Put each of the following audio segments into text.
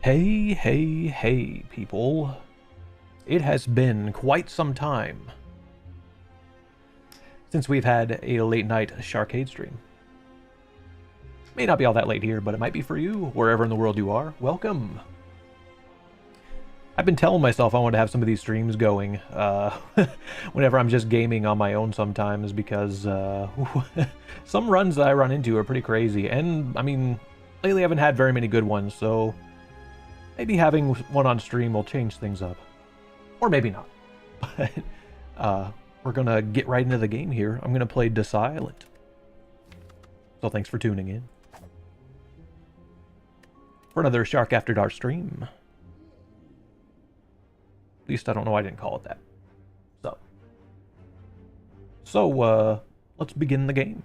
Hey, hey, hey, people. It has been quite some time since we've had a late night Sharkade stream. May not be all that late here, but it might be for you, wherever in the world you are. Welcome. I've been telling myself I want to have some of these streams going whenever I'm just gaming on my own sometimes, because some runs that I run into are pretty crazy. And, I mean, lately I haven't had very many good ones, so maybe having one on stream will change things up. Or maybe not. But we're going to get right into the game here. I'm going to play The Silent. So thanks for tuning in for another Shark After Dark stream. At least I don't know why I didn't call it that. So let's begin the game.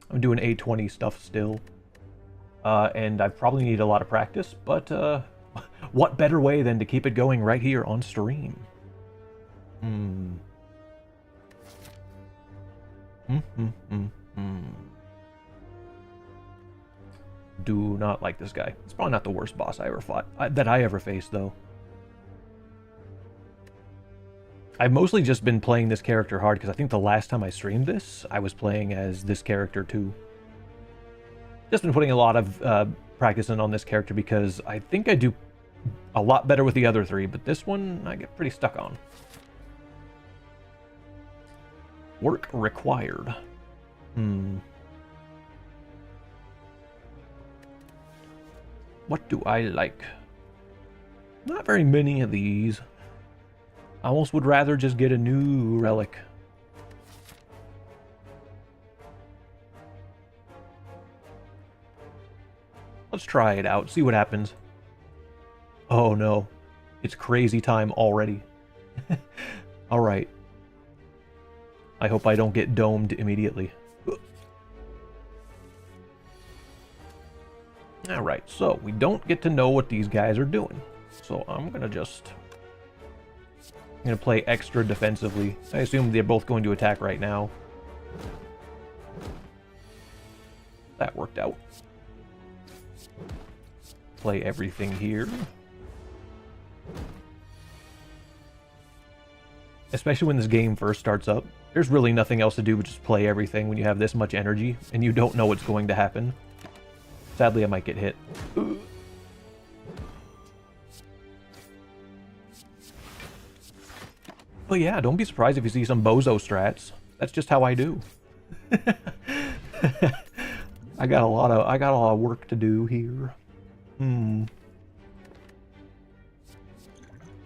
I'm doing A20 stuff still. And I probably need a lot of practice, but what better way than to keep it going right here on stream? Do not like this guy. It's probably not the worst boss I ever fought, that I ever faced, though. I've mostly just been playing this character hard, because I think the last time I streamed this, I was playing as this character, too. Just been putting a lot of practice in on this character, because I think I do a lot better with the other three, but this one I get pretty stuck on. Work required. What do I like? Not very many of these. I almost would rather just get a new relic. Let's try it out, see what happens. Oh no, it's crazy time already. Alright. I hope I don't get domed immediately. Alright, so we don't get to know what these guys are doing. So I'm gonna play extra defensively. I assume they're both going to attack right now. That worked out. Play everything here. Especially when this game first starts up. There's really nothing else to do but just play everything when you have this much energy and you don't know what's going to happen. Sadly, I might get hit. But yeah, don't be surprised if you see some bozo strats. That's just how I do. I got a lot of work to do here.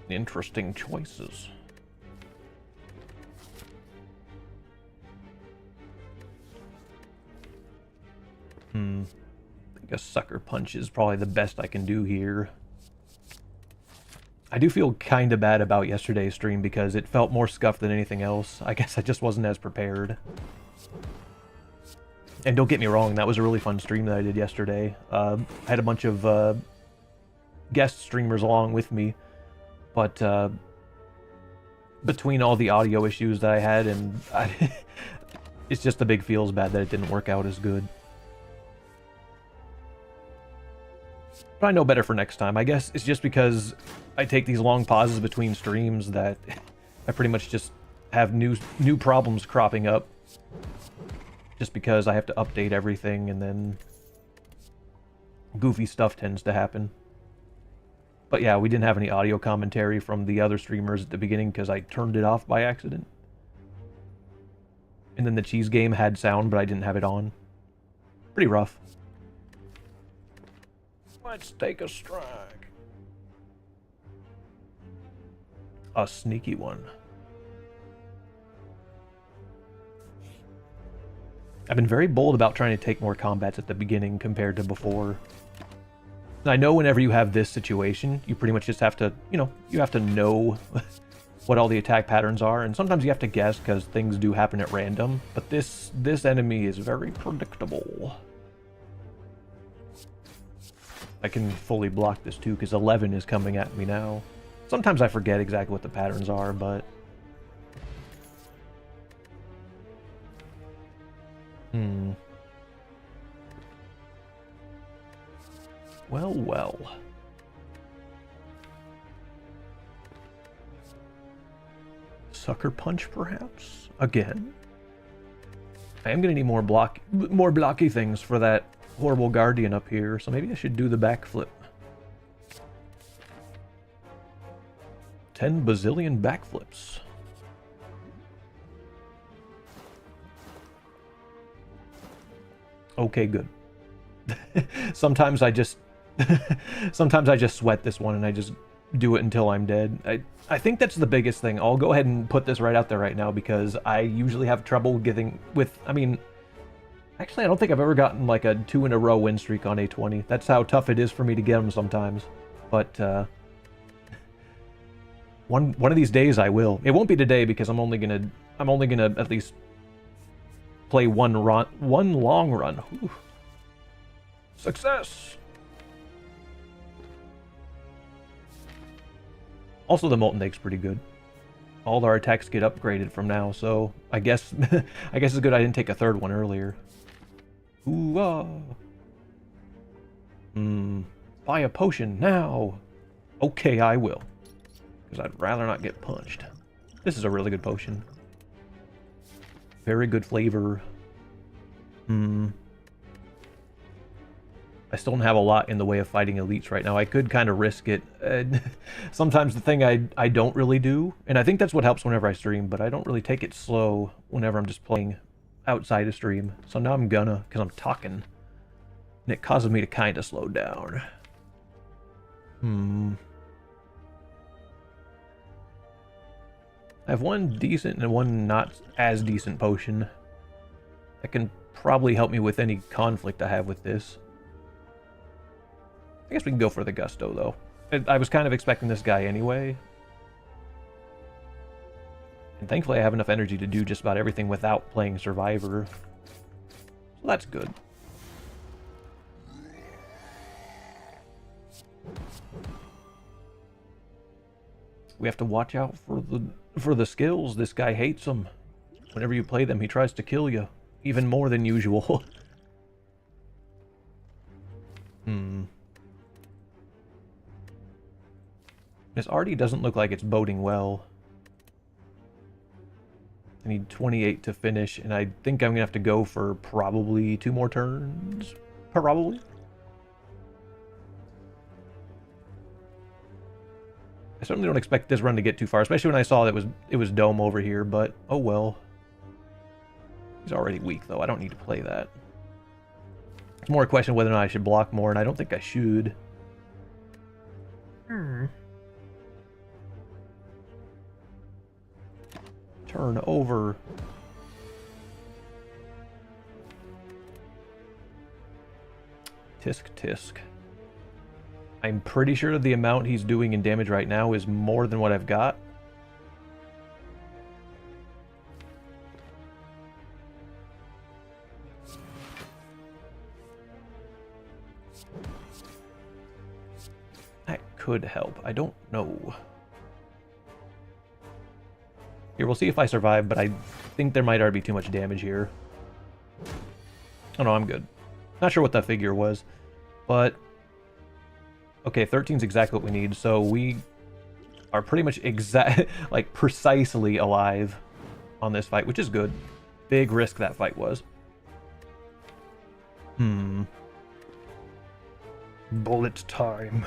Interesting choices. I think a sucker punch is probably the best I can do here. I do feel kind of bad about yesterday's stream because it felt more scuffed than anything else. I guess I just wasn't as prepared. And don't get me wrong, that was a really fun stream that I did yesterday. I had a bunch of guest streamers along with me, but between all the audio issues that I had, and it's just a big feels bad that it didn't work out as good. But I know better for next time. I guess it's just because I take these long pauses between streams that I pretty much just have new problems cropping up. Just because I have to update everything, and then goofy stuff tends to happen. But yeah, we didn't have any audio commentary from the other streamers at the beginning because I turned it off by accident. And then the cheese game had sound, but I didn't have it on. Pretty rough. Let's take a strike. A sneaky one. I've been very bold about trying to take more combats at the beginning compared to before. And I know whenever you have this situation, you pretty much just have to, you have to know what all the attack patterns are, and sometimes you have to guess because things do happen at random, but this enemy is very predictable. I can fully block this too because 11 is coming at me now. Sometimes I forget exactly what the patterns are, but Well, well. Sucker Punch, perhaps? Again? I am gonna need more blocky things for that horrible guardian up here, so maybe I should do the backflip. 10 bazillion backflips. Okay, good. Sometimes I just sweat this one and I just do it until I'm dead. I think that's the biggest thing. I'll go ahead and put this right out there right now because I usually have trouble getting with, I mean, actually I don't think I've ever gotten like a 2 in a row win streak on A20. That's how tough it is for me to get them sometimes. But one of these days I will. It won't be today because I'm only gonna at least play one long run. Ooh. Success. Also, the Molten Egg's pretty good. All our attacks get upgraded from now, so I guess it's good I didn't take a third one earlier. Ooh, buy a potion now. Okay, I will. Because I'd rather not get punched. This is a really good potion. Very good flavor. I still don't have a lot in the way of fighting elites right now. I could kind of risk it. Sometimes the thing I don't really do, and I think that's what helps whenever I stream, but I don't really take it slow whenever I'm just playing outside of stream. So now I'm gonna, because I'm talking, and it causes me to kind of slow down. I have one decent and one not as decent potion that can probably help me with any conflict I have with this. I guess we can go for the Gusto, though. I was kind of expecting this guy anyway. And thankfully I have enough energy to do just about everything without playing Survivor. So that's good. We have to watch out for the skills. This guy hates them. Whenever you play them, he tries to kill you. Even more than usual. This already doesn't look like it's boding well. I need 28 to finish, and I think I'm going to have to go for probably 2 more turns. Probably. I certainly don't expect this run to get too far, especially when I saw that it was Dome over here, but oh well. He's already weak, though. I don't need to play that. It's more a question of whether or not I should block more, and I don't think I should. Turn over. Tisk tisk. I'm pretty sure the amount he's doing in damage right now is more than what I've got. That could help. I don't know. Here, we'll see if I survive, but I think there might already be too much damage here. Oh no, I'm good. Not sure what that figure was, but... Okay, 13's exactly what we need, so we are pretty much like, precisely alive on this fight, which is good. Big risk that fight was. Bullet time.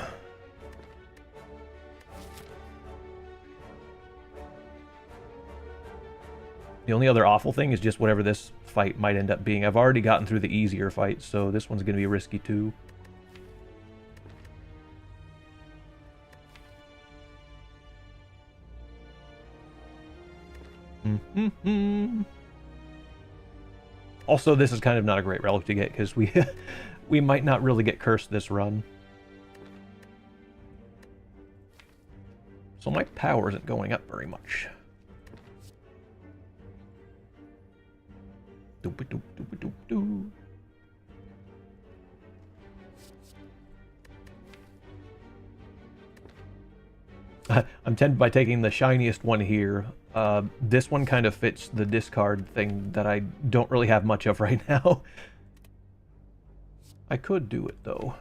The only other awful thing is just whatever this fight might end up being. I've already gotten through the easier fights, so this one's going to be risky too. Also, this is kind of not a great relic to get, because we might not really get cursed this run. So my power isn't going up very much. I'm tempted by taking the shiniest one here. This one kind of fits the discard thing that I don't really have much of right now. I could do it, though.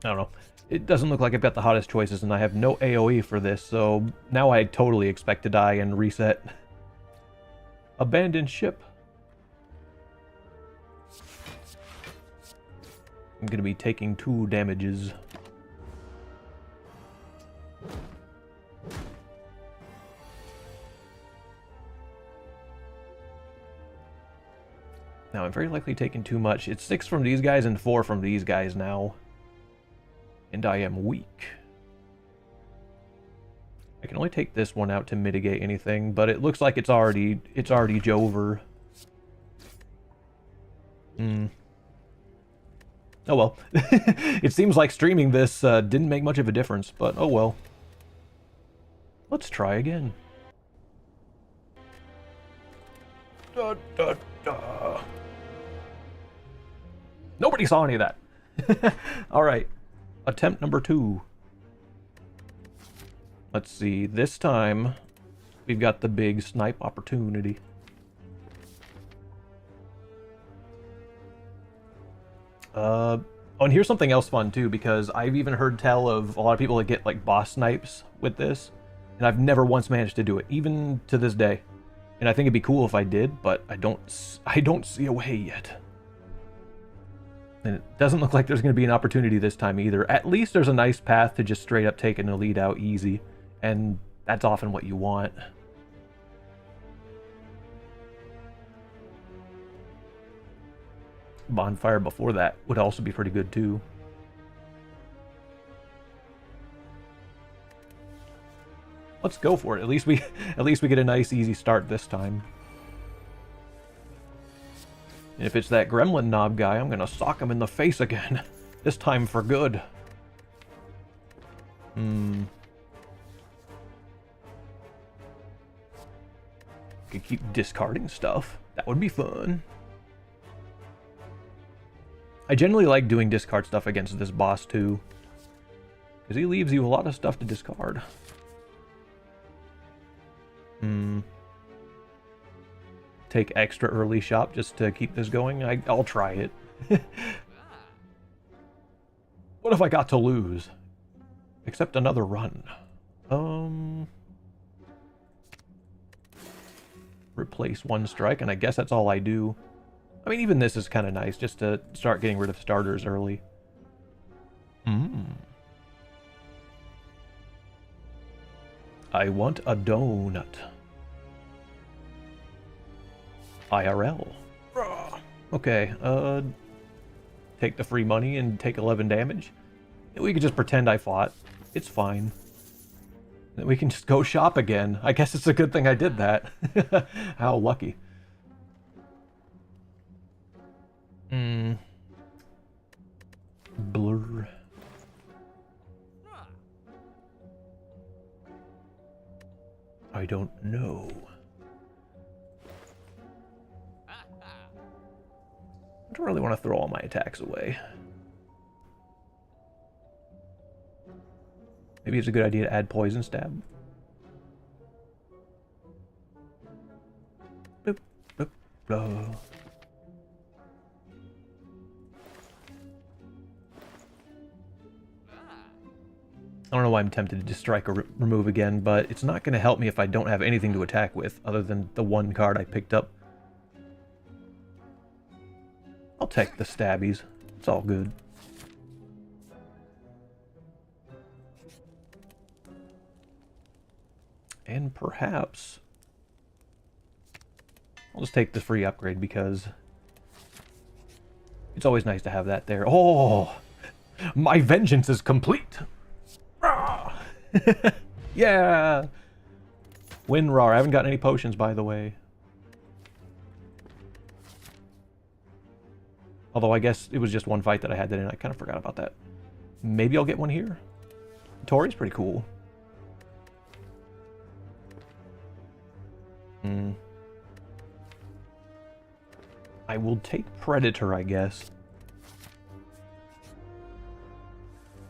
I don't know. It doesn't look like I've got the hottest choices, and I have no AoE for this, so now I totally expect to die and reset. Abandoned ship. I'm going to be taking 2 damages. Now, I'm very likely taking too much. It's 6 from these guys and 4 from these guys now. And I am weak. I can only take this one out to mitigate anything, but it looks like it's already Jover. Oh well. It seems like streaming this didn't make much of a difference, but oh well. Let's try again. Da, da, da. Nobody saw any of that. Alright. Attempt number 2. Let's see. This time, we've got the big snipe opportunity. Oh, and here's something else fun too, because I've even heard tell of a lot of people that get like boss snipes with this, and I've never once managed to do it, even to this day. And I think it'd be cool if I did, but I don't see a way yet. And it doesn't look like there's going to be an opportunity this time either. At least there's a nice path to just straight up taking the lead out easy, and that's often what you want. Bonfire before that would also be pretty good too. Let's go for it. At least we get a nice easy start this time. And if it's that gremlin knob guy, I'm gonna sock him in the face again. This time for good. Could keep discarding stuff. That would be fun. I generally like doing discard stuff against this boss too, because he leaves you a lot of stuff to discard. Take extra early shop just to keep this going. I'll try it. What if I got to lose? Except another run. Replace 1 strike, and I guess that's all I do. I mean, even this is kind of nice, just to start getting rid of starters early. I want a donut. IRL. Okay, take the free money and take 11 damage. We could just pretend I fought. It's fine. Then we can just go shop again. I guess it's a good thing I did that. How lucky. Blur. I don't know. I don't really want to throw all my attacks away. Maybe it's a good idea to add poison stab. Boop, boop, blow. I don't know why I'm tempted to just strike or remove again, but it's not going to help me if I don't have anything to attack with other than the 1 card I picked up. I'll take the stabbies. It's all good. And perhaps I'll just take the free upgrade because it's always nice to have that there. Oh, my vengeance is complete. Yeah. WinRAR. I haven't gotten any potions, by the way. Although I guess it was just 1 fight that I had that in. I kind of forgot about that. Maybe I'll get one here. Tori's pretty cool. I will take Predator, I guess.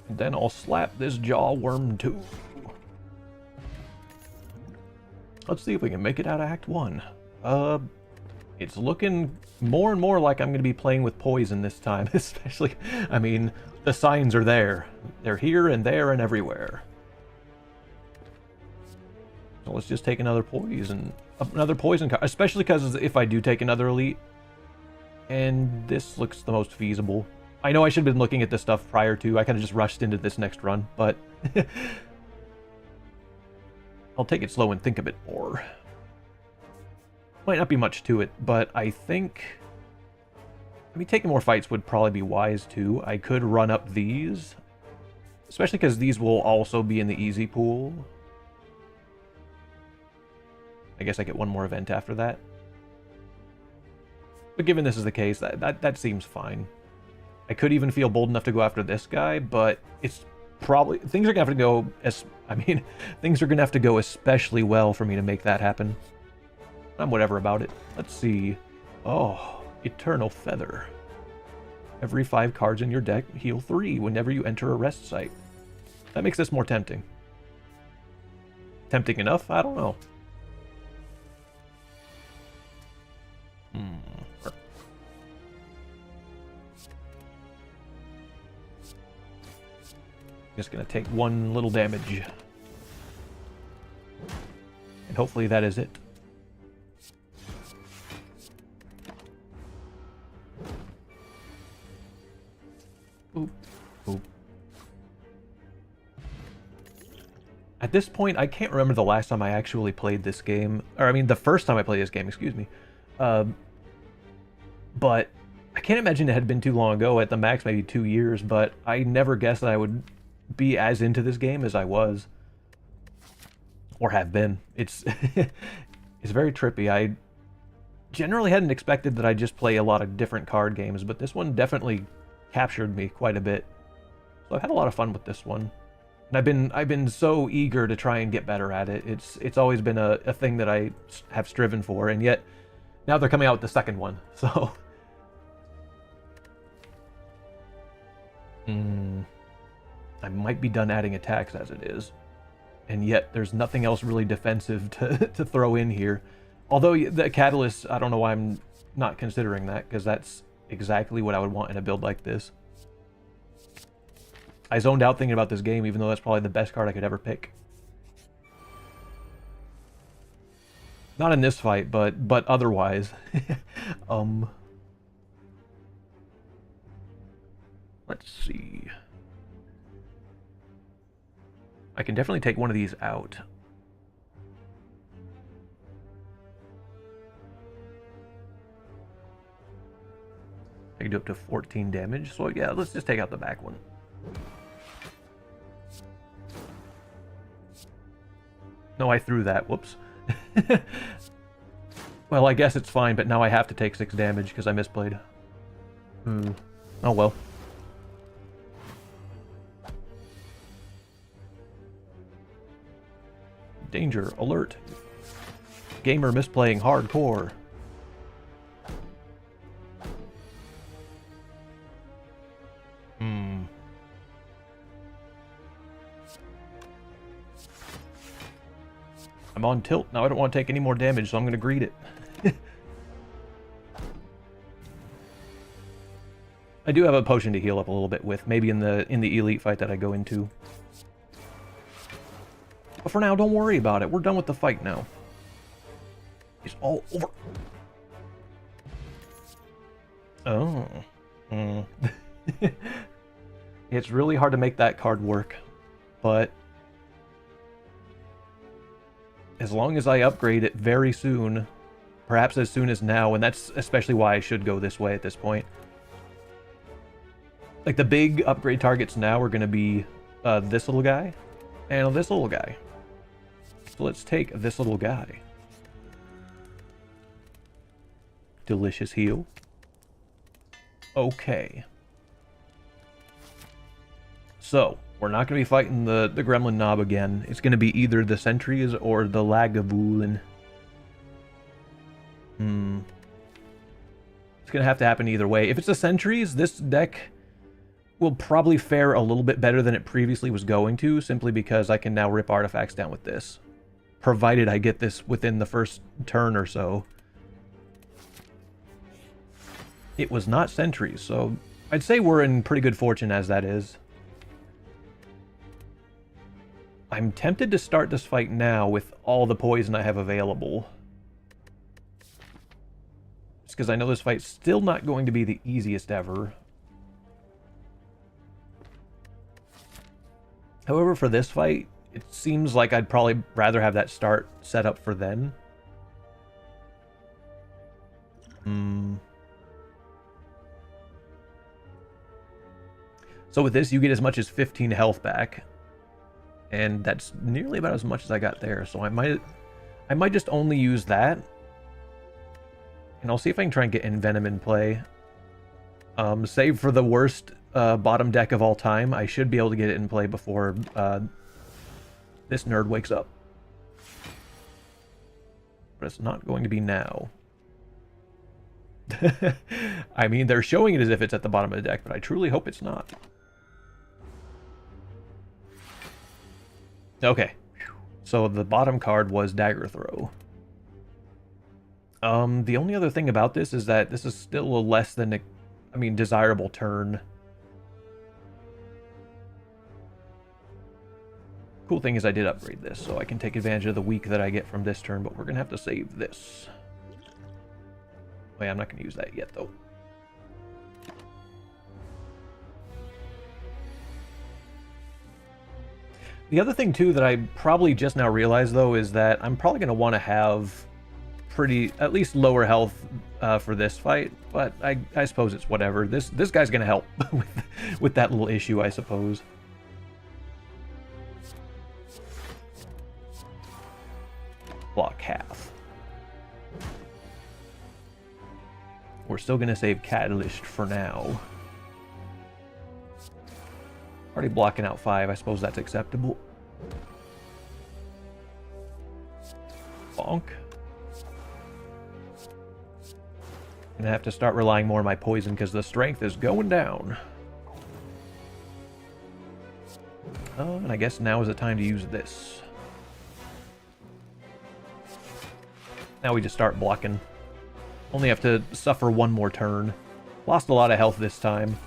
And then I'll slap this jaw worm too. Let's see if we can make it out of Act 1. It's looking more and more like I'm going to be playing with poison this time, especially, I mean, the signs are there. They're here and there and everywhere. So let's just take another poison card, especially because if I do take another elite, and this looks the most feasible. I know I should have been looking at this stuff prior to. I kind of just rushed into this next run, but I'll take it slow and think a bit more. Might not be much to it, but I think... I mean, taking more fights would probably be wise, too. I could run up these, especially because these will also be in the easy pool. I guess I get one more event after that. But given this is the case, that seems fine. I could even feel bold enough to go after this guy, but it's probably... Things are going to have to go... things are going to have to go especially well for me to make that happen. I'm whatever about it. Let's see. Oh, Eternal Feather. Every 5 cards in your deck, heal 3 whenever you enter a rest site. That makes this more tempting. Tempting enough? I don't know. Just gonna take 1 little damage. And hopefully that is it. Oop. Oop. At this point, I can't remember the last time I actually played this game. Or, I mean, the first time I played this game, excuse me. But I can't imagine it had been too long ago, at the max maybe 2 years, but I never guessed that I would be as into this game as I was. Or have been. It's it's very trippy. I generally hadn't expected that I'd just play a lot of different card games, but this one definitely captured me quite a bit. So I've had a lot of fun with this one. And I've been so eager to try and get better at it. It's always been a thing that I have striven for, and yet now they're coming out with the second one, so... I might be done adding attacks as it is. And yet there's nothing else really defensive to throw in here. Although the Catalyst, I don't know why I'm not considering that, because that's exactly what I would want in a build like this. I zoned out thinking about this game, even though that's probably the best card I could ever pick. Not in this fight, but otherwise. Let's see. I can definitely take one of these out. I can do up to 14 damage, so yeah, let's just take out the back one. No, I threw that. Whoops. Well, I guess it's fine, but now I have to take 6 damage because I misplayed. Oh well. Danger, alert. Gamer misplaying hardcore. I'm on tilt. Now I don't want to take any more damage, so I'm going to greet it. I do have a potion to heal up a little bit with, maybe in the elite fight that I go into. But for now, don't worry about it. We're done with the fight now. It's all over. Oh. It's really hard to make that card work, but as long as I upgrade it very soon, perhaps as soon as now, and that's especially why I should go this way at this point. Like, the big upgrade targets now are going to be this little guy and this little guy. So let's take this little guy. Delicious heal. Okay. So, we're not going to be fighting the Gremlin Knob again. It's going to be either the Sentries or the Lagavulin. It's going to have to happen either way. If it's the Sentries, this deck will probably fare a little bit better than it previously was going to, simply because I can now rip artifacts down with this. Provided I get this within the first turn or so. It was not sentries, so I'd say we're in pretty good fortune as that is. I'm tempted to start this fight now with all the poison I have available. Just because I know this fight's still not going to be the easiest ever. However, for this fight, it seems like I'd probably rather have that start set up for then. So with this, you get as much as 15 health back. And that's nearly about as much as I got there. So I might just only use that. And I'll see if I can try and get Envenom in play. Save for the worst bottom deck of all time. I should be able to get it in play before this nerd wakes up. But it's not going to be now. I mean, they're showing it as if it's at the bottom of the deck, but I truly hope it's not. Okay. So the bottom card was Dagger Throw. The only other thing about this is that this is still a less than, desirable turn. Cool thing is I did upgrade this, so I can take advantage of the weak that I get from this turn, but we're going to have to save this. Oh yeah, I'm not going to use that yet, though. The other thing, too, that I probably just now realized, though, is that I'm probably going to want to have at least lower health for this fight, but I suppose it's whatever. This guy's going to help with that little issue, I suppose. Block half. We're still going to save Catalyst for now. Already blocking out 5. I suppose that's acceptable. Bonk. Gonna have to start relying more on my poison because the strength is going down. Oh, and I guess now is the time to use this. Now we just start blocking. Only have to suffer one more turn. Lost a lot of health this time.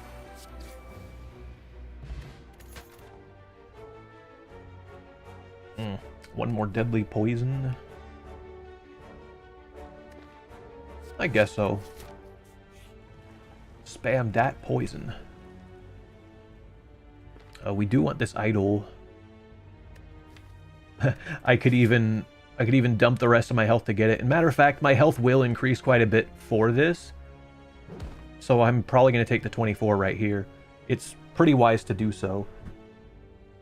One more deadly poison. I guess so. Spam that poison. We do want this idol. I could even dump the rest of my health to get it. And matter of fact, my health will increase quite a bit for this. So I'm probably going to take the 24 right here. It's pretty wise to do so.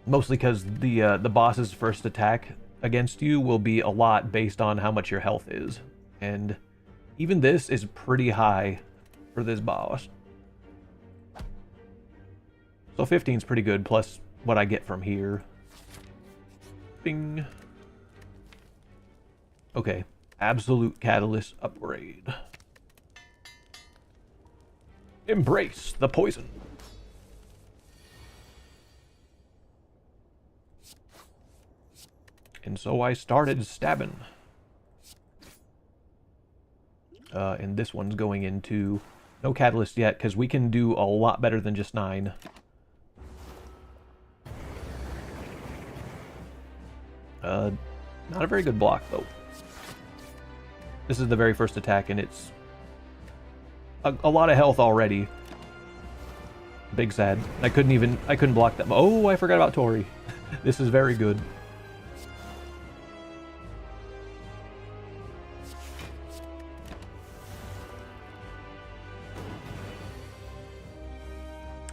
Mostly because the boss's first attack against you will be a lot based on how much your health is. And even this is pretty high for this boss. So 15 is pretty good, plus what I get from here. Bing. Okay, Absolute Catalyst upgrade. Embrace the poison. And so I started stabbing. And this one's going into no catalyst yet, because we can do a lot better than just 9. Not a very good block, though. This is the very first attack, and it's a lot of health already. Big sad. I couldn't block that. Oh, I forgot about Tori. This is very good.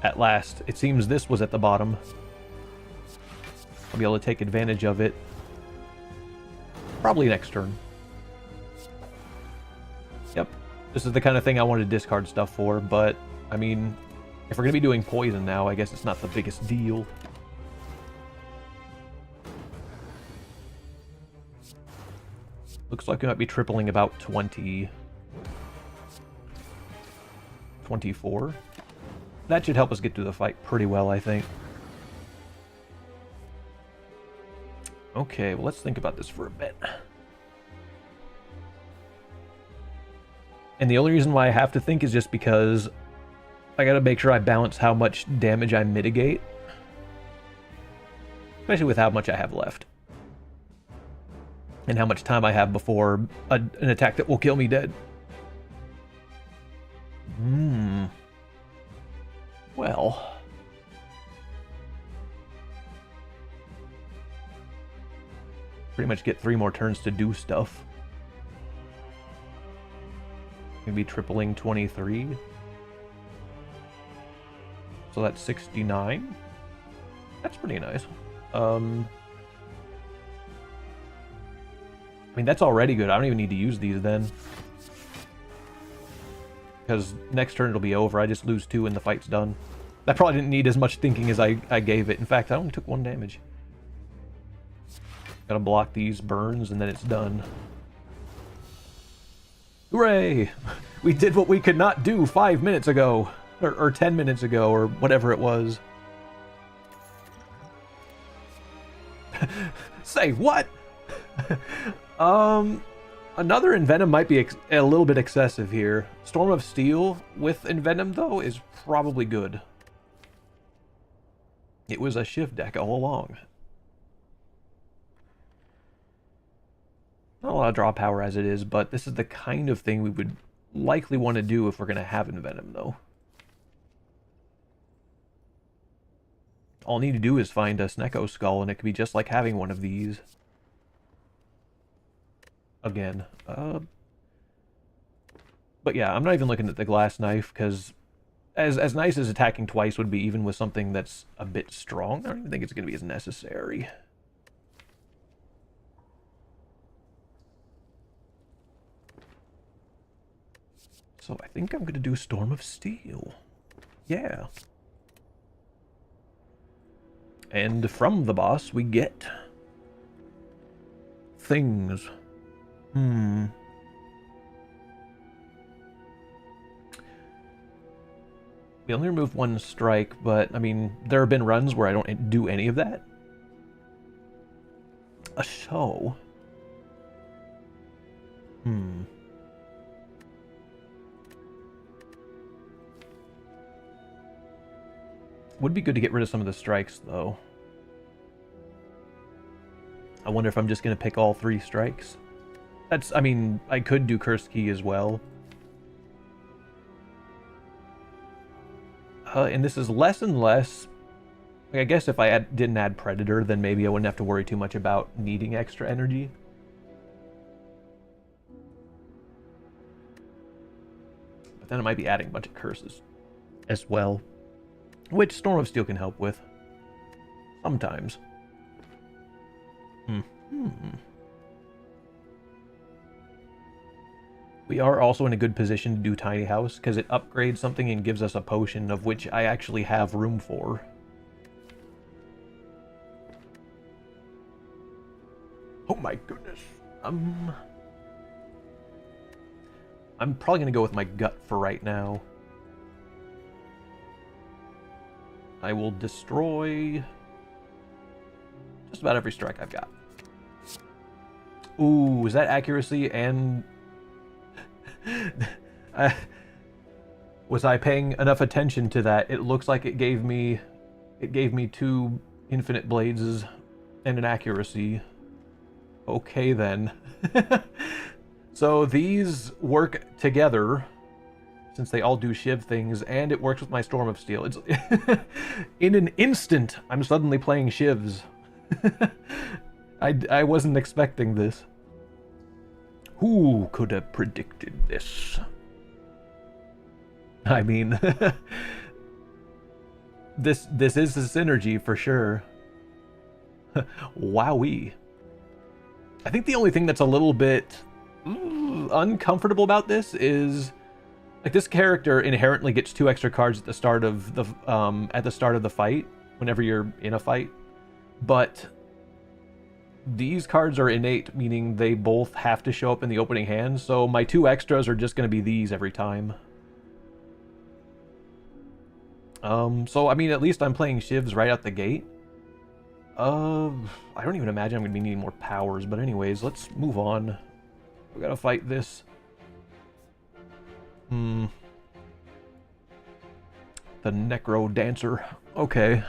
At last. It seems this was at the bottom. I'll be able to take advantage of it. Probably next turn. Yep. This is the kind of thing I wanted to discard stuff for, but, I mean, if we're going to be doing poison now, I guess it's not the biggest deal. Looks like we might be tripling about 20... 24. That should help us get through the fight pretty well, I think. Okay, well, let's think about this for a bit. And the only reason why I have to think is just because I gotta make sure I balance how much damage I mitigate. Especially with how much I have left. And how much time I have before an attack that will kill me dead. Well. Pretty much get 3 more turns to do stuff. Maybe tripling 23. So that's 69. That's pretty nice. I mean, that's already good. I don't even need to use these then. Because next turn it'll be over. I just lose 2 and the fight's done. That probably didn't need as much thinking as I gave it. In fact, I only took 1 damage. Gotta block these burns and then it's done. Hooray! We did what we could not do 5 minutes ago. Or 10 minutes ago, or whatever it was. Say what? Another Envenom might be a little bit excessive here. Storm of Steel with Envenom, though, is probably good. It was a Shiv deck all along. Not a lot of draw power as it is, but this is the kind of thing we would likely want to do if we're going to have Envenom, though. All I need to do is find a Snecko Skull, and it could be just like having one of these. Again. But yeah, I'm not even looking at the Glass Knife, because as nice as attacking twice would be, even with something that's a bit strong, I don't even think it's going to be as necessary. So I think I'm going to do Storm of Steel. Yeah. And from the boss, we get things. We only removed 1 strike, but, I mean, there have been runs where I don't do any of that. So... Would be good to get rid of some of the strikes, though. I wonder if I'm just going to pick all 3 strikes. I mean, I could do Curse Key as well. And this is less and less... Like, I guess if I didn't add Predator, then maybe I wouldn't have to worry too much about needing extra energy. But then I might be adding a bunch of curses as well. Which Storm of Steel can help with. Sometimes. We are also in a good position to do Tiny House, because it upgrades something and gives us a potion, of which I actually have room for. Oh my goodness. I'm probably going to go with my gut for right now. I will destroy just about every strike I've got. Ooh, is that accuracy and... was I paying enough attention to that? It looks like it gave me 2 infinite blades and an accuracy. Okay then. So these work together, since they all do Shiv things, and it works with my Storm of Steel. It's in an instant, I'm suddenly playing Shivs. I wasn't expecting this. Who could have predicted this? I mean, this is a synergy for sure. Wowee. I think the only thing that's a little bit uncomfortable about this is, like, this character inherently gets 2 extra cards at the start of the fight, whenever you're in a fight. But these cards are innate, meaning they both have to show up in the opening hand, so my 2 extras are just going to be these every time. So, I mean, at least I'm playing Shivs right out the gate. I don't even imagine I'm going to be needing more powers, but anyways, let's move on. We gotta fight this Hmm. The Necro Dancer. Okay.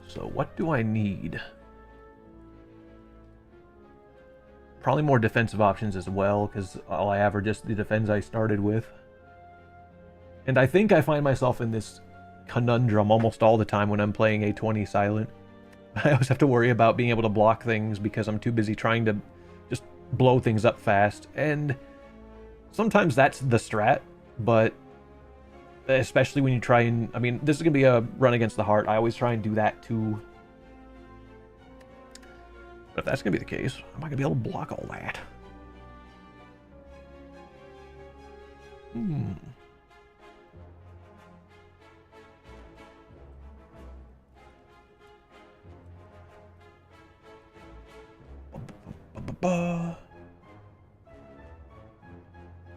So what do I need? Probably more defensive options as well, because all I have are just the defense I started with. And I think I find myself in this conundrum almost all the time when I'm playing A20 Silent. I always have to worry about being able to block things because I'm too busy trying to just blow things up fast. And sometimes that's the strat, but especially when you try and... I mean, this is going to be a run against the heart. I always try and do that too. But if that's going to be the case, I'm not going to be able to block all that.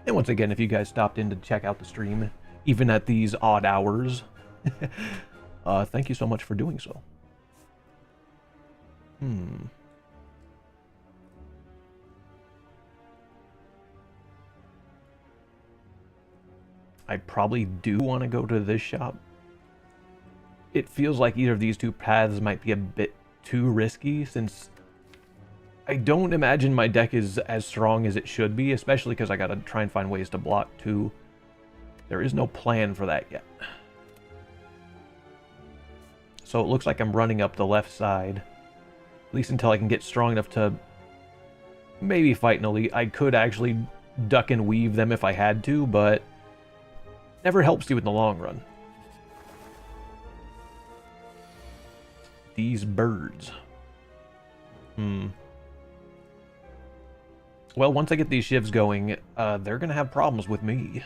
And once again, if you guys stopped in to check out the stream, even at these odd hours, thank you so much for doing so. I probably do want to go to this shop. It feels like either of these two paths might be a bit too risky, since I don't imagine my deck is as strong as it should be, especially because I gotta try and find ways to block too. There is no plan for that yet. So it looks like I'm running up the left side, at least until I can get strong enough to maybe fight an elite. I could actually duck and weave them if I had to, but never helps you in the long run. These birds. Well, once I get these shivs going, they're gonna have problems with me.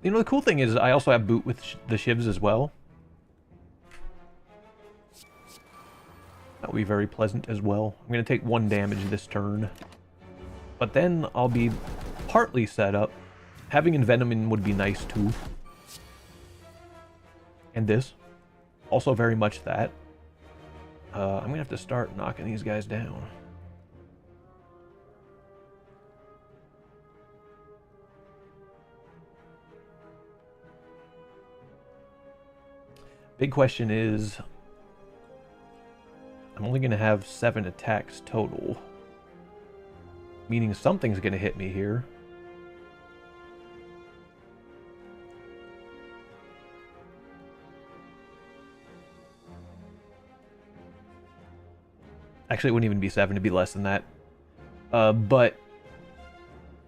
You know, the cool thing is I also have boot with the shivs as well. That will be very pleasant as well. I'm gonna take 1 damage this turn. But then I'll be partly set up. Having Envenoming would be nice too. And this. Also very much that. I'm gonna have to start knocking these guys down. Big question is, I'm only gonna have 7 attacks total, meaning something's gonna hit me here. Actually, it wouldn't even be 7, it'd be less than that. But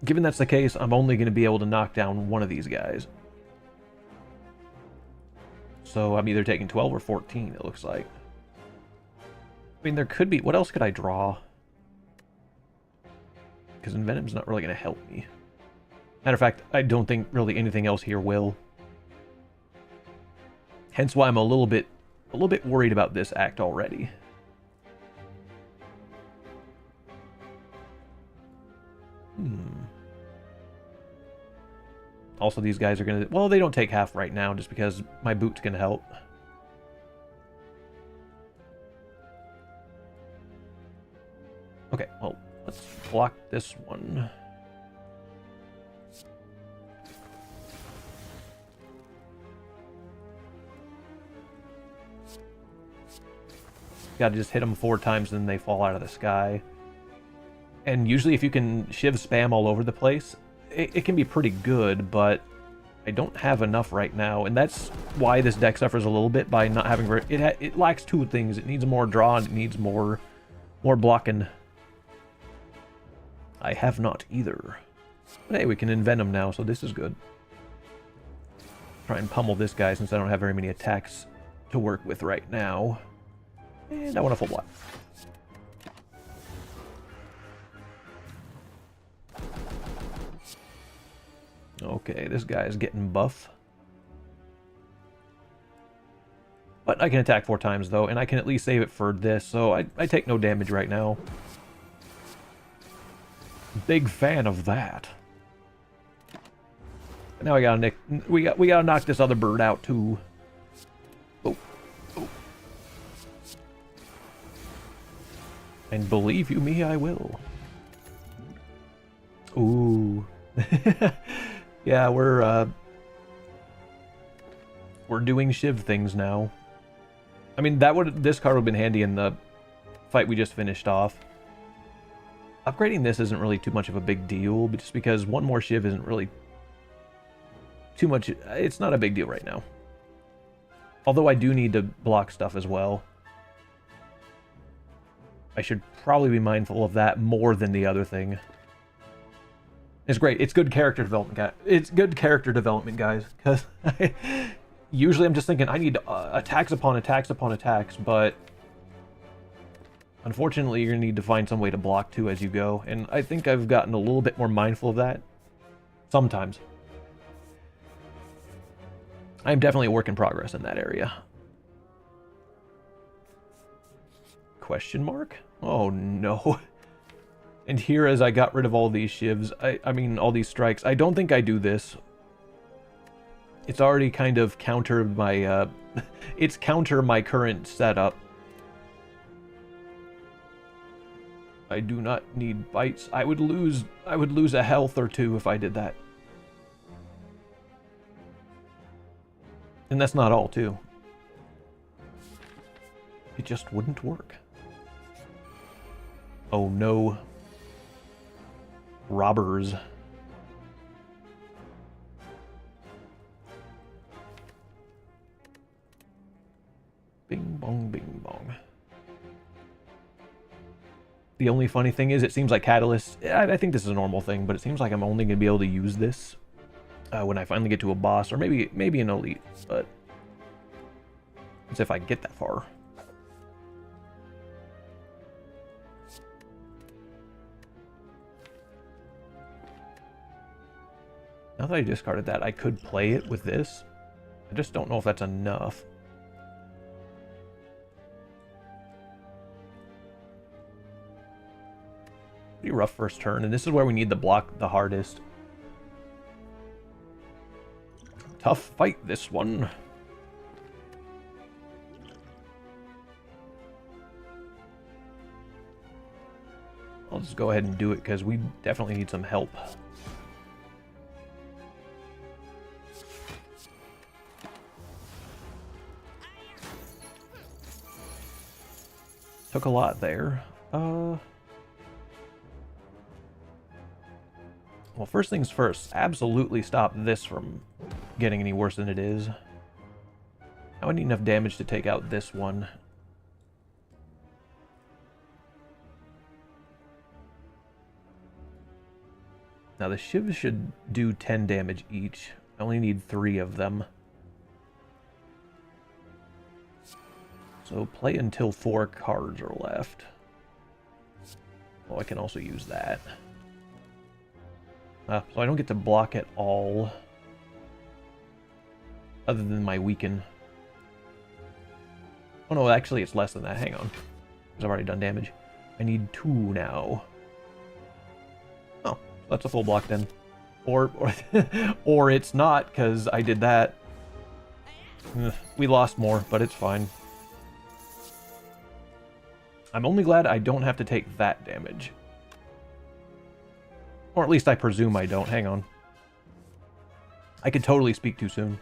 given that's the case, I'm only going to be able to knock down one of these guys. So I'm either taking 12 or 14, it looks like. I mean, there could be... What else could I draw? Because Envenom's not really going to help me. Matter of fact, I don't think really anything else here will. Hence why I'm a little bit worried about this act already. Also, these guys are going to... Well, they don't take half right now, just because my boot's going to help. Okay, well, let's block this one. Gotta just hit them 4 times, and then they fall out of the sky. And usually if you can shiv spam all over the place, it can be pretty good, but I don't have enough right now, and that's why this deck suffers a little bit by not having... It lacks 2 things. It needs more draw, and it needs more blocking. I have not either. But hey, we can Envenom now, so this is good. Try and pummel this guy since I don't have very many attacks to work with right now. And I want a full block. Okay, this guy is getting buff. But I can attack 4 times, though, and I can at least save it for this, so I take no damage right now. Big fan of that. But now we gotta knock this other bird out, too. Oh. Oh. And believe you me, I will. Ooh. Yeah, we're doing Shiv things now. I mean, this card would have been handy in the fight we just finished off. Upgrading this isn't really too much of a big deal, but just because one more Shiv isn't really too much. It's not a big deal right now. Although I do need to block stuff as well. I should probably be mindful of that more than the other thing. It's great. It's good character development, guys. It's good character development, guys. Because usually I'm just thinking I need attacks upon attacks upon attacks, but unfortunately you're going to need to find some way to block too as you go. And I think I've gotten a little bit more mindful of that. Sometimes. I'm definitely a work in progress in that area. Question mark? Oh no. And here, as I got rid of all these shivs, I mean, all these strikes, I don't think I do this. It's already kind of counter my, it's counter my current setup. I do not need bites. I would lose a health or two if I did that. And that's not all, too. It just wouldn't work. Oh no. Robbers. Bing bong, bing bong. The only funny thing is, it seems like Catalyst, I think this is a normal thing, but it seems like I'm only going to be able to use this when I finally get to a boss, or maybe an elite, but it's if I get that far. Now that I discarded that, I could play it with this. I just don't know if that's enough. Pretty rough first turn, and this is where we need the block the hardest. Tough fight, this one. I'll just go ahead and do it, because we definitely need some help. Took a lot there. Well, first things first, absolutely stop this from getting any worse than it is. Now I need enough damage to take out this one. Now the shivs should do 10 damage each. I only need 3 of them. So play until 4 cards are left. Oh, I can also use that. So I don't get to block at all. Other than my weaken. Oh no, actually it's less than that. Hang on. Because I've already done damage. I need 2 now. Oh, that's a full block then. Or it's not, because I did that. We lost more, but it's fine. I'm only glad I don't have to take that damage. Or at least I presume I don't. Hang on. I could totally speak too soon.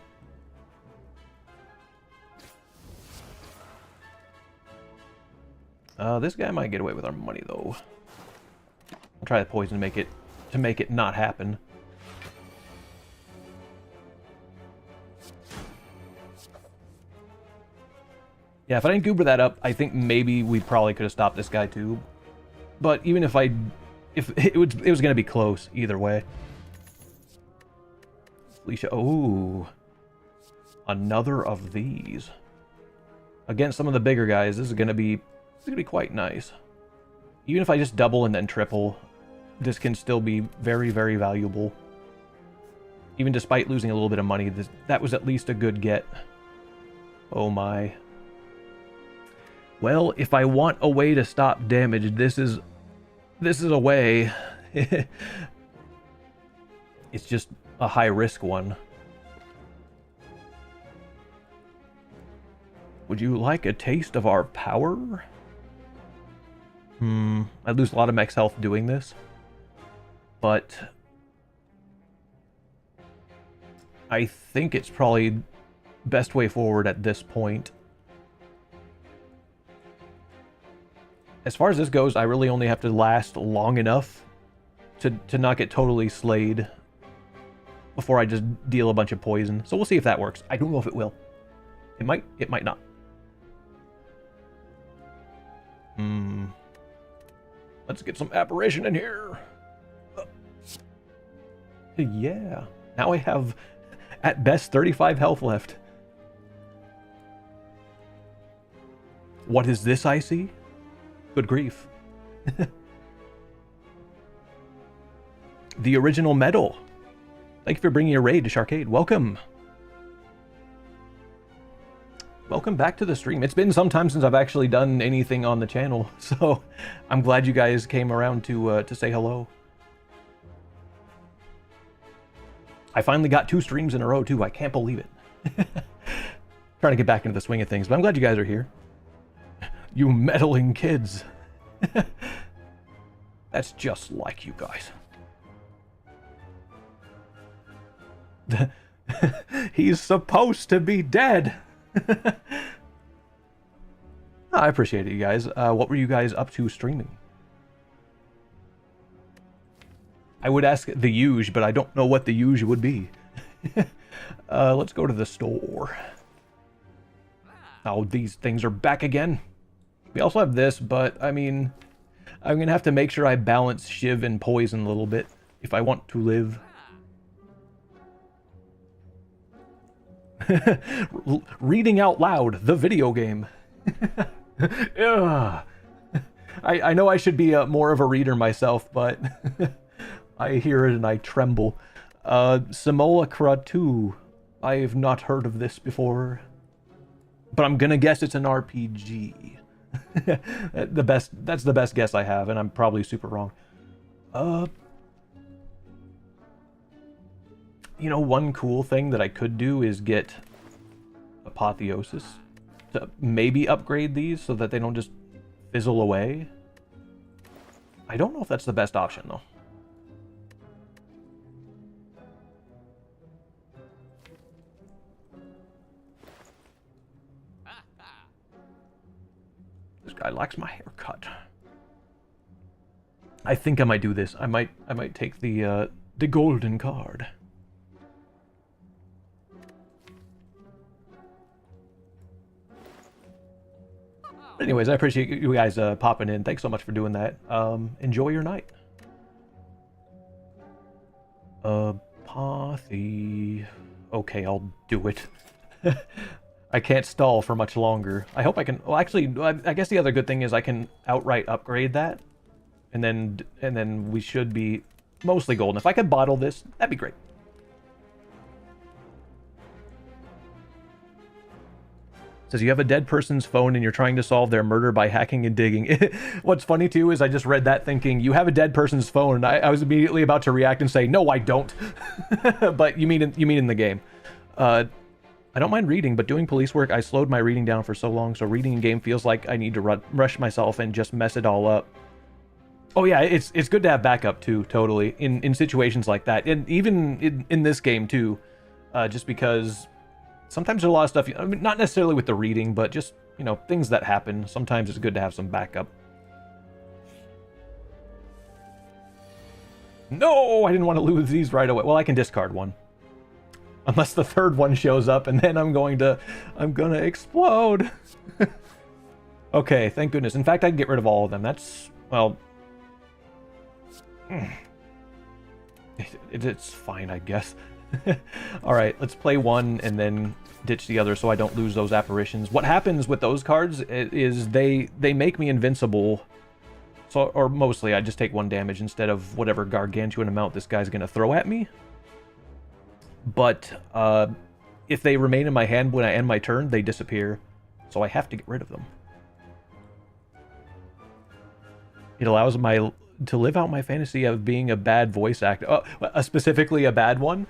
This guy might get away with our money, though. I'll try the poison to make it not happen. Yeah, if I didn't goober that up, I think maybe we probably could have stopped this guy too. But even if it was going to be close either way. Felicia, oh, another of these against some of the bigger guys. This is going to be quite nice. Even if I just double and then triple, this can still be very, very valuable. Even despite losing a little bit of money, that was at least a good get. Oh my. Well, if I want a way to stop damage, this is a way. It's just a high-risk one. Would you like a taste of our power? I lose a lot of max health doing this. But I think it's probably best way forward at this point. As far as this goes, I really only have to last long enough to not get totally slayed before I just deal a bunch of poison. So we'll see if that works. I don't know if it will. It might not. Let's get some apparition in here. Yeah. Now I have, at best, 35 health left. What is this I see? Good grief. The original medal. Thank you for bringing your raid to Sharkade. Welcome. Welcome back to the stream. It's been some time since I've actually done anything on the channel, so I'm glad you guys came around to say hello. I finally got 2 streams in a row, too. I can't believe it. Trying to get back into the swing of things, but I'm glad you guys are here. You meddling kids. That's just like you guys. He's supposed to be dead. I appreciate it, you guys. What were you guys up to streaming? I would ask the huge, but I don't know what the huge would be. Let's go to the store. Oh, these things are back again. We also have this, but I mean, I'm gonna have to make sure I balance Shiv and Poison a little bit if I want to live. Reading out loud, the video game. I know I should be more of a reader myself, but I hear it and I tremble. Simulacra 2. I've not heard of this before, but I'm gonna guess it's an RPG. That's the best guess I have, and I'm probably super wrong. You know, one cool thing that I could do is get Apotheosis to maybe upgrade these so that they don't just fizzle away. I don't know if that's the best option, though. This guy likes my haircut. I think I might do this. I might take the golden card. Anyways, I appreciate you guys popping in. Thanks so much for doing that. Enjoy your night. Apothe. Okay, I'll do it. I can't stall for much longer. I hope I can. Well, actually, I guess the other good thing is I can outright upgrade that, and then we should be mostly golden. If I could bottle this, that'd be great. Says you have a dead person's phone and you're trying to solve their murder by hacking and digging. What's funny too is I just read that thinking you have a dead person's phone. And I was immediately about to react and say no, I don't. But you mean in the game. I don't mind reading, but doing police work, I slowed my reading down for so long. So reading in game feels like I need to rush myself and just mess it all up. Oh yeah, it's good to have backup too. Totally in situations like that, and even in this game too, just because. Sometimes there's a lot of stuff, I mean, not necessarily with the reading, but just, you know, things that happen. Sometimes it's good to have some backup. No, I didn't want to lose these right away. Well, I can discard one. Unless the third one shows up, and then I'm gonna explode. Okay, thank goodness. In fact, I can get rid of all of them. That's, well... It's fine, I guess. Alright, let's play one and then ditch the other so I don't lose those apparitions. What happens with those cards is they make me invincible. So, or mostly I just take 1 damage instead of whatever gargantuan amount this guy's going to throw at me. But if they remain in my hand when I end my turn, they disappear. So I have to get rid of them. It allows my... to live out my fantasy of being a bad voice actor. Oh, specifically a bad one?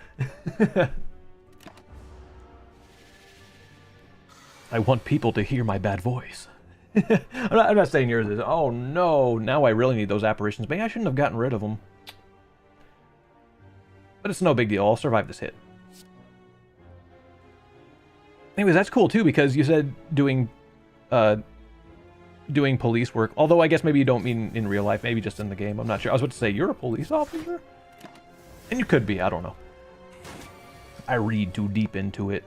I want people to hear my bad voice. I'm not saying yours is. Oh no, now I really need those apparitions. Maybe I shouldn't have gotten rid of them. But it's no big deal. I'll survive this hit. Anyways, that's cool too, because you said doing police work. Although I guess maybe you don't mean in real life, maybe just in the game. I'm not sure. I was about to say, you're a police officer? And you could be, I don't know. I read too deep into it.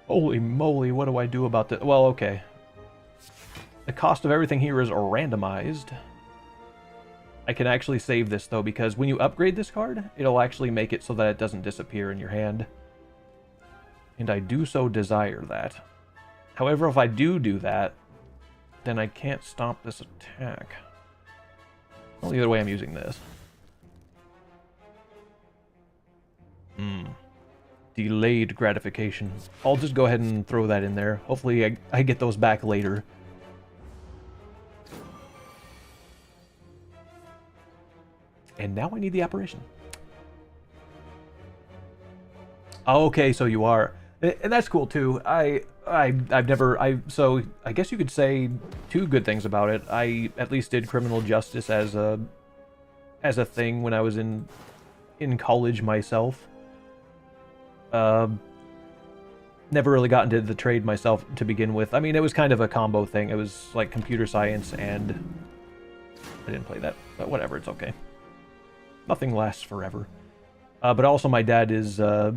Holy moly, what do I do about this? Well, okay. The cost of everything here is randomized. I can actually save this, though, because when you upgrade this card, it'll actually make it so that it doesn't disappear in your hand. And I do so desire that. However, if I do that, then I can't stop this attack. Well, the other way I'm using this. Delayed gratification. I'll just go ahead and throw that in there. Hopefully I get those back later. And now I need the apparition. Okay, so you are. And that's cool too. So I guess you could say two good things about it. I at least did criminal justice as a thing when I was in college myself. Never really got into the trade myself to begin with. I mean, it was kind of a combo thing. It was like computer science, and I didn't play that, but whatever, it's okay. Nothing lasts forever. But also my dad is a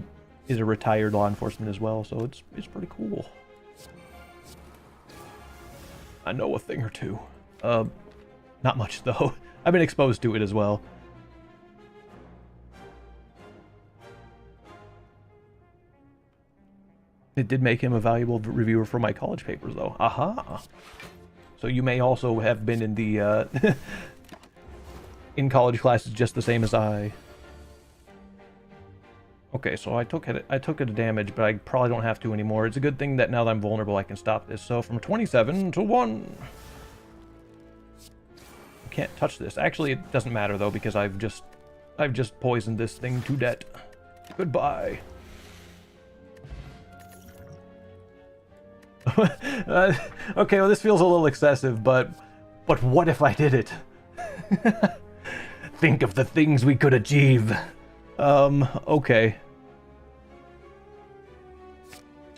retired law enforcement as well, so it's pretty cool. I know a thing or two. Not much though. I've been exposed to it as well. It did make him a valuable reviewer for my college papers, though. Aha! So you may also have been in the in college classes just the same as I. Okay, so I took a damage, but I probably don't have to anymore. It's a good thing that now that I'm vulnerable, I can stop this. So from 27 to 1. I can't touch this. Actually, it doesn't matter though, because I've just poisoned this thing to death. Goodbye. Okay, well this feels a little excessive, but what if I did it? Think of the things we could achieve. Okay.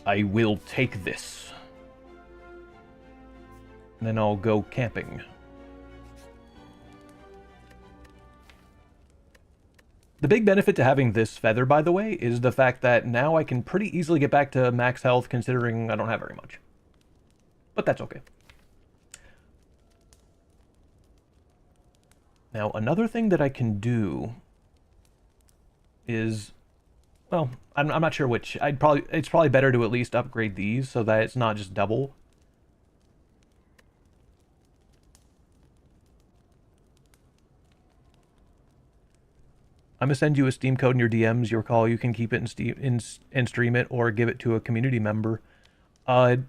I will take this. And then I'll go camping. The big benefit to having this feather, by the way, is the fact that now I can pretty easily get back to max health, considering I don't have very much. But that's okay. Now, another thing that I can do is, well, I'm not sure which. It's probably better to at least upgrade these so that it's not just double. I'm gonna send you a Steam code in your DMs. Your call. You can keep it and stream it, or give it to a community member. Let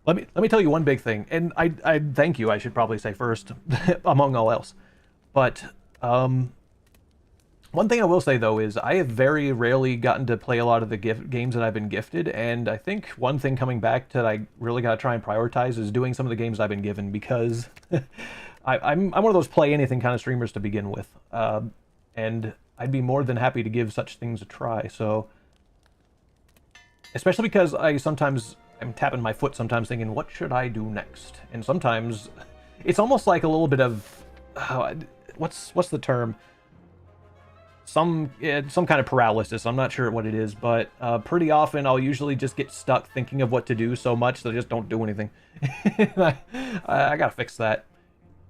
me tell you one big thing, and I thank you. I should probably say first, among all else. But one thing I will say though is I have very rarely gotten to play a lot of the games that I've been gifted, and I think one thing coming back that I really gotta try and prioritize is doing some of the games I've been given, because I'm one of those play anything kind of streamers to begin with. And I'd be more than happy to give such things a try, so... Especially because I'm tapping my foot sometimes thinking, what should I do next? And sometimes, it's almost like a little bit of... what's the term? Some kind of paralysis, I'm not sure what it is, but pretty often I'll usually just get stuck thinking of what to do so much that I just don't do anything. I gotta fix that.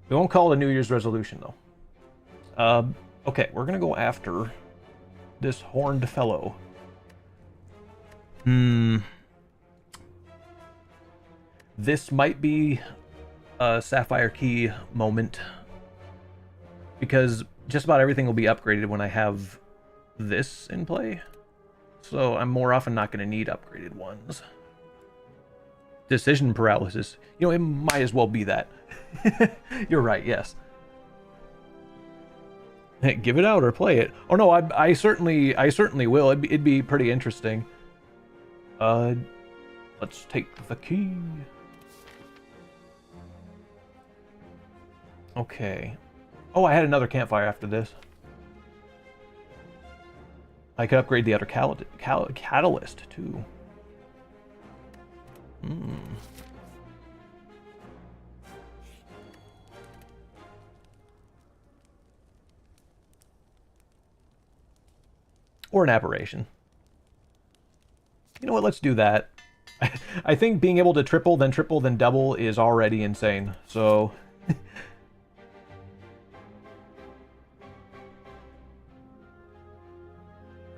We won't call it a New Year's resolution, though. Okay, we're gonna go after this horned fellow. This might be a Sapphire Key moment, because just about everything will be upgraded when I have this in play. So I'm more often not gonna need upgraded ones. Decision paralysis. You know, it might as well be that. You're right, yes. Hey, give it out or play it. Oh no, I certainly will. It'd be pretty interesting. Let's take the key. Okay. Oh, I had another campfire after this. I could upgrade the other catalyst, too. Hmm. Or an aberration. You know what, let's do that. I think being able to triple, then double is already insane, so...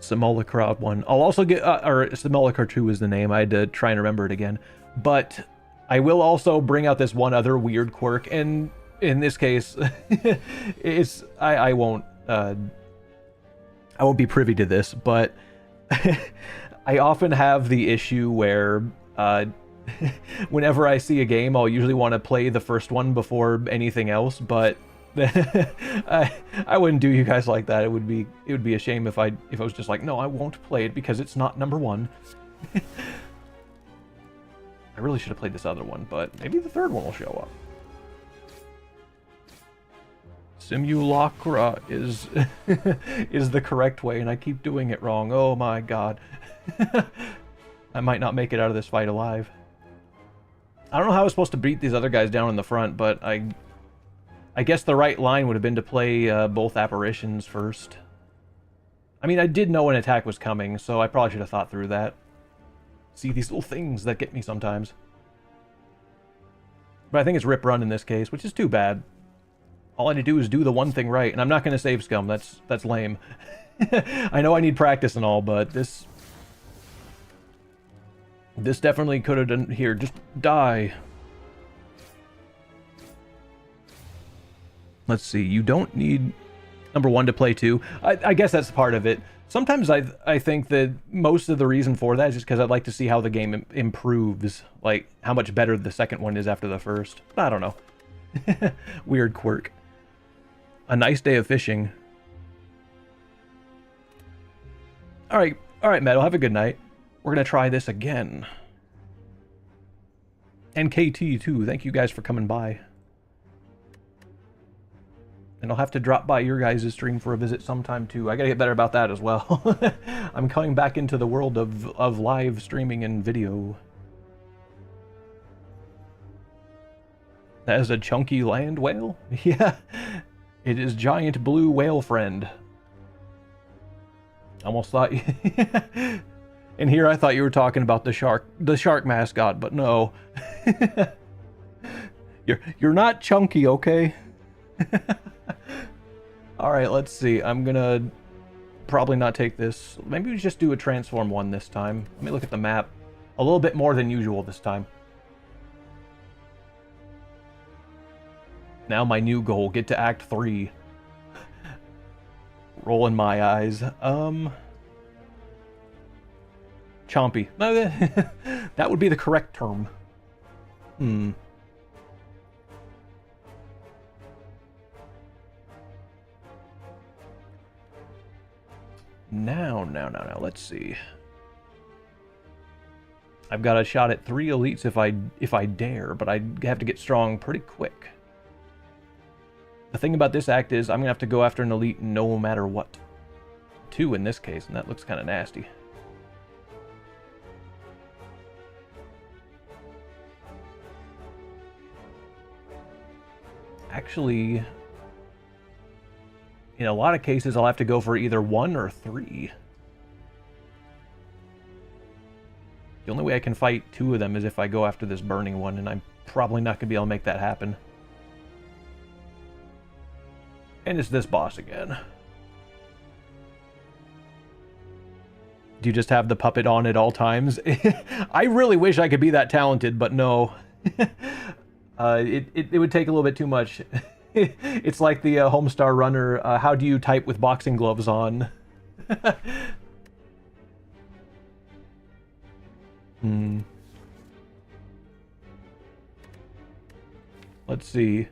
Simulacra 1. I'll also get, or Simulacra 2 is the name. I had to try and remember it again. But I will also bring out this one other weird quirk, and in this case, it's I won't be privy to this, but I often have the issue where whenever I see a game, I'll usually want to play the first one before anything else, but I wouldn't do you guys like that. It would be a shame if I was just like, no, I won't play it because it's not number one. I really should have played this other one, but maybe the third one will show up. Simulacra is is the correct way, and I keep doing it wrong. Oh my god. I might not make it out of this fight alive. I don't know how I was supposed to beat these other guys down in the front, but I guess the right line would have been to play both apparitions first. I mean, I did know an attack was coming, so I probably should have thought through that. See, these little things that get me sometimes. But I think it's rip run in this case, which is too bad. All I need to do is do the one thing right, and I'm not going to save scum. That's lame. I know I need practice and all, but this definitely could have done... Here, just die. Let's see, you don't need number one to play two. I guess that's part of it. Sometimes I think that most of the reason for that is just because I'd like to see how the game improves, like how much better the second one is after the first. But I don't know. Weird quirk. A nice day of fishing. Alright, Metal, have a good night. We're gonna try this again. And KT too, thank you guys for coming by. And I'll have to drop by your guys' stream for a visit sometime too. I gotta get better about that as well. I'm coming back into the world of live streaming and video. That is a chunky land whale? Yeah. It is giant blue whale friend. Almost thought... And here I thought you were talking about the shark mascot, but no. You're not chunky, okay? Alright, let's see. I'm gonna probably not take this. Maybe we just do a transform one this time. Let me look at the map. A little bit more than usual this time. Now my new goal, get to Act 3. Rolling my eyes. Chompy. That would be the correct term. Now, let's see. I've got a shot at 3 elites if I dare, but I have to get strong pretty quick. The thing about this act is I'm gonna have to go after an elite no matter what. 2 in this case, and that looks kind of nasty. Actually, in a lot of cases, I'll have to go for either 1 or 3. The only way I can fight 2 of them is if I go after this burning one, and I'm probably not going to be able to make that happen. And it's this boss again. Do you just have the puppet on at all times? I really wish I could be that talented, but no. It would take a little bit too much. It's like the Homestar Runner, how do you type with boxing gloves on? Let's see.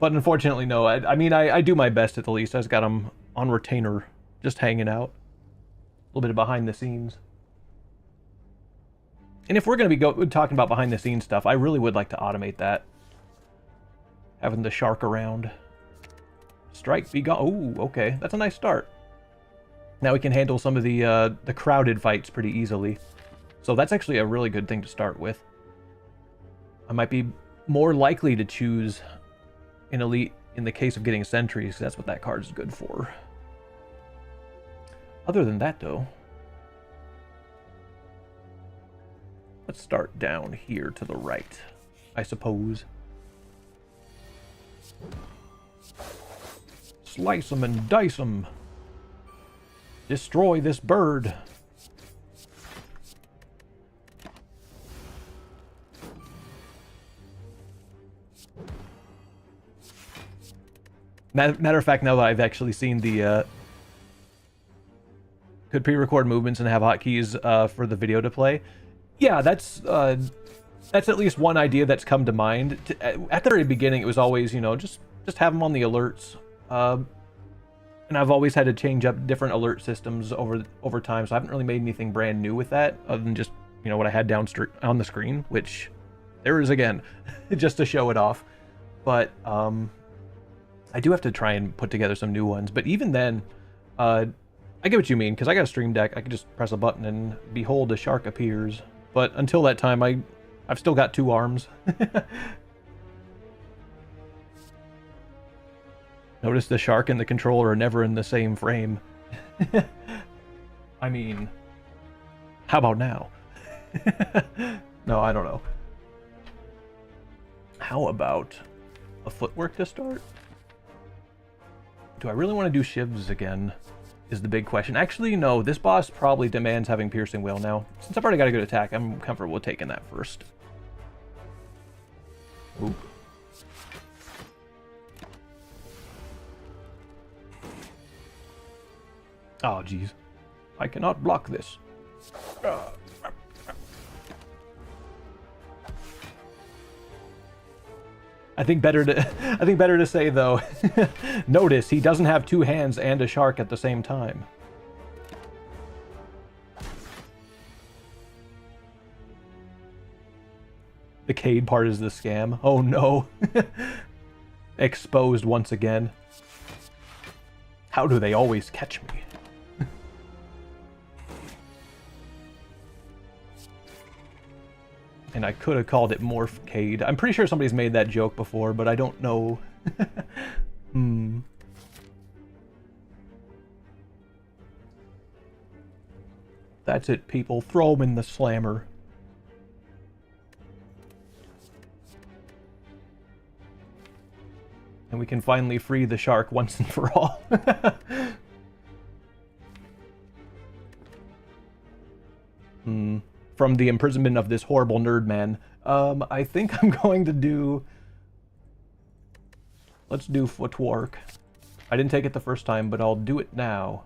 But unfortunately, no. I mean, I do my best at the least. I just got them on retainer, just hanging out. A little bit of behind the scenes. And if we're going to be talking about behind the scenes stuff, I really would like to automate that. having the shark around. Strike, be gone. Oh, okay. That's a nice start. Now we can handle some of the crowded fights pretty easily. So that's actually a really good thing to start with. I might be more likely to choose an elite in the case of getting sentries, 'cause that's what that card is good for. Other than that, though, let's start down here to the right, I suppose. Slice them and dice them. Destroy this bird. Matter of fact, now that I've actually seen the could pre-record movements and have hotkeys for the video to play. Yeah, that's at least one idea that's come to mind. At the very beginning, it was always, you know, just have them on the alerts. And I've always had to change up different alert systems over time, so I haven't really made anything brand new with that, other than just, you know, what I had down on the screen, which there is again, just to show it off. But I do have to try and put together some new ones. But even then, I get what you mean, because I got a stream deck. I can just press a button and behold, a shark appears. But until that time, I've still got 2 arms. Notice the shark and the controller are never in the same frame. I mean, how about now? No, I don't know. How about a footwork to start? Do I really want to do shivs again? Is the big question. Actually, no, this boss probably demands having piercing whale now. Since I've already got a good attack, I'm comfortable with taking that first. Oop. Oh, jeez. I cannot block this. I think better to say, though, notice he doesn't have 2 hands and a shark at the same time. The Cade part is the scam. Oh no. Exposed once again. How do they always catch me? And I could have called it Morph Cade. I'm pretty sure somebody's made that joke before, but I don't know. That's it, people. Throw him in the slammer. And we can finally free the shark once and for all. From the imprisonment of this horrible nerd man. I think I'm going to do... Let's do footwork. I didn't take it the first time, but I'll do it now.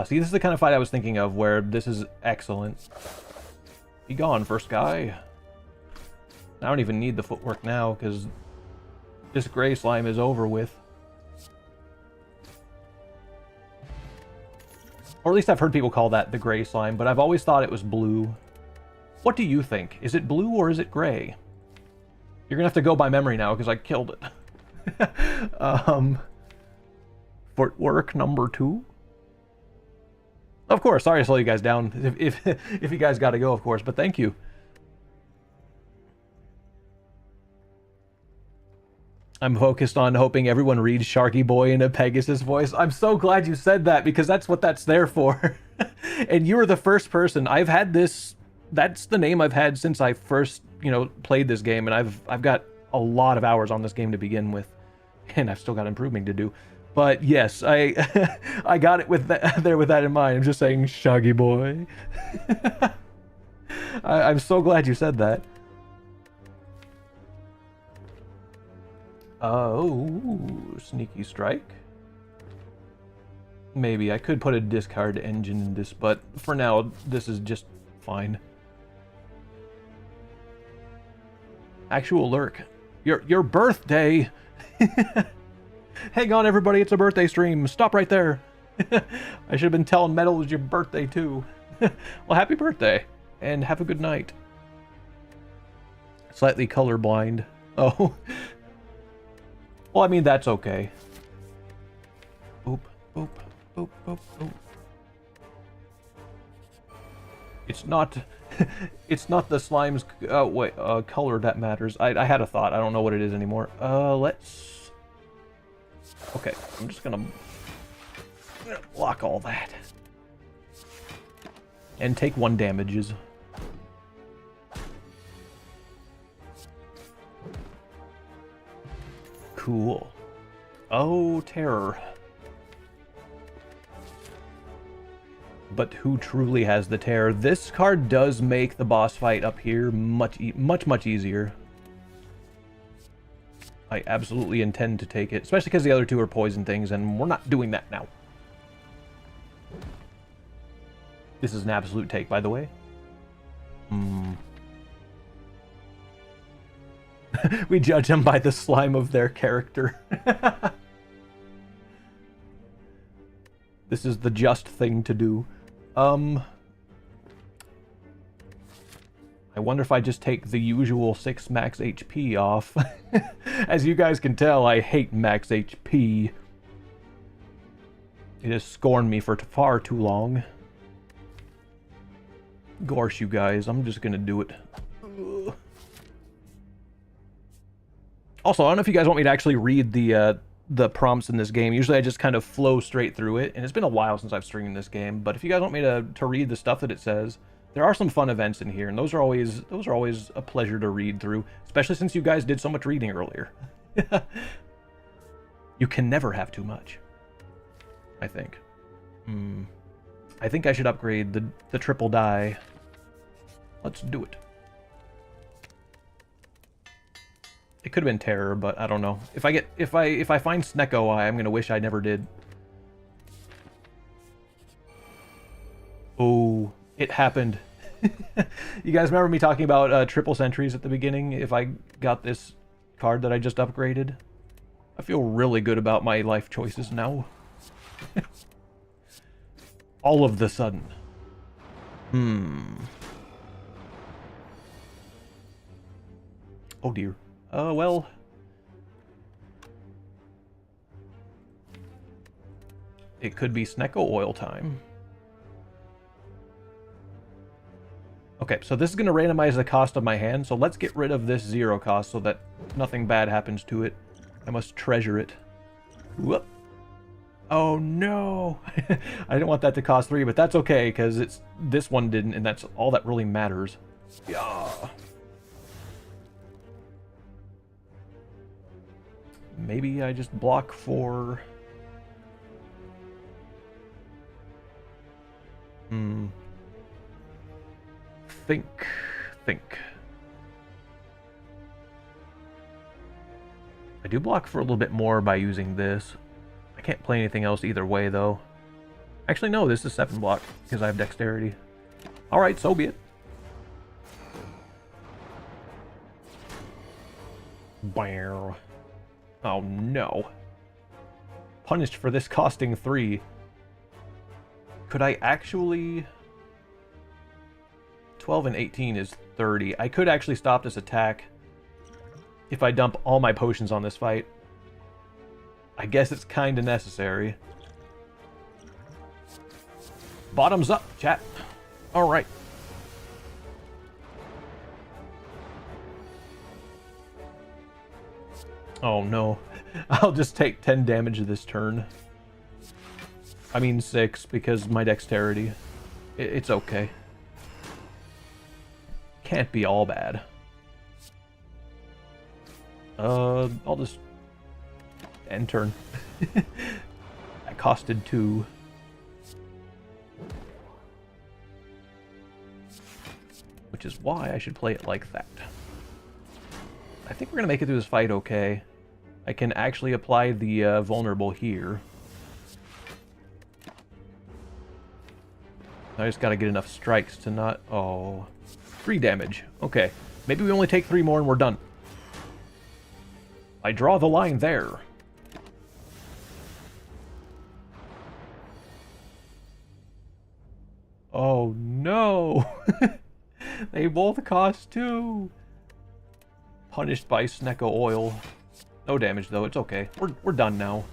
See, this is the kind of fight I was thinking of, where this is excellent. Be gone, first guy. I don't even need the footwork now, because this gray slime is over with. Or at least I've heard people call that the gray slime, but I've always thought it was blue. What do you think? Is it blue or is it gray? You're gonna have to go by memory now, because I killed it. Footwork number 2? Of course, sorry to slow you guys down if you guys gotta go, of course, but thank you. I'm focused on hoping everyone reads Sharky Boy in a Pegasus voice. I'm so glad you said that, because that's what that's there for. And you were the first person. I've had this... That's the name I've had since I first, you know, played this game. And I've got a lot of hours on this game to begin with. And I've still got improving to do. But yes, I I got it with there with that in mind. I'm just saying Shaggy Boy. I'm so glad you said that. Oh, sneaky strike. Maybe I could put a discard engine in this, but for now, this is just fine. Actual lurk. Your birthday! Hang on, everybody, it's a birthday stream. Stop right there. I should have been telling Metal it was your birthday, too. Well, happy birthday, and have a good night. Slightly colorblind. Oh. Well, I mean, that's okay. Boop, boop, boop, boop, boop. It's not... it's not the slime's color that matters. I had a thought. I don't know what it is anymore. Let's... Okay, I'm just gonna block all that. And take 1 damages. Cool. Oh, terror. But who truly has the terror? This card does make the boss fight up here much easier. I absolutely intend to take it, especially because the other 2 are poison things, and we're not doing that now. This is an absolute take, by the way. We judge them by the slime of their character. This is the just thing to do. I wonder if I just take the usual 6 max HP off. As you guys can tell, I hate max HP. It has scorned me for far too long. Gosh, you guys, I'm just gonna do it. Ugh. Also, I don't know if you guys want me to actually read the prompts in this game. Usually I just kind of flow straight through it, and it's been a while since I've streamed this game, but if you guys want me to read the stuff that it says, there are some fun events in here, and those are always a pleasure to read through, especially since you guys did so much reading earlier. You can never have too much, I think. I think I should upgrade the triple die. Let's do it. It could have been terror, but I don't know. If I find Snecko Eye, I'm gonna wish I never did. Oh, it happened. You guys remember me talking about triple sentries at the beginning? If I got this card that I just upgraded, I feel really good about my life choices now. All of the sudden. Oh dear. Well... It could be Snecko oil time. Okay, so this is going to randomize the cost of my hand, so let's get rid of this 0 cost so that nothing bad happens to it. I must treasure it. Whoop. Oh no! I didn't want that to cost 3, but that's okay, because this one didn't, and that's all that really matters. Yeah. Maybe I just block for... Think. I do block for a little bit more by using this. I can't play anything else either way, though. Actually, no, this is 7 block, because I have dexterity. Alright, so be it. Bow. Oh no. Punished for this costing 3. Could I actually... 12 and 18 is 30. I could actually stop this attack if I dump all my potions on this fight. I guess it's kind of necessary. Bottoms up, chat. Alright. Oh no. I'll just take 10 damage this turn. I mean 6 because my dexterity. It's okay. Can't be all bad. I'll just end turn. I costed 2. Which is why I should play it like that. I think we're gonna make it through this fight okay. I can actually apply the vulnerable here. I just gotta get enough strikes to not... Oh... 3 damage. Okay. Maybe we only take 3 more and we're done. I draw the line there. Oh no! They both cost 2. Punished by Snecko Oil. No damage, though. It's okay. We're done now.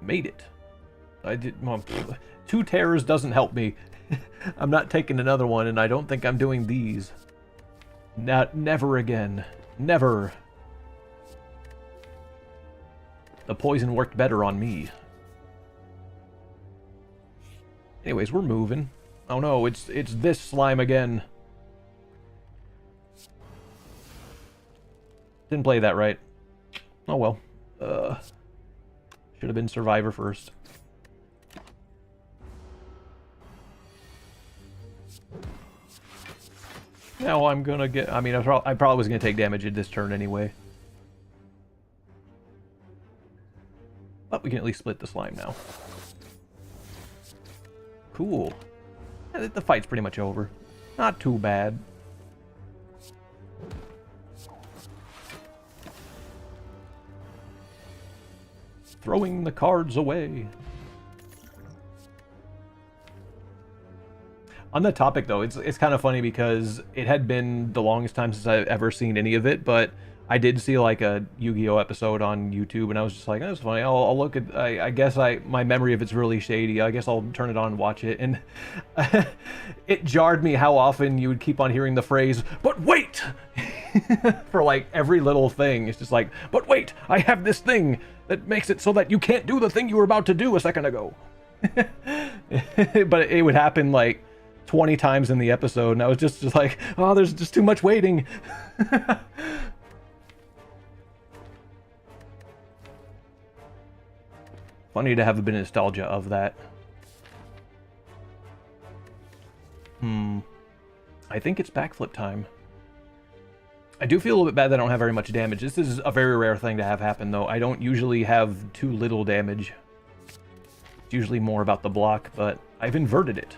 Made it. I did... Well, 2 terrors doesn't help me. I'm not taking another one, and I don't think I'm doing these. Never again. Never. The poison worked better on me. Anyways, we're moving. Oh no, it's this slime again. Didn't play that right. Oh well. Should have been Survivor first. Now I'm gonna get... I mean, I probably was gonna take damage in this turn anyway. But we can at least split the slime now. Cool. Yeah, the fight's pretty much over. Not too bad. Throwing the cards away. On that topic, though, it's kind of funny because it had been the longest time since I've ever seen any of it, but I did see like a Yu-Gi-Oh episode on YouTube, and I was just like, that's funny. I'll look at. I guess my memory of it's really shady. I guess I'll turn it on and watch it, and it jarred me how often you would keep on hearing the phrase "but wait" for like every little thing. It's just like, but wait, I have this thing that makes it so that you can't do the thing you were about to do a second ago. But it would happen like 20 times in the episode, and I was just like, oh, there's just too much waiting. Funny to have a bit of nostalgia of that. I think it's backflip time. I do feel a little bit bad that I don't have very much damage. This is a very rare thing to have happen, though. I don't usually have too little damage. It's usually more about the block, but I've inverted it.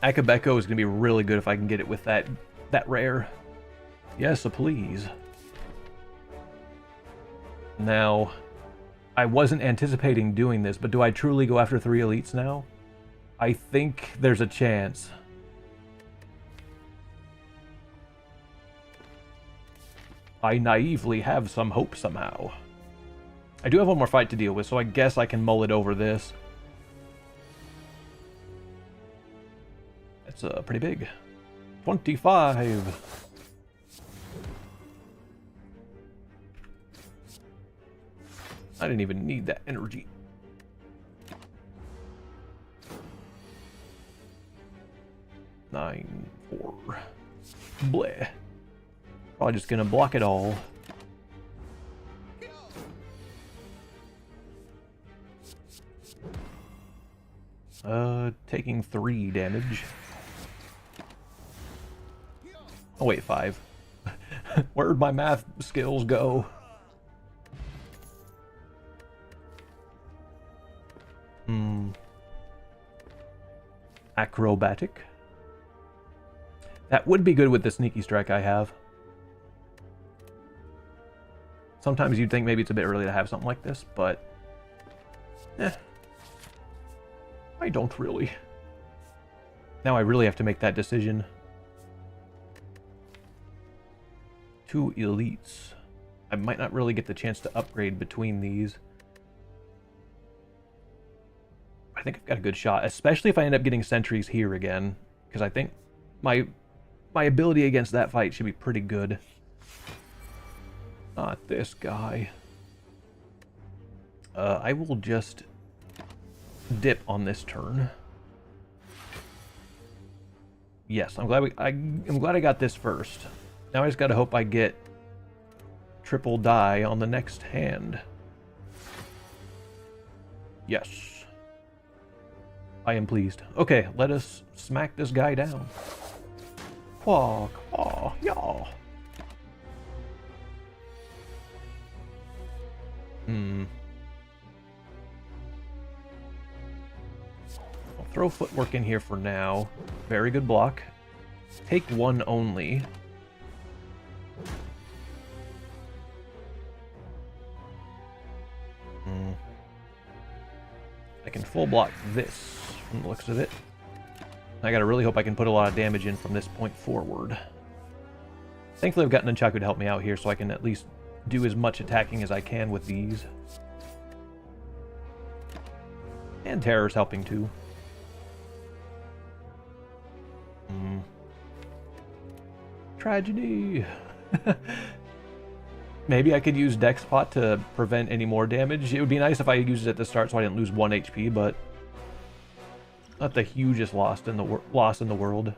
Akabeko is going to be really good if I can get it with that rare. Yes, please. Now, I wasn't anticipating doing this, but do I truly go after 3 elites now? I think there's a chance. I naively have some hope somehow. I do have one more fight to deal with, so I guess I can mull it over this. That's pretty big. 25. I didn't even need that energy. Nine, 4. Bleh. Probably just gonna block it all. Taking 3 damage. Oh wait, 5. Where'd my math skills go? Acrobatic. That would be good with the sneaky strike I have. Sometimes you'd think maybe it's a bit early to have something like this, but I don't really. Now I really have to make that decision. 2 elites. I might not really get the chance to upgrade between these. I think I've got a good shot, especially if I end up getting sentries here again, because I think my ability against that fight should be pretty good. Not this guy. I will just dip on this turn. Yes, I'm glad I'm glad I got this first. Now I just gotta hope I get triple die on the next hand. Yes. I am pleased. Okay, let us smack this guy down. Quaw, quaw, yaw. I'll throw footwork in here for now. Very good block. Take 1 only. I can full block this from the looks of it. I gotta really hope I can put a lot of damage in from this point forward. Thankfully, I've got Nunchaku to help me out here, so I can at least do as much attacking as I can with these. And Terror's helping too. Tragedy. Maybe I could use Dex Pot to prevent any more damage. It would be nice if I used it at the start so I didn't lose 1 HP, but not the hugest loss in the world.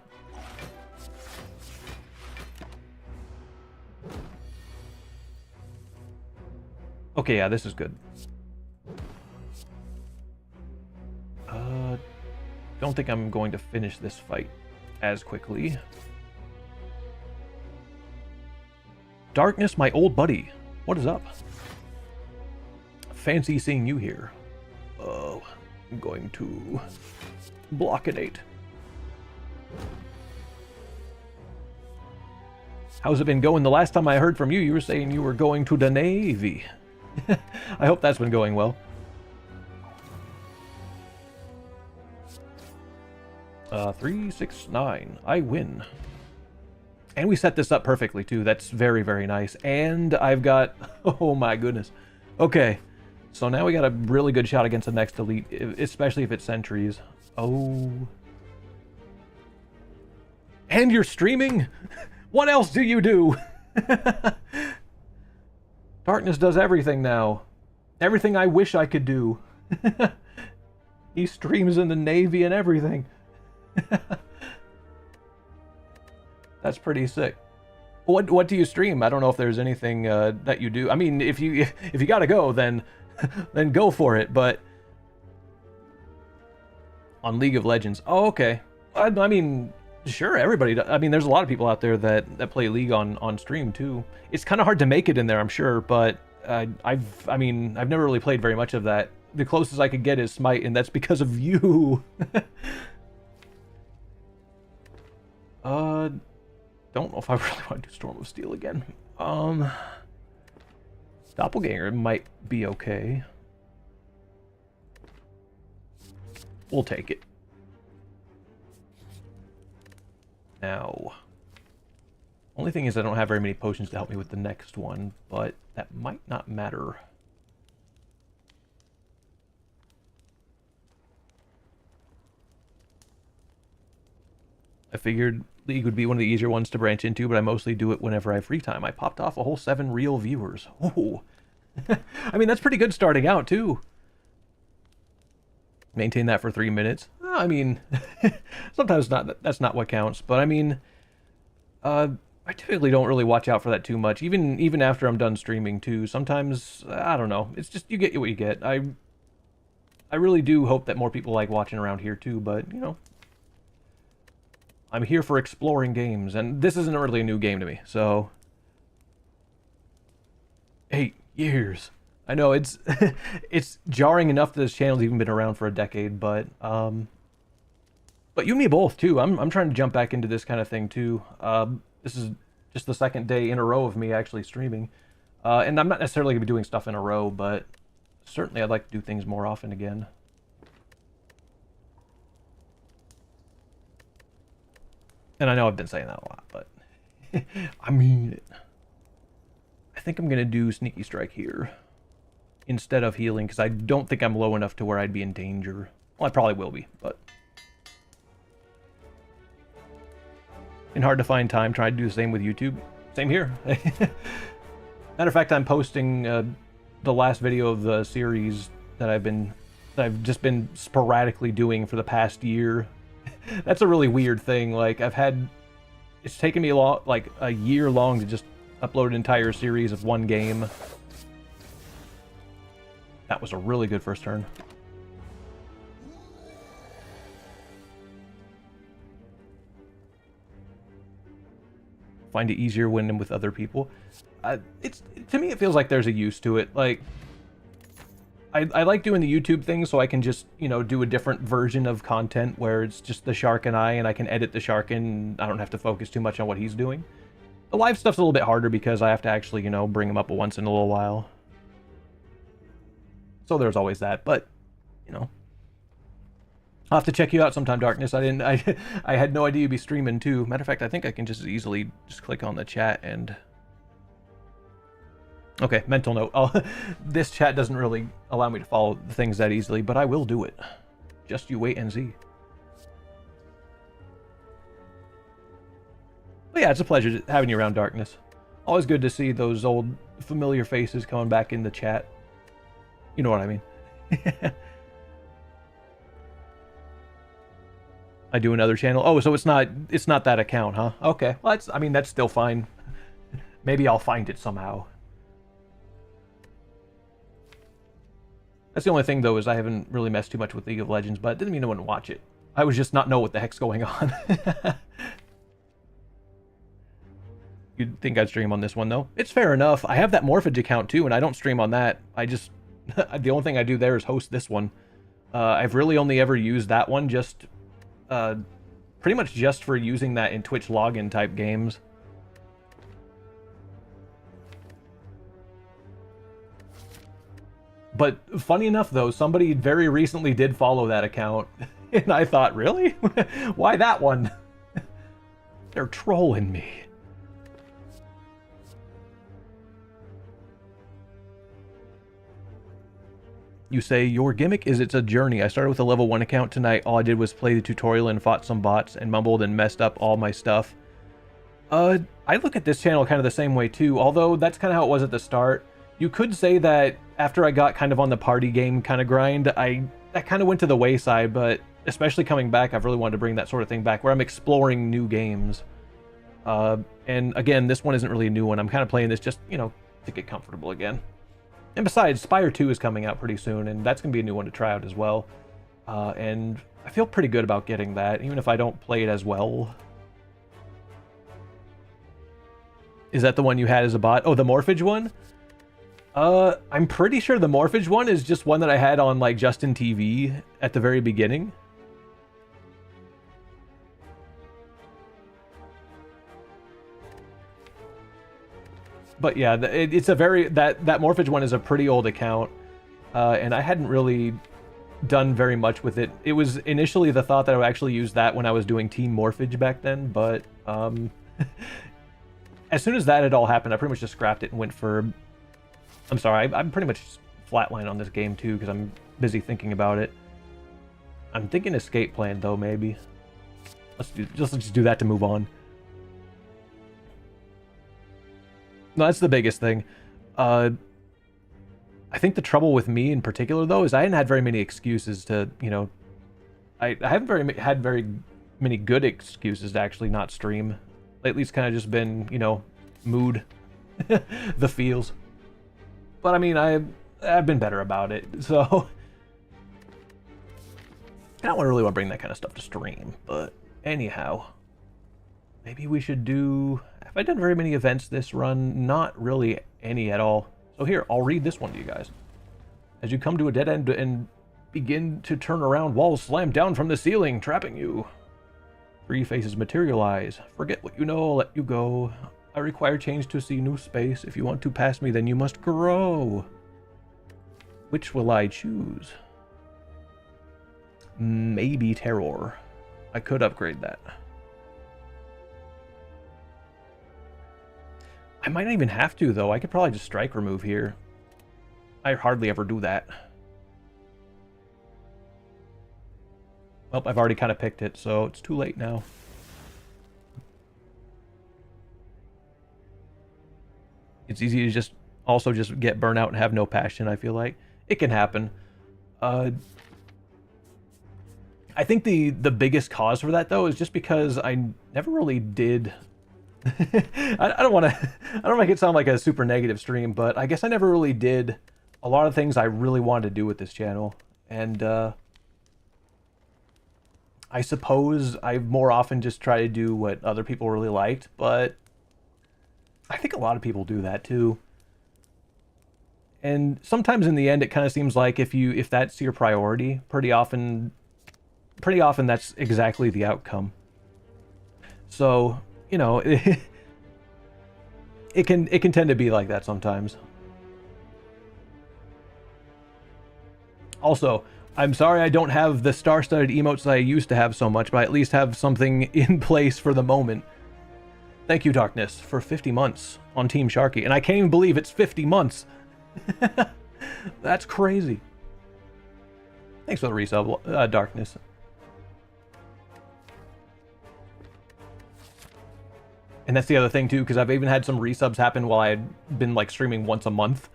Okay, yeah, this is good. Don't think I'm going to finish this fight as quickly. Darkness, my old buddy. What is up? Fancy seeing you here. Oh, I'm going to blockadate. How's it been going? The last time I heard from you, you were saying you were going to the Navy. I hope that's been going well. 3, 6, 9. I win. And we set this up perfectly, too. That's very, very nice. And I've got... Oh, my goodness. Okay. So now we got a really good shot against the next elite, especially if it's sentries. Oh. And you're streaming? What else do you do? Darkness does everything now. Everything I wish I could do. He streams in the Navy and everything. That's pretty sick. What do you stream? I don't know if there's anything that you do. I mean, if you gotta go, then then go for it. But on League of Legends, oh okay. I mean, sure, everybody does. I mean, there's a lot of people out there that play League on stream too. It's kind of hard to make it in there, I'm sure, but I've never really played very much of that. The closest I could get is Smite, and that's because of you. Don't know if I really want to do Storm of Steel again. Doppelganger might be okay. We'll take it. Now, only thing is I don't have very many potions to help me with the next one, but that might not matter. I figured League would be one of the easier ones to branch into, but I mostly do it whenever I have free time. I popped off a whole 7 real viewers. Ooh. I mean, that's pretty good starting out, too. Maintain that for 3 minutes. I mean, sometimes that's not what counts, but I mean, I typically don't really watch out for that too much, even after I'm done streaming, too. Sometimes, I don't know, it's just, you get what you get. I really do hope that more people like watching around here, too, but, you know, I'm here for exploring games, and this isn't really a new game to me, so... 8 years. I know, it's it's jarring enough that this channel's even been around for a decade, but you and me both, too. I'm trying to jump back into this kind of thing, too. This is just the second day in a row of me actually streaming. And I'm not necessarily going to be doing stuff in a row, but certainly I'd like to do things more often again. And I know I've been saying that a lot, but I mean it. I think I'm going to do Sneaky Strike here instead of healing, because I don't think I'm low enough to where I'd be in danger. Well, I probably will be, but... And hard to find time. Try to do the same with YouTube. Same here. Matter of fact, I'm posting the last video of the series that I've just been sporadically doing for the past year. That's a really weird thing. Like, it's taken me like a year long to just upload an entire series of one game. That was a really good first turn. Find it easier when I'm with other people. To me, it feels like there's a use to it. Like, I like doing the YouTube thing so I can just, you know, do a different version of content where it's just the shark and I can edit the shark and I don't have to focus too much on what he's doing. The live stuff's a little bit harder because I have to actually, you know, bring him up once in a little while. So there's always that, but, you know. I'll have to check you out sometime, Darkness. I had no idea you'd be streaming too. Matter of fact, I think I can just easily just click on the chat and... Okay, mental note. This chat doesn't really allow me to follow the things that easily, but I will do it. Just you wait and see. But yeah, it's a pleasure having you around, Darkness. Always good to see those old familiar faces coming back in the chat. You know what I mean. I do another channel. Oh, so it's not that account, huh? Okay. Well, I mean, that's still fine. Maybe I'll find it somehow. That's the only thing, though, is I haven't really messed too much with League of Legends, but it didn't mean I wouldn't watch it. I was just not know what the heck's going on. You'd think I'd stream on this one, though. It's fair enough. I have that Morphage account, too, and I don't stream on that. I just... the only thing I do there is host this one. I've really only ever used that one just... pretty much just for using that in Twitch login type games. But funny enough, though, somebody very recently did follow that account. And I thought, really? Why that one? They're trolling me. You say, your gimmick is it's a journey. I started with a level 1 account tonight. All I did was play the tutorial and fought some bots and mumbled and messed up all my stuff. I look at this channel kind of the same way too, although that's kind of how it was at the start. You could say that after I got kind of on the party game kind of grind, that kind of went to the wayside, but especially coming back, I've really wanted to bring that sort of thing back where I'm exploring new games. And again, this one isn't really a new one. I'm kind of playing this just, you know, to get comfortable again. And besides, Spire 2 is coming out pretty soon, and that's going to be a new one to try out as well. And I feel pretty good about getting that, even if I don't play it as well. Is that the one you had as a bot? Oh, the Morphage one? I'm pretty sure the Morphage one is just one that I had on, like, Justin TV at the very beginning. But yeah, it's a very... That Morphage one is a pretty old account, and I hadn't really done very much with it. It was initially the thought that I would actually use that when I was doing Team Morphage back then, but as soon as that had all happened, I pretty much just scrapped it and went for... I'm sorry, I'm pretty much flatline on this game too, because I'm busy thinking about it. I'm thinking escape plan, though, maybe. Let's just do that to move on. No, that's the biggest thing. I think the trouble with me in particular, though, is I hadn't had very many excuses to, you know... I haven't had very many good excuses to actually not stream. Lately, it's kind of just been, you know, mood. The feels. But, I mean, I've been better about it, so... I don't really want to bring that kind of stuff to stream, but anyhow... Maybe we should do... Have I done very many events this run? Not really any at all. So here, I'll read this one to you guys. As you come to a dead end and begin to turn around, walls slam down from the ceiling, trapping you. 3 faces materialize. Forget what you know, I'll let you go. I require change to see new space. If you want to pass me, then you must grow. Which will I choose? Maybe Terror. I could upgrade that. I might not even have to, though. I could probably just strike remove here. I hardly ever do that. Well, I've already kind of picked it, so it's too late now. It's easy to just also just get burnout and have no passion, I feel like. It can happen. I think the biggest cause for that, though, is just because I never really did... I don't want to make it sound like a super negative stream, but I guess I never really did a lot of things I really wanted to do with this channel. And I suppose I more often just try to do what other people really liked, but I think a lot of people do that too. And sometimes in the end, it kind of seems like if that's your priority, pretty often that's exactly the outcome. So, you know, it can tend to be like that sometimes. Also, I'm sorry I don't have the star-studded emotes that I used to have so much, but I at least have something in place for the moment. Thank you, Darkness, for 50 months on Team Sharky. And I can't even believe it's 50 months. That's crazy. Thanks for the resub, Darkness. And that's the other thing, too, because I've even had some resubs happen while I had been, like, streaming once a month.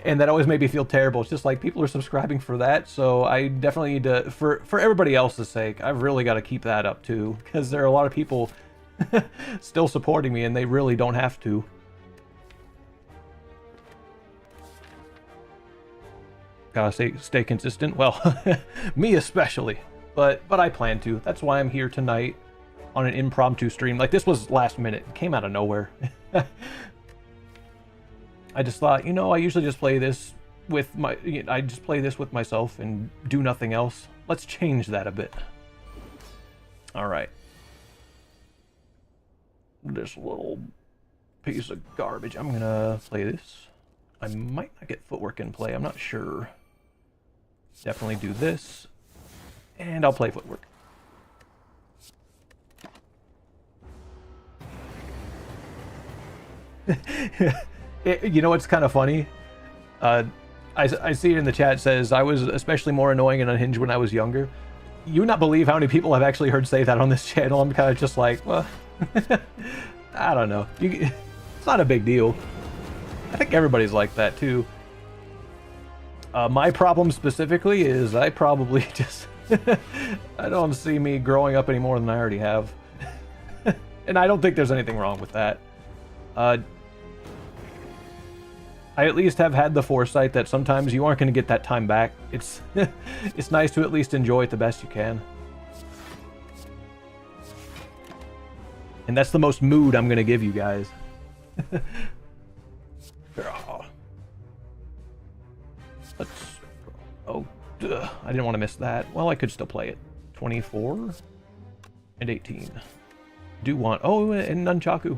And that always made me feel terrible. It's just like, people are subscribing for that, so I definitely need to, for everybody else's sake, I've really got to keep that up, too. Because there are a lot of people still supporting me, and they really don't have to. Gotta stay consistent. Well, me especially. But I plan to. That's why I'm here tonight on an impromptu stream. Like, this was last minute. It came out of nowhere. I just thought, you know, I usually just play this with my... I just play this with myself and do nothing else. Let's change that a bit. Alright. This little piece of garbage. I'm gonna play this. I might not get footwork in play. I'm not sure. Definitely do this. And I'll play footwork. You know what's kind of funny? I see it in the chat. Says, I was especially more annoying and unhinged when I was younger. You would not believe how many people I've actually heard say that on this channel. I'm kind of just like, well, I don't know. It's not a big deal. I think everybody's like that too. My problem specifically is I probably just... I don't see me growing up any more than I already have. And I don't think there's anything wrong with that. I at least have had the foresight that sometimes you aren't going to get that time back. It's it's nice to at least enjoy it the best you can. And that's the most mood I'm going to give you guys. Let's... Oh, duh. I didn't want to miss that. Well, I could still play it. 24 and 18. Do want... Oh, and Nunchaku.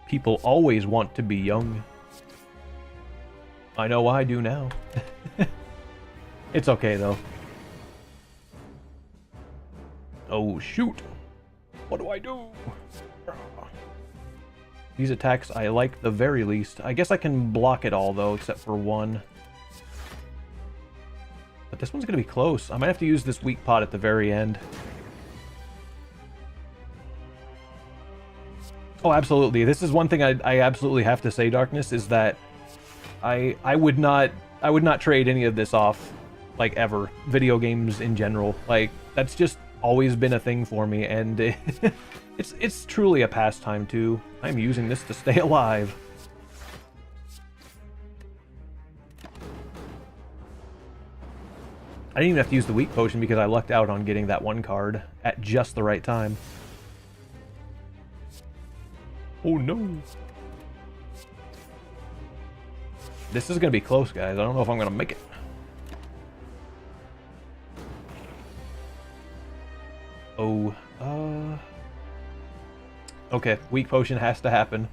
People always want to be young. I know I do now. It's okay, though. Oh, shoot. What do I do? These attacks I like the very least. I guess I can block it all, though, except for one. But this one's going to be close. I might have to use this weak pot at the very end. Oh, absolutely. This is one thing I absolutely have to say, Darkness, is that I would not trade any of this off, like, ever. Video games in general. Like, that's just always been a thing for me, and it's truly a pastime, too. I'm using this to stay alive. I didn't even have to use the weak potion because I lucked out on getting that one card at just the right time. Oh no. This is going to be close, guys. I don't know if I'm going to make it. Oh, okay, weak potion has to happen.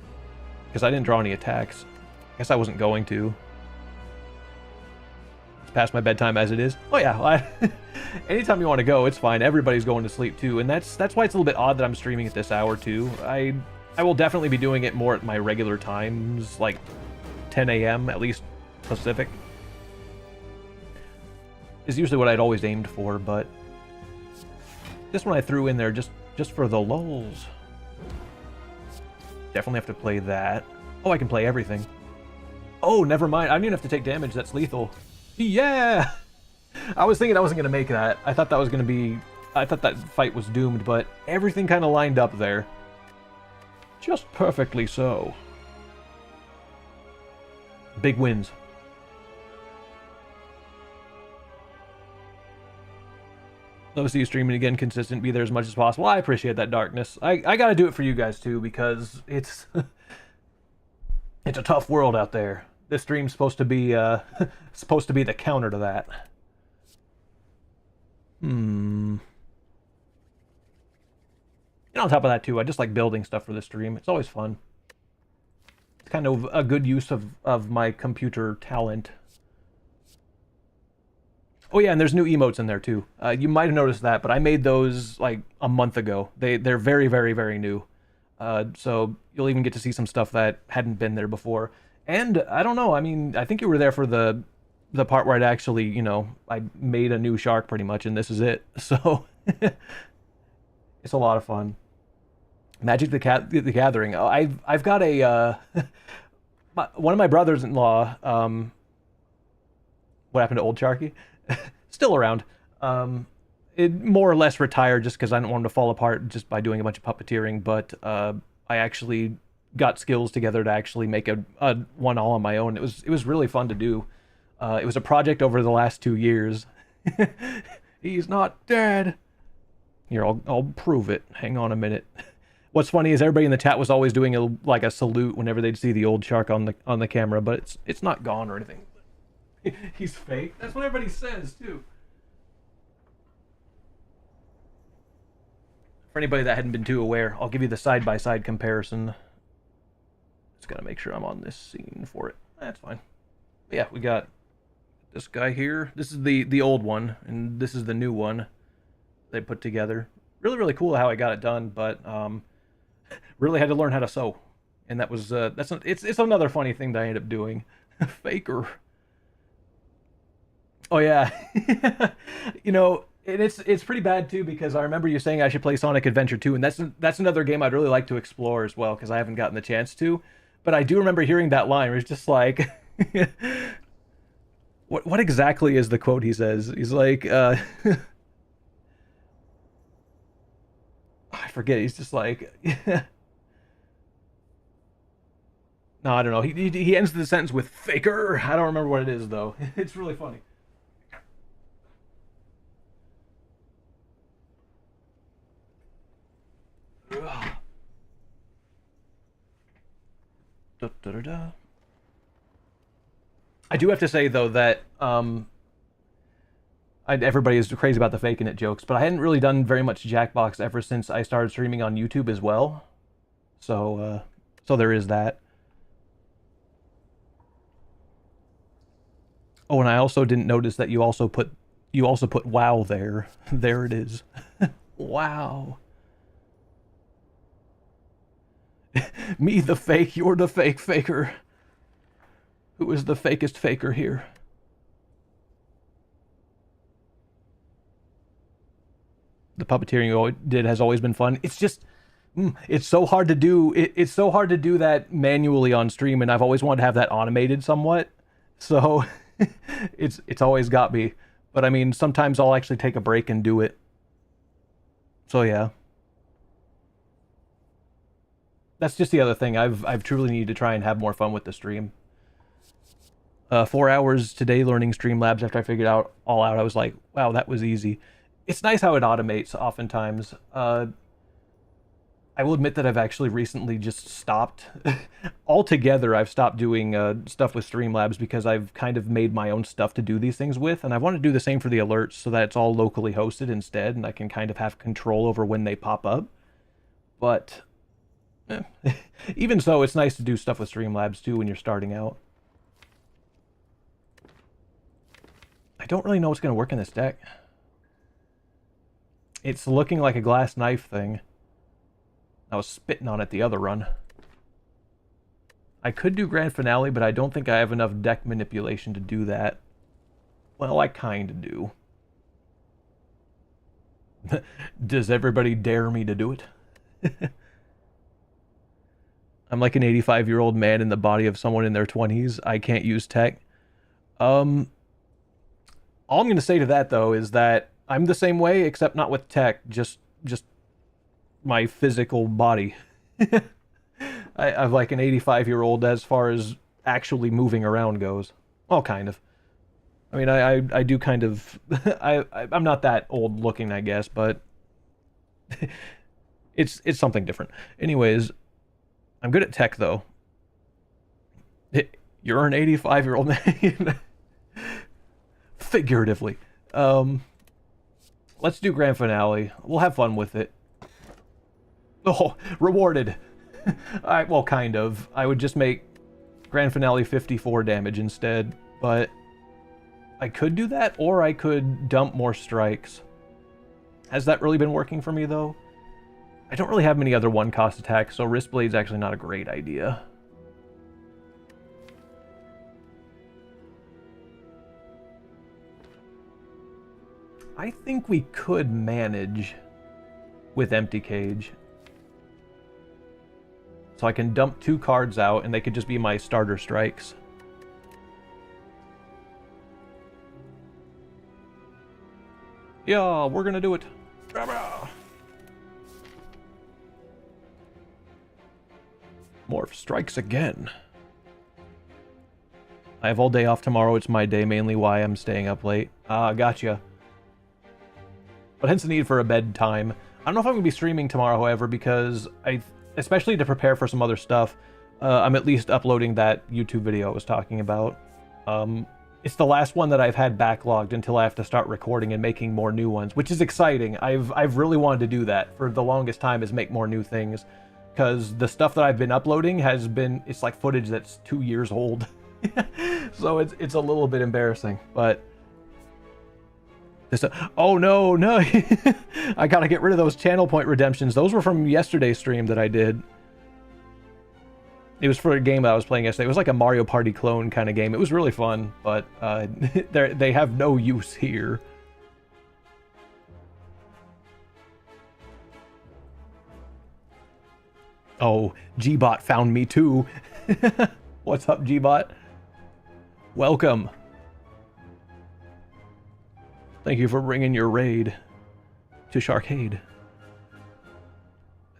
Because I didn't draw any attacks. I guess I wasn't going to. It's past my bedtime as it is. Oh yeah, anytime you want to go, it's fine. Everybody's going to sleep too. And that's why it's a little bit odd that I'm streaming at this hour too. I will definitely be doing it more at my regular times, like 10 a.m. at least Pacific. Is usually what I'd always aimed for, but this one I threw in there just for the lulz. Definitely have to play that. Oh, I can play everything. Oh, never mind. I don't even have to take damage. That's lethal. Yeah! I was thinking I wasn't going to make that. I thought that was going to be... I thought that fight was doomed, but everything kind of lined up there. Just perfectly so. Big wins. Love to see you streaming again, consistent, be there as much as possible. I appreciate that, Darkness. I gotta do it for you guys too, because it's it's a tough world out there. This stream's supposed to be the counter to that. And on top of that too, I just like building stuff for the stream. It's always fun. It's kind of a good use of my computer talent. Oh yeah, and there's new emotes in there too. You might have noticed that, but I made those like a month ago. They're very, very, very new. So you'll even get to see some stuff that hadn't been there before. And I don't know, I mean, I think you were there for the part where I'd actually, you know, I made a new shark pretty much, and this is it. So it's a lot of fun. Magic the Gathering. Oh, I've got a one of my brothers-in-law. What happened to old Sharky? Still around. It more or less retired just because I didn't want him to fall apart just by doing a bunch of puppeteering. But I actually got skills together to actually make a one all on my own. It was really fun to do. It was a project over the last 2 years. He's not dead. Here, I'll prove it. Hang on a minute. What's funny is everybody in the chat was always doing like a salute whenever they'd see the old shark on the camera, but it's not gone or anything. He's fake. That's what everybody says too. For anybody that hadn't been too aware, I'll give you the side-by-side comparison. Just gotta make sure I'm on this scene for it. That's fine. But yeah, we got this guy here. This is the old one, and this is the new one they put together. Really, really cool how I got it done, but really had to learn how to sew, and that was it's another funny thing that I ended up doing. Faker. Oh yeah, you know, and it's pretty bad too because I remember you saying I should play Sonic Adventure 2, and that's another game I'd really like to explore as well because I haven't gotten the chance to. But I do remember hearing that line where it's just like, what exactly is the quote he says? He's like, I forget. He's just like, no, I don't know. He ends the sentence with "faker." I don't remember what it is though. It's really funny. Da, da, da, da. I do have to say though that everybody is crazy about the faking it jokes, but I hadn't really done very much Jackbox ever since I started streaming on YouTube as well. So so there is that. Oh, and I also didn't notice that you also put wow there. There it is. Wow. Me the fake, you're the fake faker. Who is the fakest faker here? The puppeteering you did has always been fun. It's just, it's so hard to do. It's so hard to do that manually on stream, and I've always wanted to have that automated somewhat. So it's always got me. But I mean, sometimes I'll actually take a break and do it. So yeah. That's just the other thing. I've truly needed to try and have more fun with the stream. 4 hours today learning Streamlabs after I figured out all out. I was like, wow, that was easy. It's nice how it automates oftentimes. I will admit that I've actually recently just stopped. Altogether, I've stopped doing stuff with Streamlabs because I've kind of made my own stuff to do these things with, and I want to do the same for the alerts so that it's all locally hosted instead, and I can kind of have control over when they pop up. But even so, it's nice to do stuff with Streamlabs too when you're starting out. I don't really know what's going to work in this deck. It's looking like a glass knife thing. I was spitting on it the other run. I could do Grand Finale, but I don't think I have enough deck manipulation to do that. Well, I kind of do. Does everybody dare me to do it? I'm like an 85-year-old man in the body of someone in their 20s. I can't use tech. All I'm going to say to that, though, is that I'm the same way, except not with tech. Just my physical body. I'm like an 85-year-old as far as actually moving around goes. Well, kind of. I mean, I do kind of... I'm not that old looking, I guess, but... it's something different. Anyways, I'm good at tech, though. You're an 85-year-old man. Figuratively. Let's do Grand Finale. We'll have fun with it. Oh, rewarded. Well, kind of. I would just make Grand Finale 54 damage instead, but I could do that, or I could dump more strikes. Has that really been working for me, though? I don't really have many other one-cost attacks, so Wrist Blade's actually not a great idea. I think we could manage with Empty Cage. So I can dump 2 cards out, and they could just be my starter strikes. Yeah, we're gonna do it. Morph strikes again. I have all day off tomorrow. It's my day, mainly why I'm staying up late. Gotcha. But hence the need for a bedtime. I don't know if I'm going to be streaming tomorrow, however, because especially to prepare for some other stuff, I'm at least uploading that YouTube video I was talking about. It's the last one that I've had backlogged until I have to start recording and making more new ones, which is exciting. I've really wanted to do that for the longest time, is make more new things, because the stuff that I've been uploading it's like footage that's 2 years old. So it's a little bit embarrassing, but oh no, I gotta get rid of those channel point redemptions. Those were from yesterday's stream that I did. It was for a game that I was playing yesterday. It was like a Mario Party clone kind of game. It was really fun, but they have no use here. Oh, G-Bot found me too. What's up, G-Bot? Welcome. Thank you for bringing your raid to Sharkade. I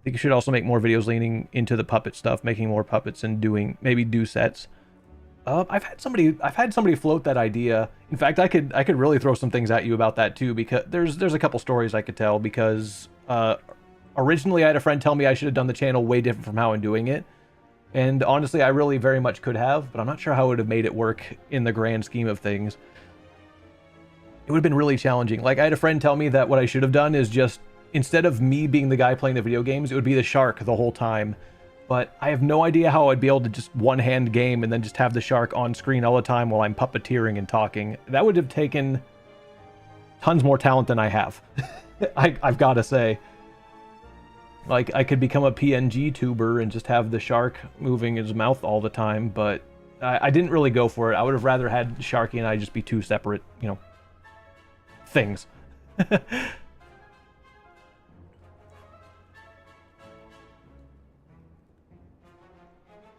think you should also make more videos leaning into the puppet stuff, making more puppets and maybe do sets. I've had somebody float that idea. In fact, I could really throw some things at you about that too, because there's a couple stories I could tell, because originally I had a friend tell me I should have done the channel way different from how I'm doing it. And honestly, I really very much could have, but I'm not sure how it would have made it work in the grand scheme of things. It would have been really challenging. Like, I had a friend tell me that what I should have done is just, instead of me being the guy playing the video games, it would be the shark the whole time. But I have no idea how I'd be able to just one-hand game and then just have the shark on screen all the time while I'm puppeteering and talking. That would have taken tons more talent than I have. I've got to say. Like, I could become a PNG tuber and just have the shark moving his mouth all the time, but I didn't really go for it. I would have rather had Sharky and I just be two separate, things.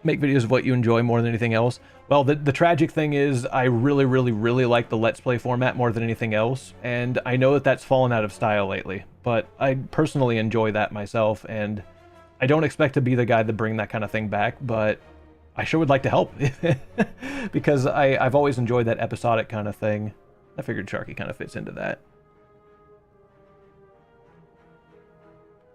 Make videos of what you enjoy more than anything else. Well, the tragic thing is I really, really, really like the Let's Play format more than anything else, and I know that that's fallen out of style lately, but I personally enjoy that myself, and I don't expect to be the guy to bring that kind of thing back, but I sure would like to help, because I've always enjoyed that episodic kind of thing. I figured Sharky kind of fits into that.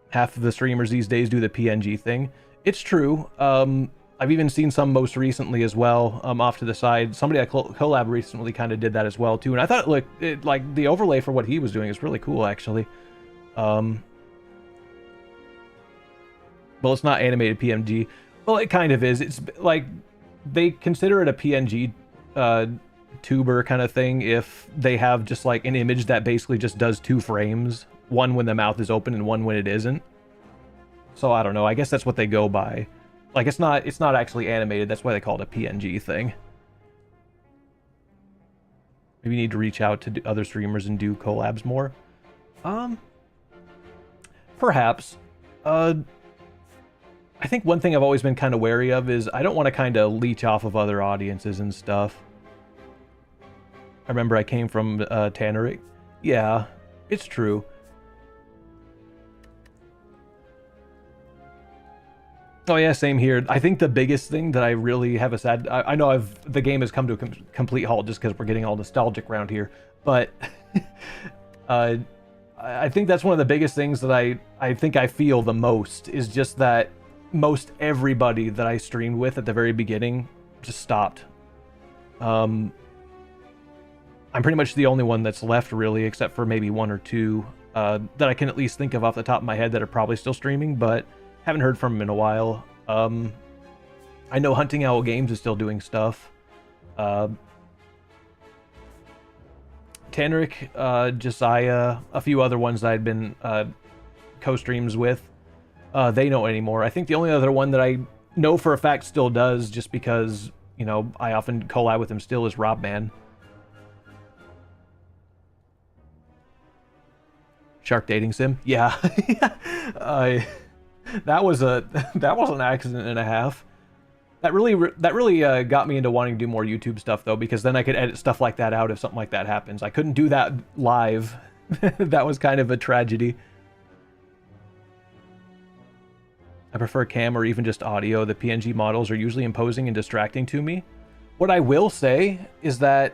Half of the streamers these days do the PNG thing. It's true. I've even seen some most recently as well, off to the side. Somebody at Collab recently kind of did that as well too, and I thought like the overlay for what he was doing is really cool actually. Well, it's not animated PNG. Well, it kind of is. It's like they consider it a PNG tuber kind of thing if they have just like an image that basically just does 2 frames, one when the mouth is open and one when it isn't. So I don't know. I guess that's what they go by. Like, it's not actually animated. That's why they call it a PNG thing. Maybe you need to reach out to other streamers and do collabs more. Perhaps. I think one thing I've always been kind of wary of is I don't want to kind of leech off of other audiences and stuff. I remember I came from Tannerik. Yeah, it's true. Oh yeah, same here. I think the biggest thing that I really have a sad... I know the game has come to a complete halt just because we're getting all nostalgic around here, but I think that's one of the biggest things that I think I feel the most is just that most everybody that I streamed with at the very beginning just stopped. I'm pretty much the only one that's left really, except for maybe 1 or 2 that I can at least think of off the top of my head that are probably still streaming, but Haven't heard from him in a while. I know Hunting Owl Games is still doing stuff. Tanric, Josiah, a few other ones that I'd been co-streams with, they don't anymore. I think the only other one that I know for a fact still does, just because, you know, I often collab with him still, is Robman. Shark dating sim? Yeah. That was an accident and a half. That really got me into wanting to do more YouTube stuff, though, because then I could edit stuff like that out if something like that happens. I couldn't do that live. That was kind of a tragedy. I prefer cam or even just audio. The PNG models are usually imposing and distracting to me. What I will say is that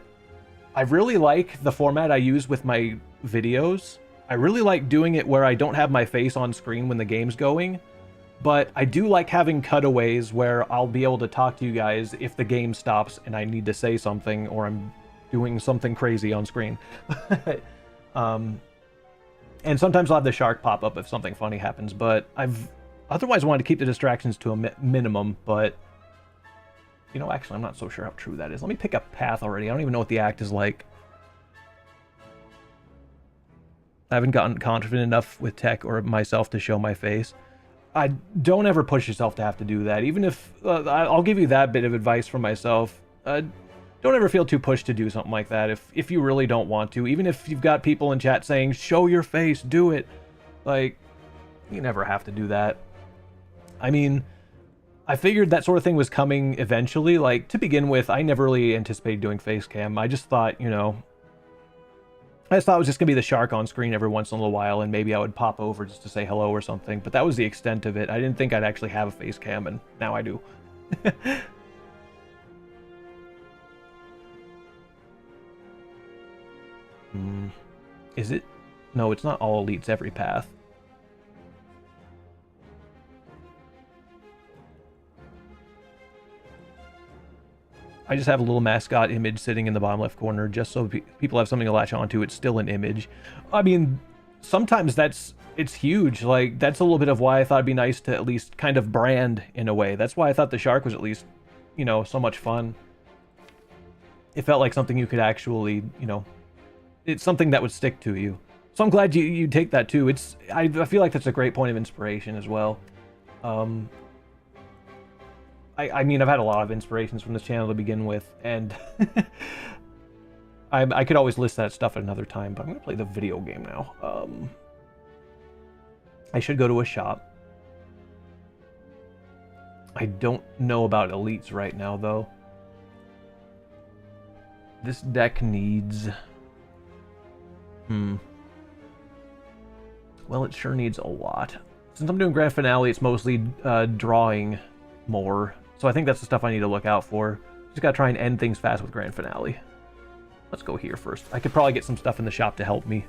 I really like the format I use with my videos. I really like doing it where I don't have my face on screen when the game's going, but I do like having cutaways where I'll be able to talk to you guys if the game stops and I need to say something or I'm doing something crazy on screen. And sometimes I'll have the shark pop up if something funny happens, but I've otherwise wanted to keep the distractions to a minimum, but, you know, actually I'm not so sure how true that is. Let me pick a path already. I don't even know what the act is like. I haven't gotten confident enough with tech or myself to show my face. I don't ever push yourself to have to do that. Even if, I'll give you that bit of advice from myself. Don't ever feel too pushed to do something like that if you really don't want to. Even if you've got people in chat saying, show your face, do it. Like, you never have to do that. I mean, I figured that sort of thing was coming eventually. Like, to begin with, I never really anticipated doing face cam. I just thought, you know, I just thought it was just going to be the shark on screen every once in a little while, and maybe I would pop over just to say hello or something. But that was the extent of it. I didn't think I'd actually have a face cam, and now I do. Is it? No, it's not all elites every path. I just have a little mascot image sitting in the bottom left corner just so people have something to latch onto. It's still an image. I mean, sometimes it's huge. Like, that's a little bit of why I thought it'd be nice to at least kind of brand in a way. That's why I thought the shark was at least, you know, so much fun. It felt like something you could actually, you know, it's something that would stick to you. So I'm glad you take that too. I feel like that's a great point of inspiration as well. I mean, I've had a lot of inspirations from this channel to begin with, and I could always list that stuff at another time, but I'm going to play the video game now. I should go to a shop. I don't know about elites right now, though. This deck needs... Well, it sure needs a lot. Since I'm doing Grand Finale, it's mostly drawing more. So I think that's the stuff I need to look out for. Just gotta try and end things fast with Grand Finale. Let's go here first. I could probably get some stuff in the shop to help me.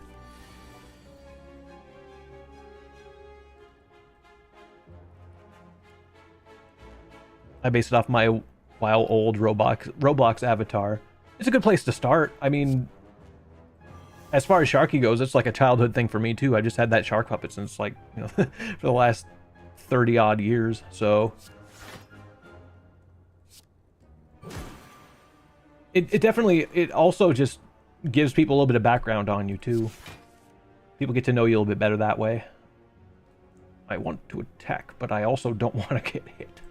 I based it off my old Roblox avatar. It's a good place to start. I mean, as far as Sharky goes, it's like a childhood thing for me too. I just had that shark puppet since, like, you know, for the last 30 odd years, so... It definitely, it also just gives people a little bit of background on you, too. People get to know you a little bit better that way. I want to attack, but I also don't want to get hit.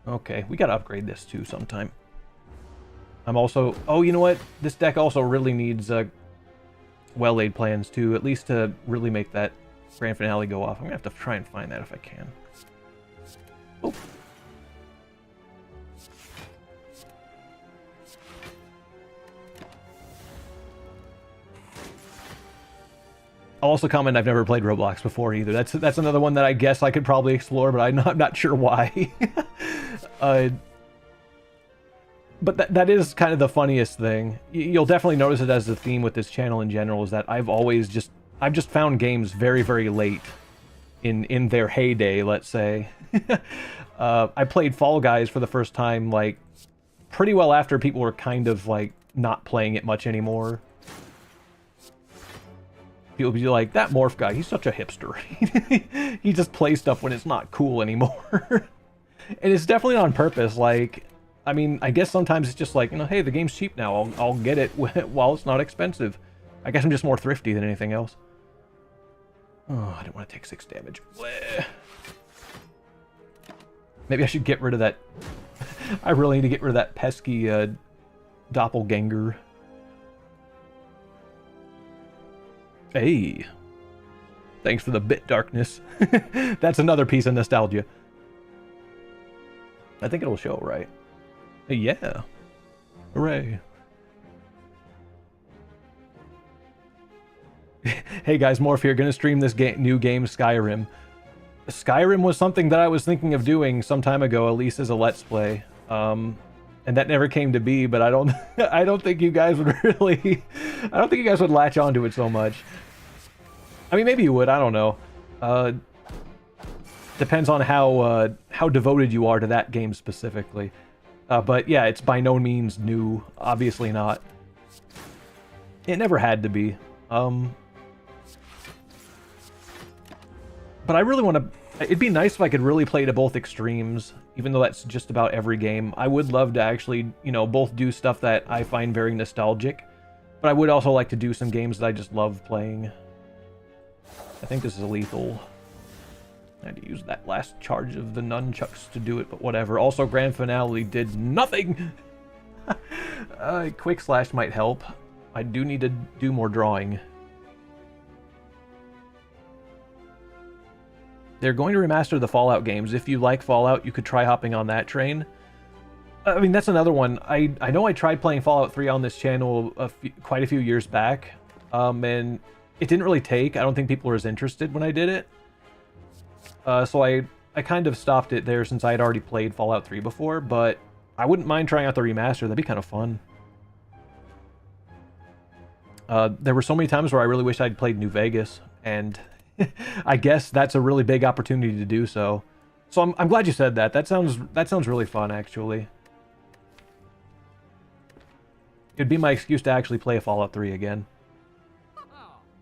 Okay, we gotta upgrade this, too, sometime. I'm also... Oh, you know what? This deck also really needs well-laid plans, too, at least to really make that Grand Finale go off. I'm gonna have to try and find that if I can. Oh. I'll also comment I've never played Roblox before either. That's another one that I guess I could probably explore, but I'm not sure why. But that is kind of the funniest thing. You'll definitely notice it as a theme with this channel in general, is that I've just found games very, very late in their heyday, let's say. I played Fall Guys for the first time, like, pretty well after people were kind of, like, not playing it much anymore. People be like, that Morph guy, he's such a hipster. He just plays stuff when it's not cool anymore. And it's definitely on purpose. Like, I mean, I guess sometimes it's just like, you know, hey, the game's cheap now. I'll get it while it's not expensive. I guess I'm just more thrifty than anything else. Oh, I didn't want to take 6 damage. Bleh. Maybe I should get rid of that. I really need to get rid of that pesky doppelganger. Hey. Thanks for the bit darkness. That's another piece of nostalgia. I think it'll show, right? Yeah. Hooray. Hey guys, Morph here. Gonna stream this new game, Skyrim. Skyrim was something that I was thinking of doing some time ago, at least as a Let's Play. And that never came to be, but I don't think you guys would really... I don't think you guys would latch onto it so much. I mean, maybe you would, I don't know. Depends on how devoted you are to that game specifically. But yeah, it's by no means new. Obviously not. It never had to be. But I really want to... It'd be nice if I could really play to both extremes, even though that's just about every game. I would love to actually, you know, both do stuff that I find very nostalgic, but I would also like to do some games that I just love playing. I think this is lethal. I had to use that last charge of the nunchucks to do it, but whatever. Also, Grand Finale did nothing! Quick Slash might help. I do need to do more drawing. They're going to remaster the Fallout games. If you like Fallout, you could try hopping on that train. I mean, that's another one. I know I tried playing Fallout 3 on this channel quite a few years back, and it didn't really take. I don't think people were as interested when I did it. So I kind of stopped it there since I had already played Fallout 3 before, but I wouldn't mind trying out the remaster. That'd be kind of fun. There were so many times where I really wish I'd played New Vegas, and... I guess that's a really big opportunity to do so. So I'm glad you said that. That sounds really fun, actually. It'd be my excuse to actually play a Fallout 3 again.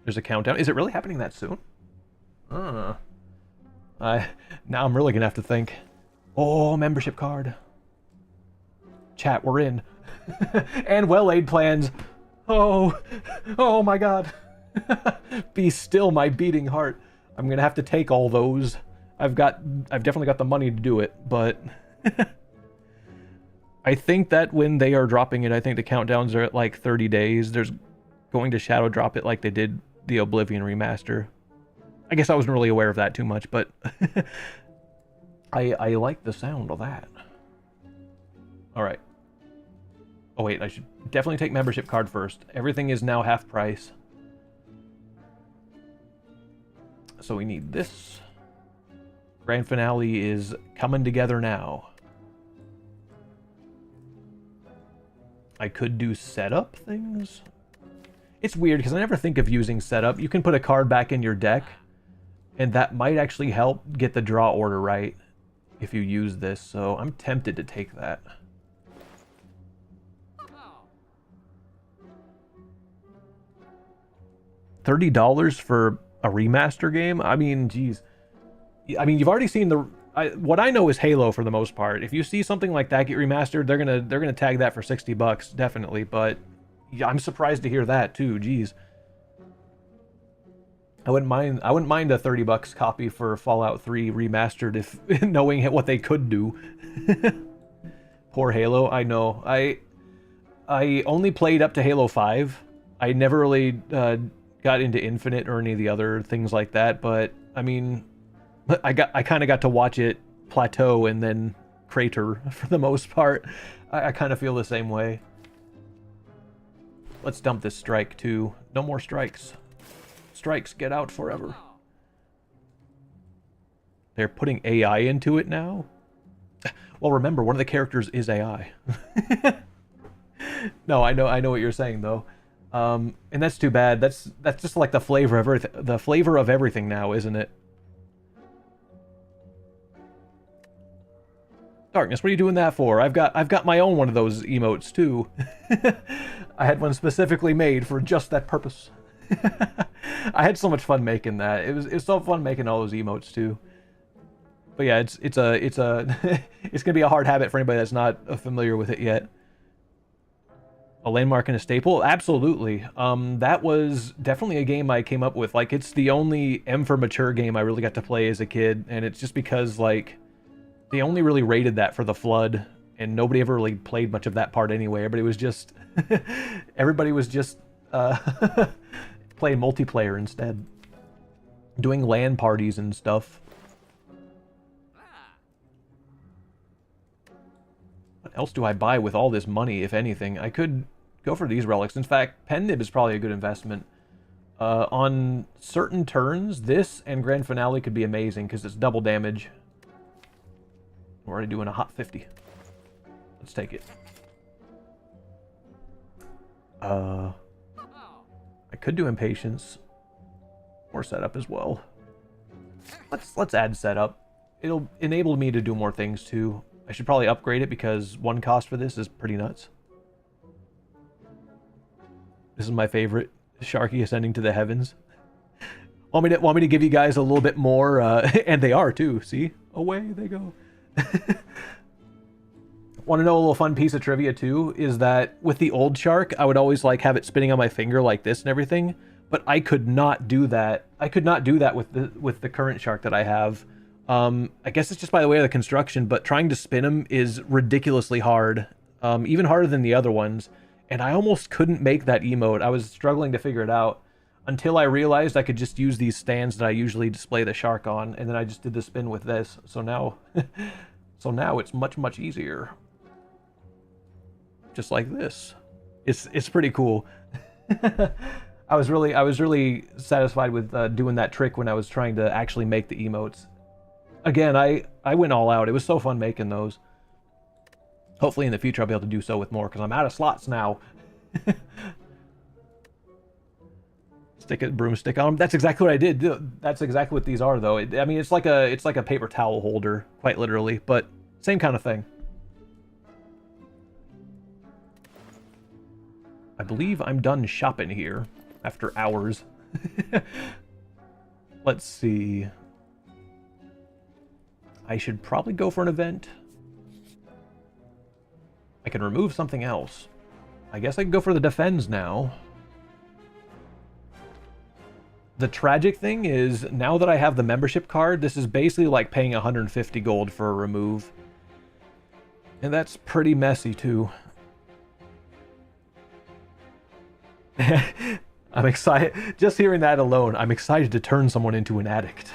There's a countdown. Is it really happening that soon? Now I'm really gonna have to think. Oh, membership card. Chat, we're in. And well-laid plans. Oh my god. Be still, my beating heart. I'm gonna have to take all those. I've definitely got the money to do it, but I think that when they are dropping it, I think the countdowns are at like 30 days. There's going to shadow drop it like they did the Oblivion remaster. I guess I wasn't really aware of that too much, but I like the sound of that. All right. Oh wait, I should definitely take membership card first. Everything is now half price. So we need this. Grand Finale is coming together now. I could do setup things. It's weird because I never think of using setup. You can put a card back in your deck, and that might actually help get the draw order right if you use this. So I'm tempted to take that. $30 for a remaster game? I mean, geez. I mean, you've already seen what I know is Halo for the most part. If you see something like that get remastered, they're gonna tag that for $60 definitely. But yeah, I'm surprised to hear that too. Geez, I wouldn't mind a $30 copy for Fallout 3 remastered if knowing what they could do. Poor Halo. I know. I only played up to Halo 5. I never really got into Infinite or any of the other things like that, but I mean, I kind of got to watch it plateau and then crater for the most part. I kind of feel the same way. Let's dump this strike too. No more strikes. Strikes, get out forever. They're putting AI into it now? Well, remember, one of the characters is AI. No, I know what you're saying though. And that's too bad. That's just like the flavor of everything now, isn't it? Darkness, what are you doing that for? I've got my own one of those emotes too. I had one specifically made for just that purpose. I had so much fun making that. It was so fun making all those emotes too. But yeah, it's it's gonna be a hard habit for anybody that's not familiar with it yet. A landmark and a staple? Absolutely. That was definitely a game I came up with. Like, it's the only M for Mature game I really got to play as a kid, and it's just because, like, they only really rated that for the Flood, and nobody ever really played much of that part anyway. Everybody was just... everybody was just playing multiplayer instead. Doing LAN parties and stuff. What else do I buy with all this money, if anything? I could go for these relics. In fact, Pen Nib is probably a good investment. On certain turns, this and Grand Finale could be amazing because it's double damage. We're already doing a hot 50. Let's take it. I could do Impatience or Setup as well. Let's add Setup. It'll enable me to do more things too. I should probably upgrade it because one cost for this is pretty nuts. This is my favorite, Sharky ascending to the heavens. Want me to give you guys a little bit more, and they are too, see? Away they go. Want to know a little fun piece of trivia too, is that with the old Shark, I would always like have it spinning on my finger like this and everything, but I could not do that. I could not do that with the current Shark that I have. I guess it's just by the way of the construction, but trying to spin them is ridiculously hard. Even harder than the other ones. And I almost couldn't make that emote. I was struggling to figure it out until I realized I could just use these stands that I usually display the Shark on, and then I just did the spin with this. So now, it's much easier. Just like this. It's pretty cool. I was really satisfied with doing that trick when I was trying to actually make the emotes. Again, I went all out. It was so fun making those. Hopefully in the future I'll be able to do so with more, because I'm out of slots now. Stick a broomstick on them. That's exactly what I did. That's exactly what these are, though. I mean, it's like a paper towel holder, quite literally, but same kind of thing. I believe I'm done shopping here after hours. Let's see. I should probably go for an event. I can remove something else. I guess I can go for the defends now. The tragic thing is, now that I have the membership card, this is basically like paying 150 gold for a remove. And that's pretty messy, too. I'm excited. Just hearing that alone, I'm excited to turn someone into an addict.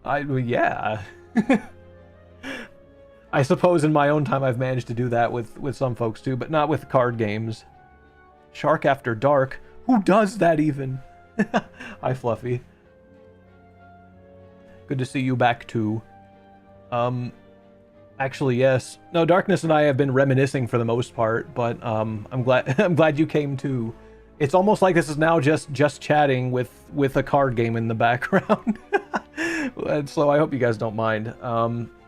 Yeah. I suppose in my own time I've managed to do that with some folks too, but not with card games. Shark After Dark? Who does that even? Hi, Fluffy. Good to see you back too. Actually, yes. No, Darkness and I have been reminiscing for the most part, but I'm glad you came too. It's almost like this is now just chatting with a card game in the background. So I hope you guys don't mind.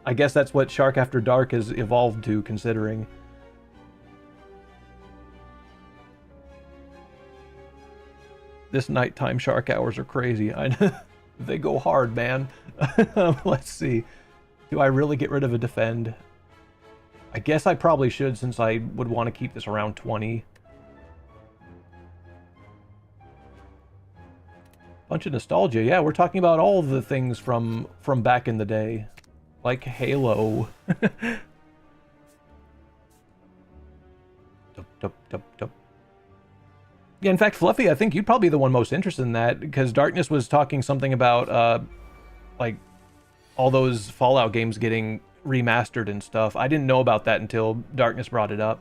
I guess that's what Shark After Dark has evolved to, considering. This nighttime shark hours are crazy. They go hard, man. Let's see. Do I really get rid of a defend? I guess I probably should, since I would want to keep this around 20. Bunch of nostalgia. Yeah, we're talking about all the things from back in the day. Like Halo. Yeah, in fact, Fluffy, I think you'd probably be the one most interested in that, because Darkness was talking something about, like, all those Fallout games getting remastered and stuff. I didn't know about that until Darkness brought it up.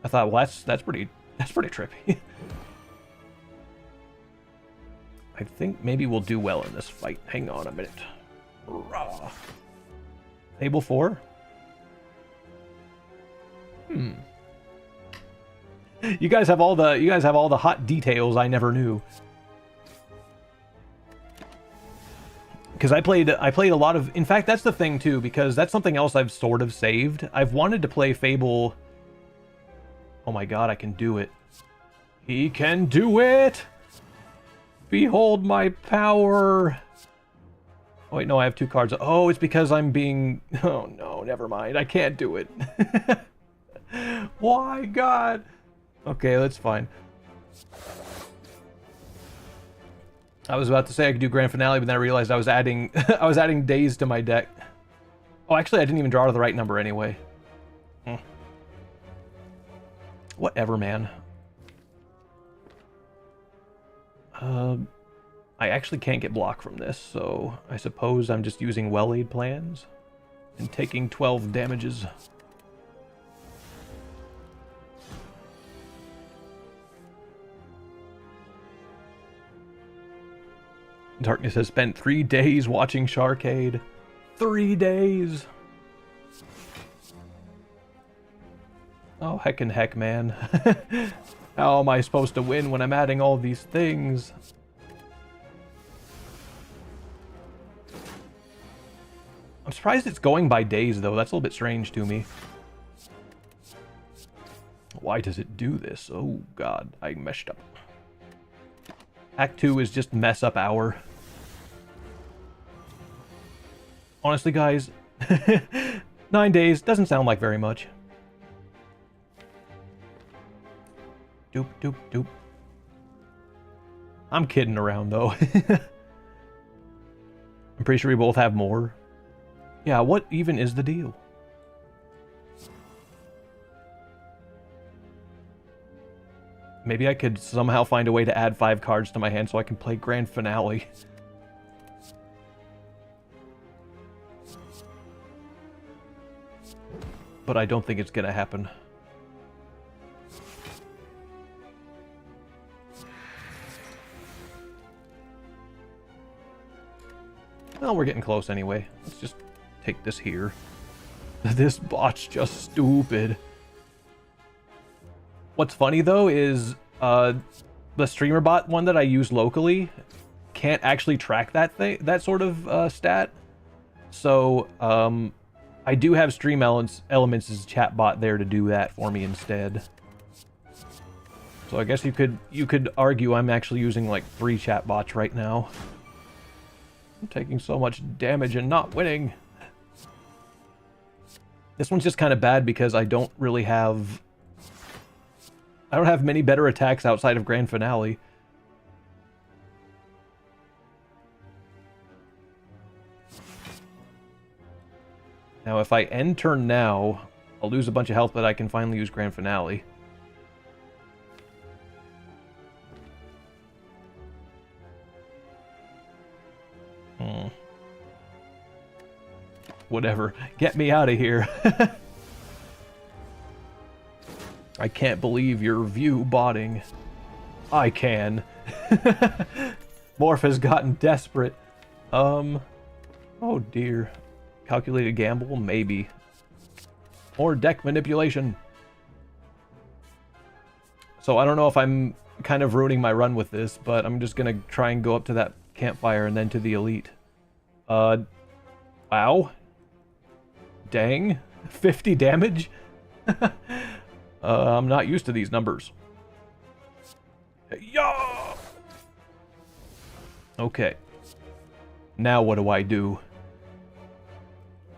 I thought, well, that's pretty trippy. I think maybe we'll do well in this fight. Hang on a minute. Rah. Table 4? You guys have all the hot details I never knew. Because I played a lot of... In fact, that's the thing too, because that's something else I've sort of saved. I've wanted to play Fable... Oh my god, I can do it. He can do it! Behold my power! Oh, wait, no, I have 2 cards. Oh, it's because I'm being... Oh, no, never mind. I can't do it. Why, God? Okay, that's fine. I was about to say I could do Grand Finale, but then I realized I was adding I was adding days to my deck. Oh, actually, I didn't even draw to the right number anyway. Whatever, man. I actually can't get blocked from this, so I suppose I'm just using well-laid plans and taking 12 damages. Darkness has spent 3 days watching Sharkade. 3 days! Oh, heckin' heck, man. How am I supposed to win when I'm adding all these things? I'm surprised it's going by days, though. That's a little bit strange to me. Why does it do this? Oh, God. I messed up. Act 2 is just mess up hour. Honestly, guys, 9 days doesn't sound like very much. Doop, doop, doop. I'm kidding around, though. I'm pretty sure we both have more. Yeah, what even is the deal? Maybe I could somehow find a way to add 5 cards to my hand so I can play Grand Finale. But I don't think it's gonna happen. Well, we're getting close anyway. Let's just take this here. This bot's just stupid. What's funny, though, is the streamer bot one that I use locally can't actually track that sort of stat. So, I do have Stream Elements as a chat bot there to do that for me instead. So I guess you could argue I'm actually using like 3 chat bots right now. I'm taking so much damage and not winning. This one's just kind of bad because I don't have many better attacks outside of Grand Finale. Now, if I end turn now, I'll lose a bunch of health, but I can finally use Grand Finale. Whatever. Get me out of here. I can't believe your view botting. I can. Morph has gotten desperate. Oh dear. Calculated gamble? Maybe. Or deck manipulation. So I don't know if I'm kind of ruining my run with this, but I'm just gonna try and go up to that campfire and then to the elite. Wow. Dang. 50 damage? I'm not used to these numbers. Yeah! Okay. Now what do I do?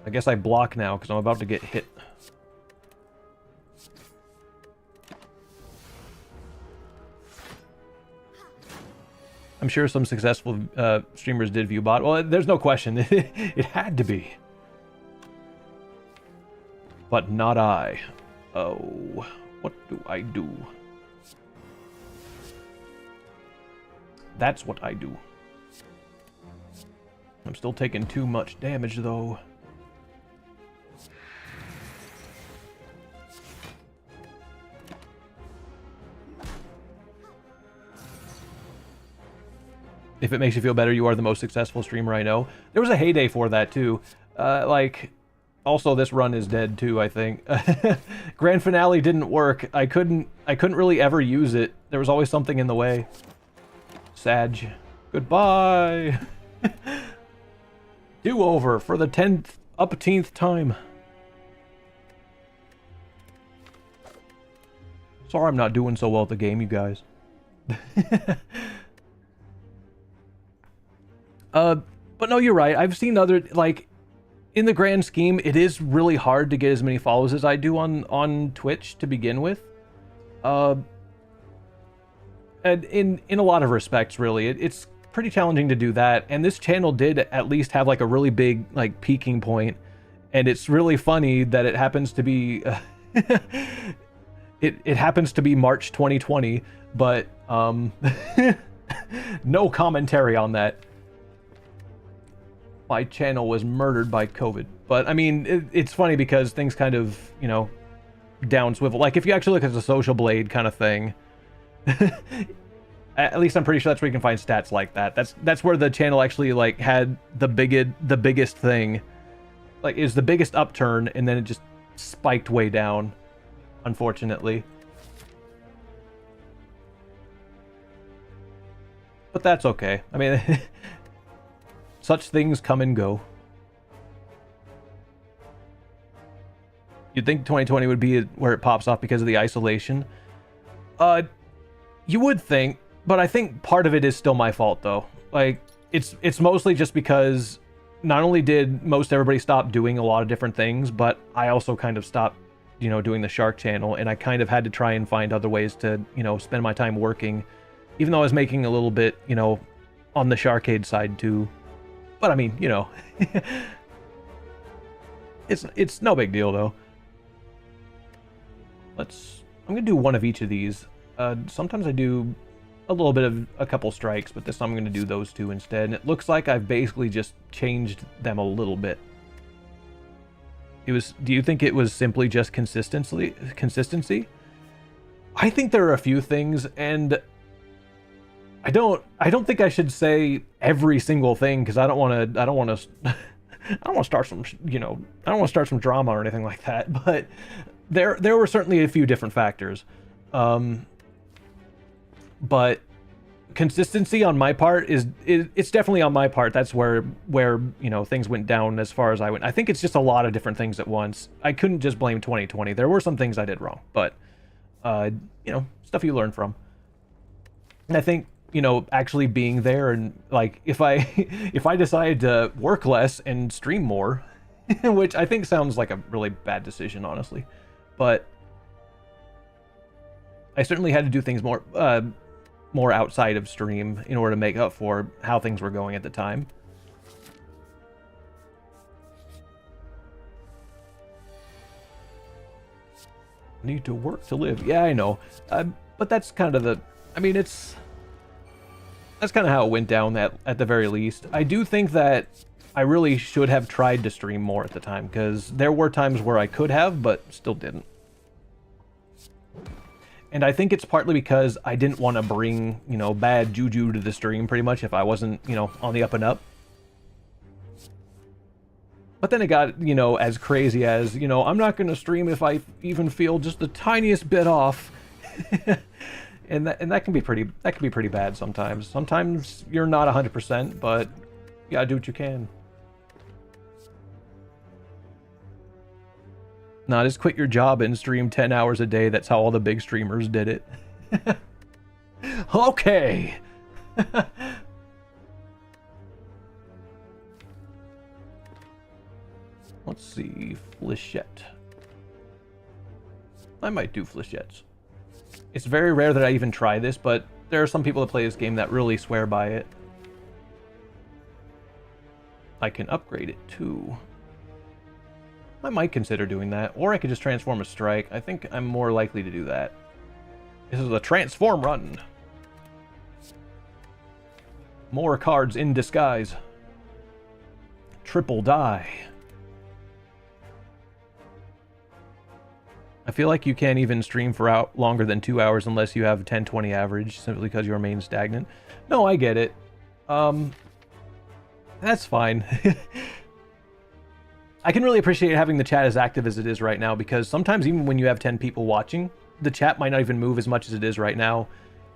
I guess I block now because I'm about to get hit. I'm sure some successful streamers did view bot. Well, there's no question. It had to be. But not I. Oh, what do I do? That's what I do. I'm still taking too much damage, though. If it makes you feel better, you are the most successful streamer I know. There was a heyday for that, too. Also, this run is dead too, I think. Grand Finale didn't work. I couldn't really ever use it. There was always something in the way. Sag. Goodbye. Do-over for the 10th time. Sorry I'm not doing so well at the game, you guys. But no, you're right. I've seen other, like, in the grand scheme, it is really hard to get as many follows as I do on Twitch to begin with. And in a lot of respects, really, it's pretty challenging to do that. And this channel did at least have like a really big like peaking point, and it's really funny that it happens to be it happens to be March 2020, but no commentary on that. My channel was murdered by COVID. But I mean, it's funny because things kind of, you know, down swivel. Like if you actually look at the social blade kind of thing, at least I'm pretty sure that's where you can find stats like that. That's where the channel actually like had the biggest thing, like is the biggest upturn, and then it just spiked way down, unfortunately. But that's okay. I mean, such things come and go. You'd think 2020 would be where it pops off because of the isolation. You would think, but I think part of it is still my fault though. Like it's mostly just because not only did most everybody stop doing a lot of different things, but I also kind of stopped, you know, doing the Shark channel, and I kind of had to try and find other ways to, you know, spend my time working, even though I was making a little bit, you know, on the Sharkade side too. But I mean, you know, it's no big deal though. I'm gonna do one of each of these. Sometimes I do a little bit of a couple strikes, but this time I'm gonna do those two instead. And it looks like I've basically just changed them a little bit. Do you think it was simply just consistency? I think there are a few things, and I don't think I should say every single thing, because I don't want to start some, you know, I don't want to start some drama or anything like that. But there were certainly a few different factors. But consistency on my part it's definitely on my part. That's where you know, things went down as far as I went. I think it's just a lot of different things at once. I couldn't just blame 2020. There were some things I did wrong, but you know, stuff you learn from. And I think, you know, actually being there, and like if I decided to work less and stream more, which I think sounds like a really bad decision, honestly, but I certainly had to do things more outside of stream in order to make up for how things were going at the time. Need to work to live. Yeah, I know. But that's kind of that's kind of how it went down at the very least. I do think that I really should have tried to stream more at the time, because there were times where I could have, but still didn't. And I think it's partly because I didn't want to bring, you know, bad juju to the stream, pretty much, if I wasn't, you know, on the up and up. But then it got, you know, as crazy as, you know, I'm not going to stream if I even feel just the tiniest bit off. and that can be pretty bad sometimes. Sometimes you're not 100%, but you gotta do what you can. Not just quit your job and stream 10 hours a day. That's how all the big streamers did it. Okay. Let's see, Flechette. I might do Flechettes. It's very rare that I even try this, but there are some people that play this game that really swear by it. I can upgrade it too. I might consider doing that, or I could just transform a strike. I think I'm more likely to do that. This is a transform run. More cards in disguise. Triple die. I feel like you can't even stream for longer than 2 hours unless you have a 10-20 average, simply because you remain stagnant. No, I get it. That's fine. I can really appreciate having the chat as active as it is right now, because sometimes even when you have 10 people watching, the chat might not even move as much as it is right now.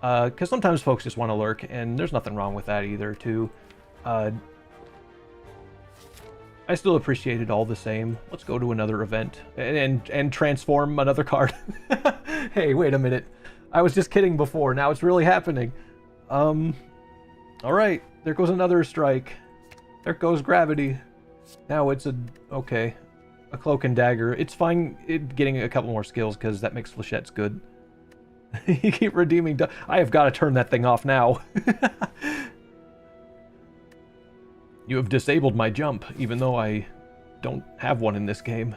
Because sometimes folks just want to lurk, and there's nothing wrong with that either, too. I still appreciate it all the same. Let's go to another event and transform another card. Hey, wait a minute. I was just kidding before. Now it's really happening. All right. There goes another strike. There goes gravity. Now it's okay. A cloak and dagger. It's fine getting a couple more skills because that makes flechettes good. You keep redeeming. I have got to turn that thing off now. You have disabled my jump, even though I don't have one in this game.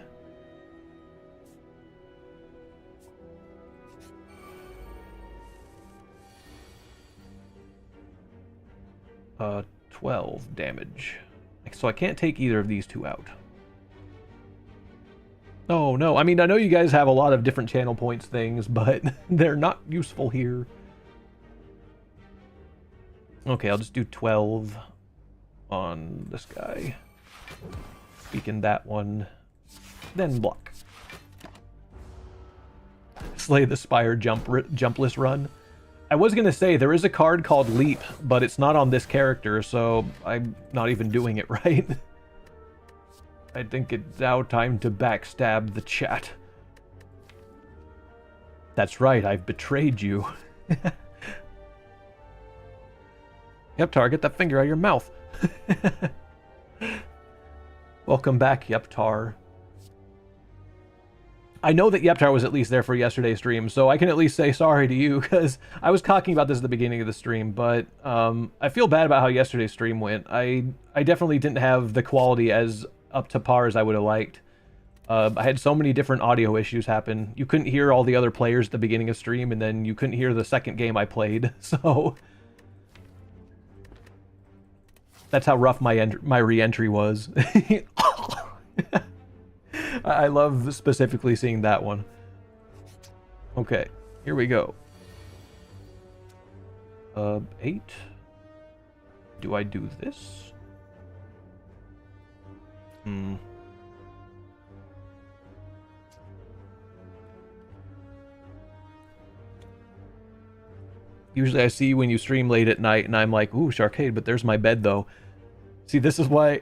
Uh, 12 damage. So I can't take either of these two out. Oh, no. I mean, I know you guys have a lot of different channel points things, but they're not useful here. Okay, I'll just do 12 on this guy. Weaken that one. Then block. Slay the Spire jumpless run. I was going to say, there is a card called Leap, but it's not on this character, so I'm not even doing it right. I think it's now time to backstab the chat. That's right, I've betrayed you. Yeptar, get that finger out of your mouth. Welcome back, Yeptar. I know that Yeptar was at least there for yesterday's stream, so I can at least say sorry to you, because I was talking about this at the beginning of the stream, but I feel bad about how yesterday's stream went. I definitely didn't have the quality as up to par as I would have liked. I had so many different audio issues happen. You couldn't hear all the other players at the beginning of stream, and then you couldn't hear the second game I played, so... That's how rough my re-entry was. I love specifically seeing that one. Okay, here we go. 8. Do I do this? Usually I see you when you stream late at night, and I'm like, ooh, Sharkade, but there's my bed, though. See, this is why...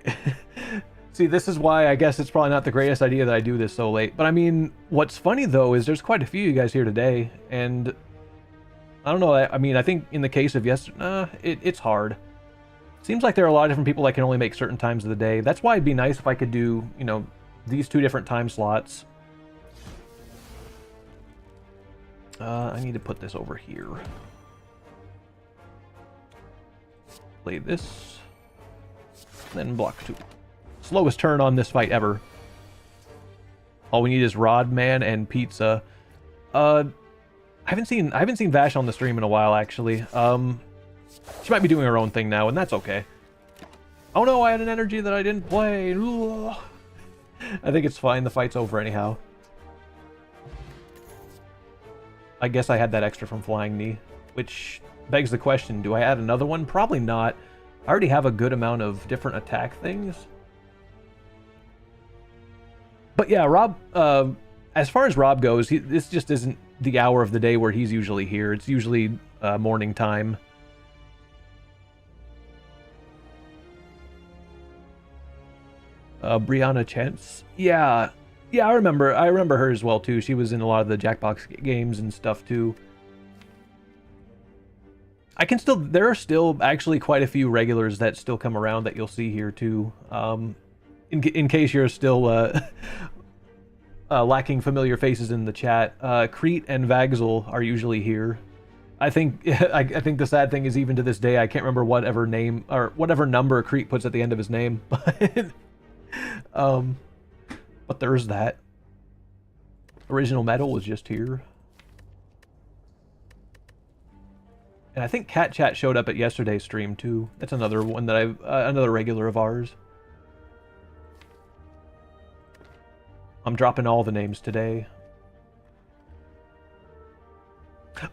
See, this is why I guess it's probably not the greatest idea that I do this so late. But I mean, what's funny, though, is there's quite a few of you guys here today, and... I don't know, I mean, I think in the case of yesterday... it's hard. Seems like there are a lot of different people that can only make certain times of the day. That's why it'd be nice if I could do, you know, these 2 different time slots. I need to put this over here. Play this. Then block 2. Slowest turn on this fight ever. All we need is Rodman and Pizza. I haven't seen Vash on the stream in a while, actually. She might be doing her own thing now, and that's okay. Oh no, I had an energy that I didn't play. Ugh. I think it's fine. The fight's over anyhow. I guess I had that extra from Flying Knee, which begs the question, do I add another one? Probably not. I already have a good amount of different attack things. But yeah, Rob, as far as Rob goes, this just isn't the hour of the day where he's usually here. It's usually morning time. Brianna Chance. Yeah, I remember her as well, too. She was in a lot of the Jackbox games and stuff, too. There are still actually quite a few regulars that still come around that you'll see here, too. In case you're still lacking familiar faces in the chat, Crete and Vaxel are usually here. I think the sad thing is, even to this day, I can't remember whatever name or whatever number Crete puts at the end of his name, but there's that. Original Metal was just here. And I think Cat Chat showed up at yesterday's stream too. That's another one that another regular of ours. I'm dropping all the names today.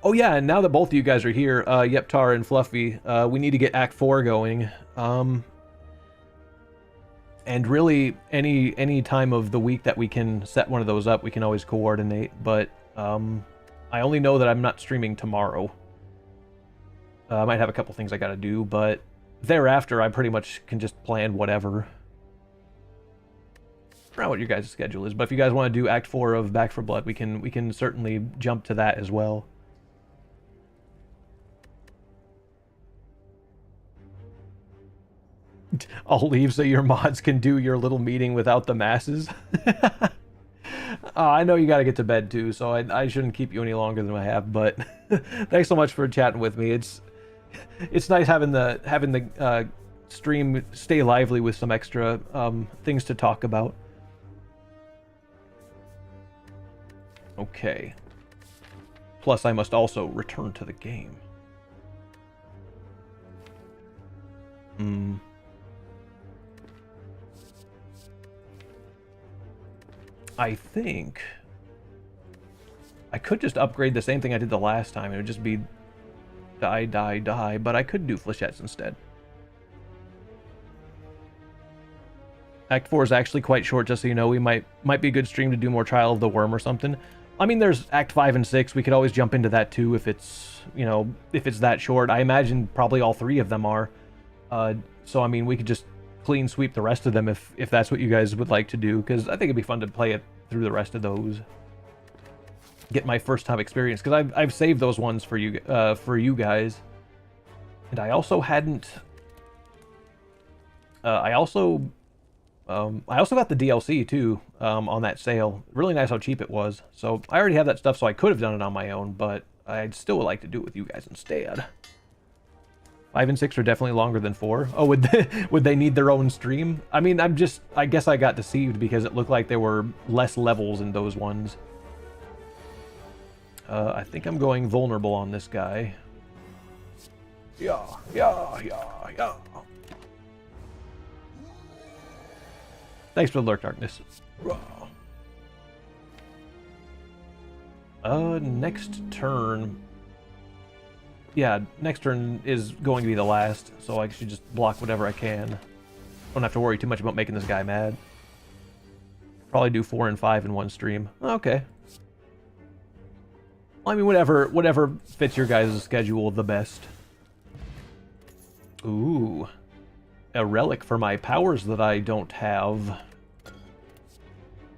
Oh yeah, and now that both of you guys are here, Yeptar and Fluffy, we need to get Act 4 going. And really, any time of the week that we can set one of those up, we can always coordinate. But I only know that I'm not streaming tomorrow. I might have a couple things I gotta do, but thereafter I pretty much can just plan whatever. I don't know what your guys' schedule is, but if you guys want to do Act 4 of Back 4 Blood, we can certainly jump to that as well. I'll leave so your mods can do your little meeting without the masses. I know you got to get to bed too, so I shouldn't keep you any longer than I have. But thanks so much for chatting with me. It's nice having the stream stay lively with some extra things to talk about. Okay. Plus, I must also return to the game. I think I could just upgrade the same thing I did the last time. It would just be die, die, die, but I could do flechettes instead. Act 4 is actually quite short, just so you know. We might be a good stream to do more Trial of the Worm or something. I mean, there's Act 5 and 6. We could always jump into that too if it's, you know, if it's that short. I imagine probably all 3 of them are. So, I mean, we could just clean sweep the rest of them if that's what you guys would like to do, because I think it'd be fun to play it through the rest of those. Get my first time experience, because I've saved those ones for you guys. And I also hadn't... I also got the DLC too on that sale. Really nice how cheap it was. So I already have that stuff, so I could have done it on my own, but I'd still like to do it with you guys instead. 5 and 6 are definitely longer than 4. Oh, would they need their own stream? I mean, I guess I got deceived because it looked like there were less levels in those ones. I think I'm going vulnerable on this guy. Yeah. Thanks for the lurk, Darkness. Next turn... Yeah, next turn is going to be the last, so I should just block whatever I can. Don't have to worry too much about making this guy mad. Probably do 4 and 5 in one stream. Okay. I mean, whatever fits your guys' schedule the best. Ooh. A relic for my powers that I don't have.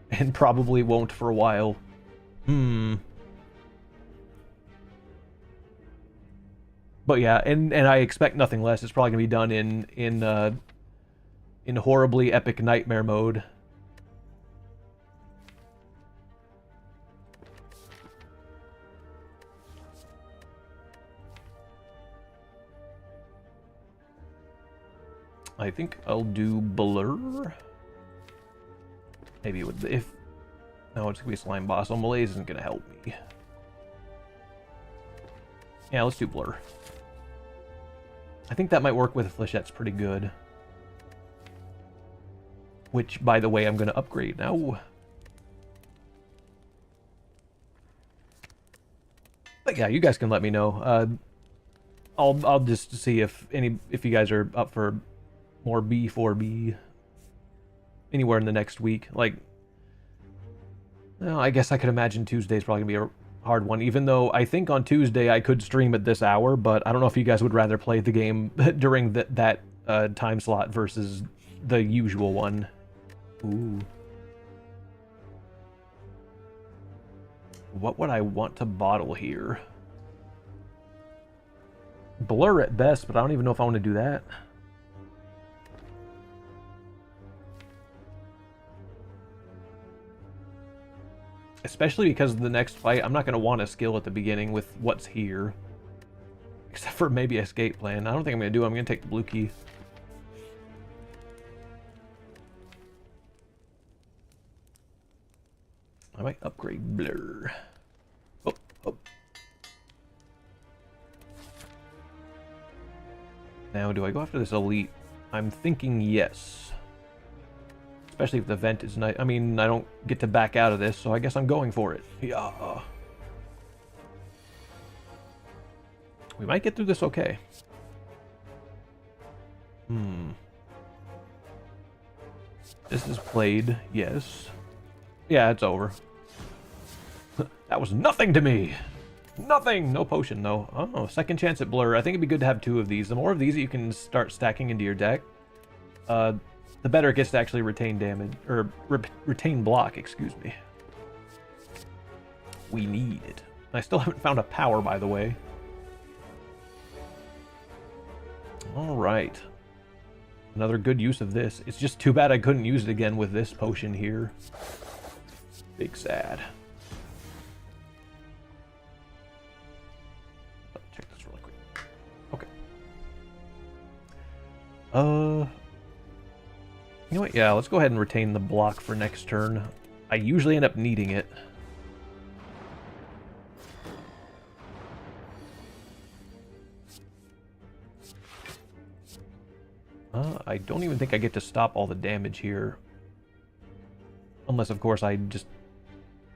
And probably won't for a while. But yeah, and I expect nothing less. It's probably gonna be done in horribly epic nightmare mode. I think I'll do blur. Maybe it would, if... No, it's gonna be slime boss. So malaise isn't gonna help me. Yeah, let's do blur. I think that might work with flechette's pretty good. Which, by the way, I'm gonna upgrade now. But yeah, you guys can let me know. I'll just see if you guys are up for more B4B anywhere in the next week. Like, well, I guess I could imagine Tuesday's probably gonna be a hard one, even though I think on Tuesday I could stream at this hour, but I don't know if you guys would rather play the game during that time slot versus the usual one. Ooh. What would I want to bottle here? Blur at best, but I don't even know if I want to do that. Especially because of the next fight, I'm not going to want a skill at the beginning with what's here. Except for maybe escape plan. I don't think I'm going to do it. I'm going to take the blue key. I might upgrade blur. Oh. Now, do I go after this elite? I'm thinking yes. Especially if the vent is nice. I mean, I don't get to back out of this, so I guess I'm going for it. Yeah. We might get through this okay. This is played, yes. Yeah, it's over. That was nothing to me. Nothing. No potion, though. Oh, second chance at blur. I think it'd be good to have 2 of these. The more of these that you can start stacking into your deck, the better it gets to actually retain damage, or retain block, excuse me. We need it. I still haven't found a power, by the way. Alright. Another good use of this. It's just too bad I couldn't use it again with this potion here. Big sad. Check this really quick. Okay. You know what? Yeah, let's go ahead and retain the block for next turn. I usually end up needing it. I don't even think I get to stop all the damage here. Unless, of course, I just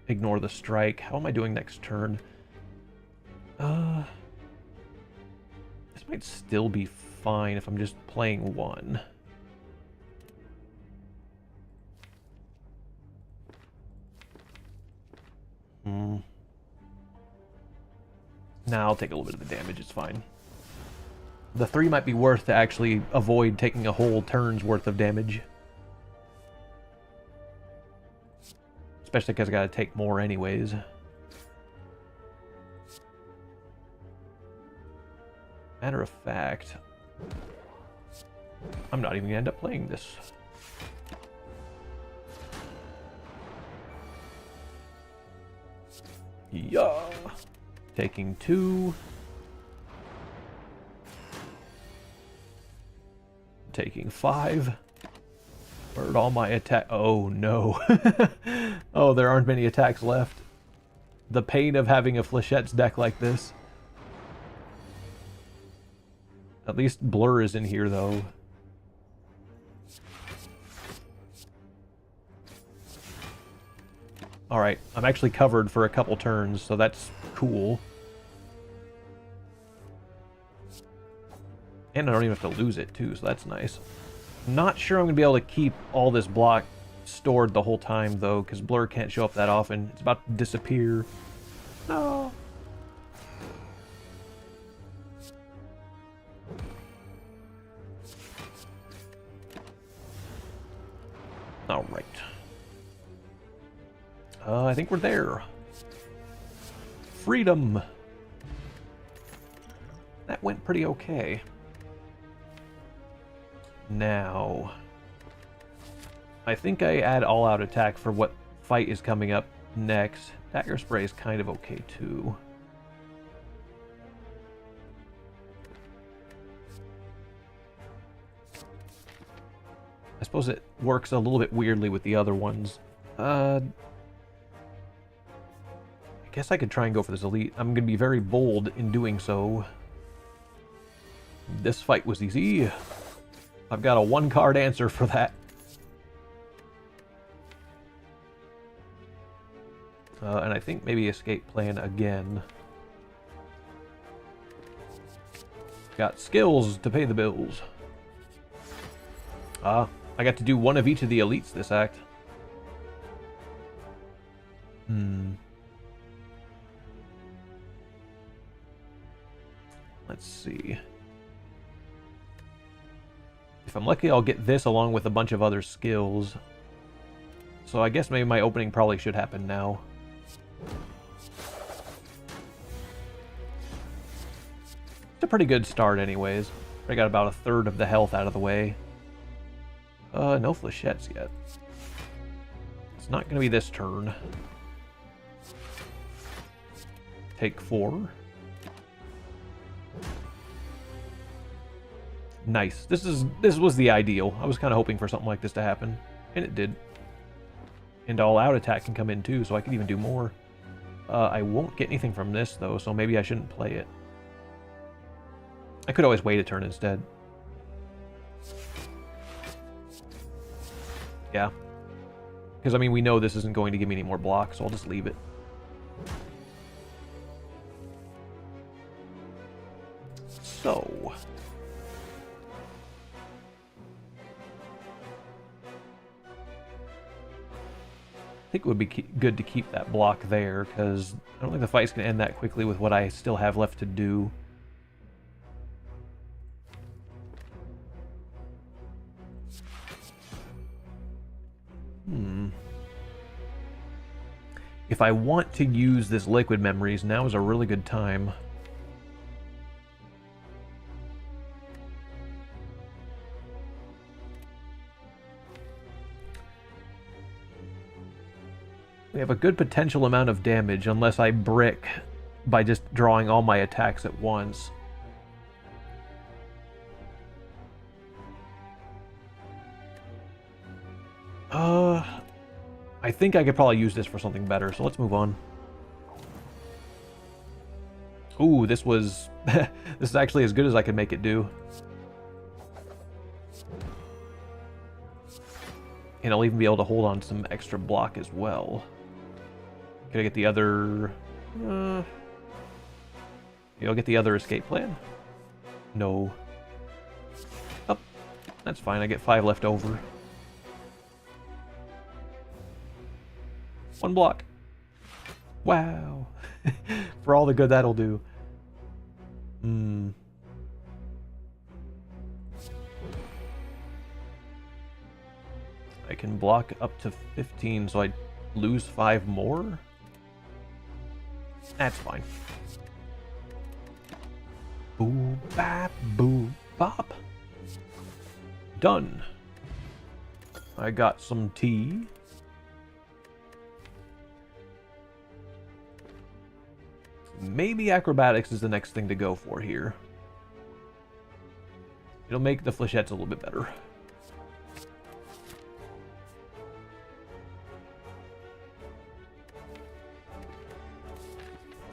ignore the strike. How am I doing next turn? This might still be fine if I'm just playing one. Nah, I'll take a little bit of the damage, it's fine. The 3 might be worth to actually avoid taking a whole turn's worth of damage. Especially because I gotta take more anyways. Matter of fact, I'm not even gonna end up playing this. Yeah. Taking 2. Taking 5. Where'd all my attack? Oh no. Oh, there aren't many attacks left. The pain of having a Fléchette's deck like this. At least Blur is in here though. Alright, I'm actually covered for a couple turns, so that's cool. And I don't even have to lose it too, so that's nice. Not sure I'm going to be able to keep all this block stored the whole time though, because Blur can't show up that often. It's about to disappear. No. Alright. I think we're there. Freedom. That went pretty okay. Now, I think I add all-out attack for what fight is coming up next. Dagger Spray is kind of okay too. I suppose it works a little bit weirdly with the other ones. I guess I could try and go for this elite. I'm going to be very bold in doing so. This fight was easy. I've got a 1-card answer for that. And I think maybe escape plan again. Got skills to pay the bills. I got to do one of each of the elites this act. Let's see. If I'm lucky, I'll get this along with a bunch of other skills. So I guess maybe my opening probably should happen now. It's a pretty good start anyways. I got about 1/3 of the health out of the way. No Fléchettes yet. It's not going to be this turn. Take 4. Nice. This was the ideal. I was kind of hoping for something like this to happen, and it did. And all-out attack can come in too, so I could even do more. I won't get anything from this though, so maybe I shouldn't play it. I could always wait a turn instead. Yeah. Because, I mean, we know this isn't going to give me any more blocks, so I'll just leave it. So... I think it would be good to keep that block there, because I don't think the fight's going to end that quickly with what I still have left to do. If I want to use this liquid memories, now is a really good time. We have a good potential amount of damage unless I brick by just drawing all my attacks at once. I think I could probably use this for something better, so let's move on. Ooh, this was... this is actually as good as I could make it do. And I'll even be able to hold on some extra block as well. Can I get the other... You'll get the other escape plan? No. Oh, that's fine. I get 5 left over. 1 block. Wow. For all the good that'll do. I can block up to 15, so I lose 5 more? That's fine. Boo bap boo bop. Done. I got some tea. Maybe acrobatics is the next thing to go for here. It'll make the flechettes a little bit better.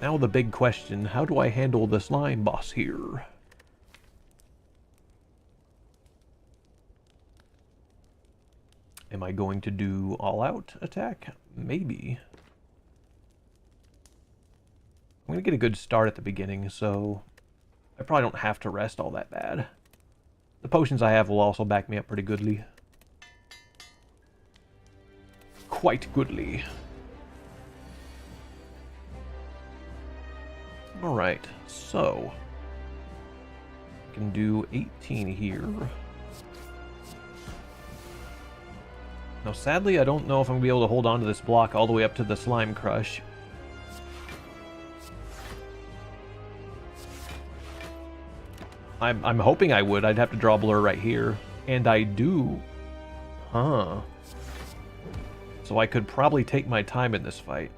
Now the big question, how do I handle the slime boss here? Am I going to do all-out attack? Maybe. I'm going to get a good start at the beginning, so I probably don't have to rest all that bad. The potions I have will also back me up pretty goodly. Quite goodly. Alright, so I can do 18 here. Now sadly I don't know if I'm going to be able to hold on to this block all the way up to the slime crush. I'm hoping I would. I'd have to draw blur right here. And I do. Huh. So I could probably take my time in this fight.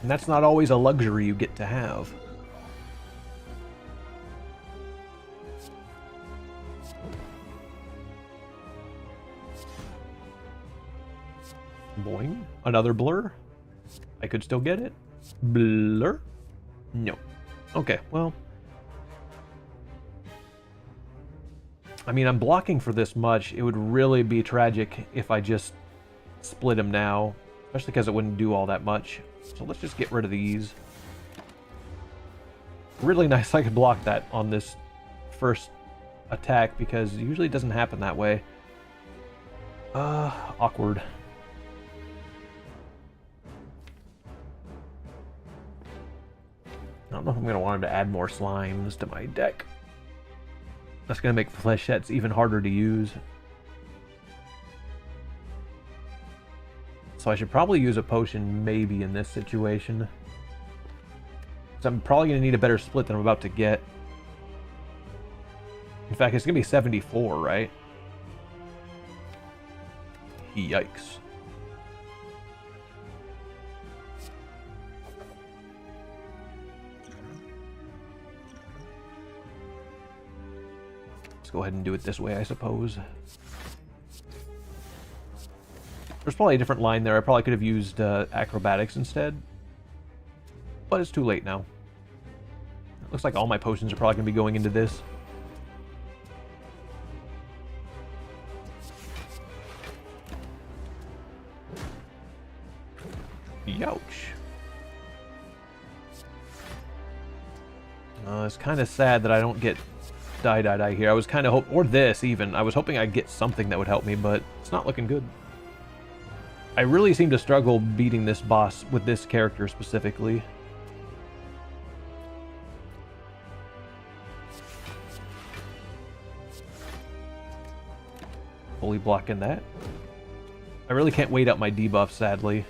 And that's not always a luxury you get to have. Boing. Another blur. I could still get it. Blur? No. Okay, well. I mean, I'm blocking for this much. It would really be tragic if I just split him now. Especially because it wouldn't do all that much. So let's just get rid of these. Really nice I could block that on this first attack because usually it doesn't happen that way. Awkward. I don't know if I'm going to want him to add more slimes to my deck. That's going to make flechettes even harder to use. So I should probably use a potion maybe in this situation. So I'm probably going to need a better split than I'm about to get. In fact, it's going to be 74, right? Yikes. Let's go ahead and do it this way, I suppose. There's probably a different line there. I probably could have used acrobatics instead. But it's too late now. It looks like all my potions are probably going to be going into this. Youch. It's kind of sad that I don't get die here. I was kind of or this even. I was hoping I'd get something that would help me, but it's not looking good. I really seem to struggle beating this boss with this character specifically. Fully blocking that. I really can't wait out my debuff, sadly.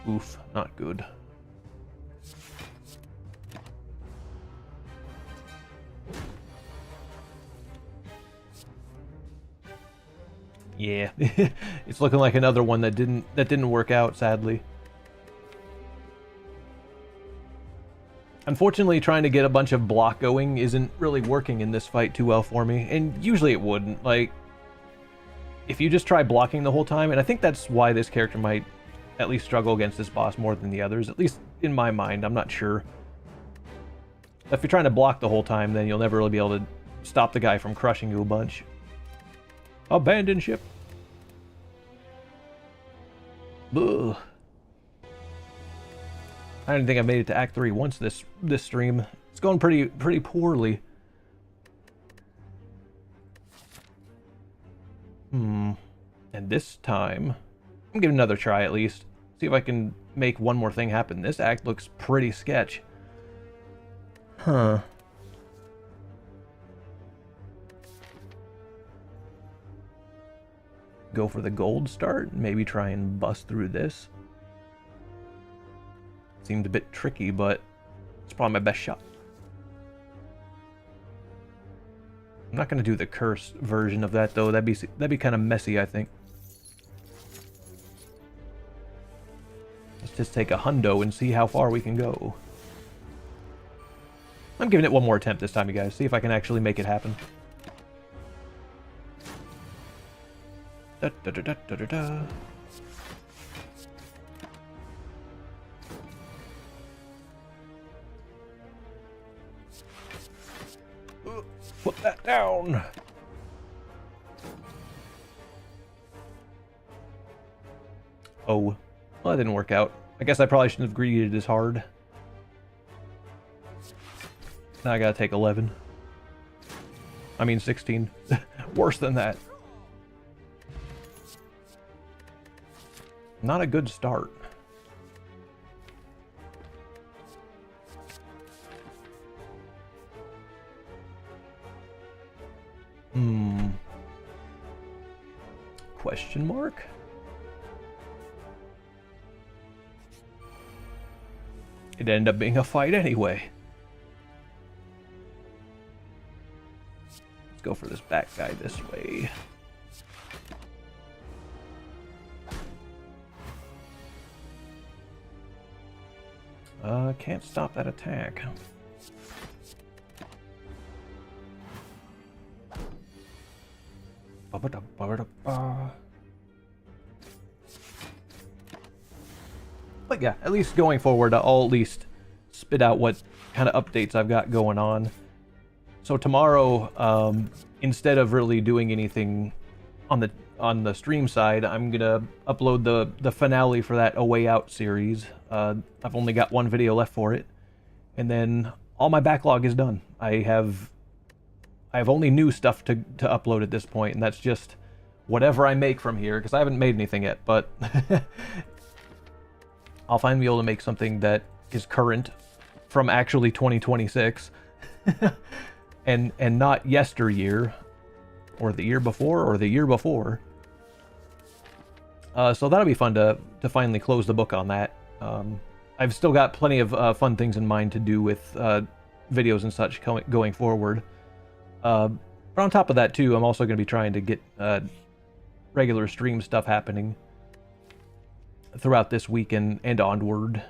Oof, not good. Yeah, it's looking like another one that didn't work out, sadly. Unfortunately, trying to get a bunch of block going isn't really working in this fight too well for me, and usually it wouldn't. Like, if you just try blocking the whole time, and I think that's why this character might at least struggle against this boss more than the others, at least in my mind, I'm not sure. If you're trying to block the whole time, then you'll never really be able to stop the guy from crushing you a bunch. Abandon ship. Ugh. I don't think I've made it to Act 3 once this stream. It's going pretty poorly. And this time, I'm giving it another try at least. See if I can make one more thing happen. This act looks pretty sketch. Huh. Go for the gold start, maybe try and bust through this. Seemed a bit tricky, but it's probably my best shot. I'm not going to do the curse version of that though. That'd be kind of messy, I think. Let's just take a hundo and see how far we can go. I'm giving it one more attempt this time, you guys. See if I can actually make it happen. Da, da, da, da, da, da, da. Put that down. Oh, well, that didn't work out. I guess I probably shouldn't have greeted it as hard. Now I gotta take 11. I mean 16. Worse than that. Not a good start. Question mark? It ended up being a fight anyway. Let's go for this back guy this way. Can't stop that attack. But yeah, at least going forward, I'll at least spit out what kind of updates I've got going on. So tomorrow, instead of really doing anything on the stream side, I'm gonna upload the finale for that A Way Out series. I've only got one video left for it, and then all my backlog is done. I have only new stuff to upload at this point, and that's just whatever I make from here, because I haven't made anything yet, but I'll finally be able to make something that is current from actually 2026 and not yesteryear or the year before or the year before. So that'll be fun to finally close the book on that. I've still got plenty of fun things in mind to do with videos and such going forward. But on top of that too, I'm also going to be trying to get regular stream stuff happening throughout this week and onward.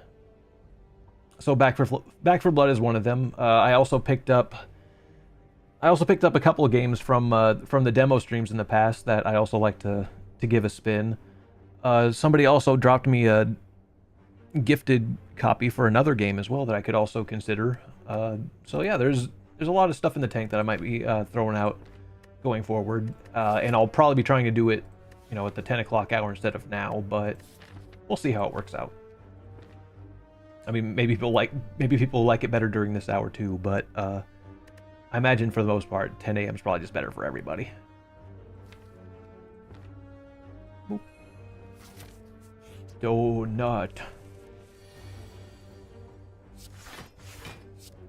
So Back for Blood is one of them. I also picked up a couple of games from the demo streams in the past that I also like to give a spin. Somebody also dropped me a gifted copy for another game as well that I could also consider. So yeah, there's a lot of stuff in the tank that I might be throwing out going forward, and I'll probably be trying to do it, at the 10 o'clock hour instead of now, but we'll see how it works out. I mean, maybe people like it better during this hour too, but I imagine for the most part, 10 a.m. is probably just better for everybody. Boop. Donut.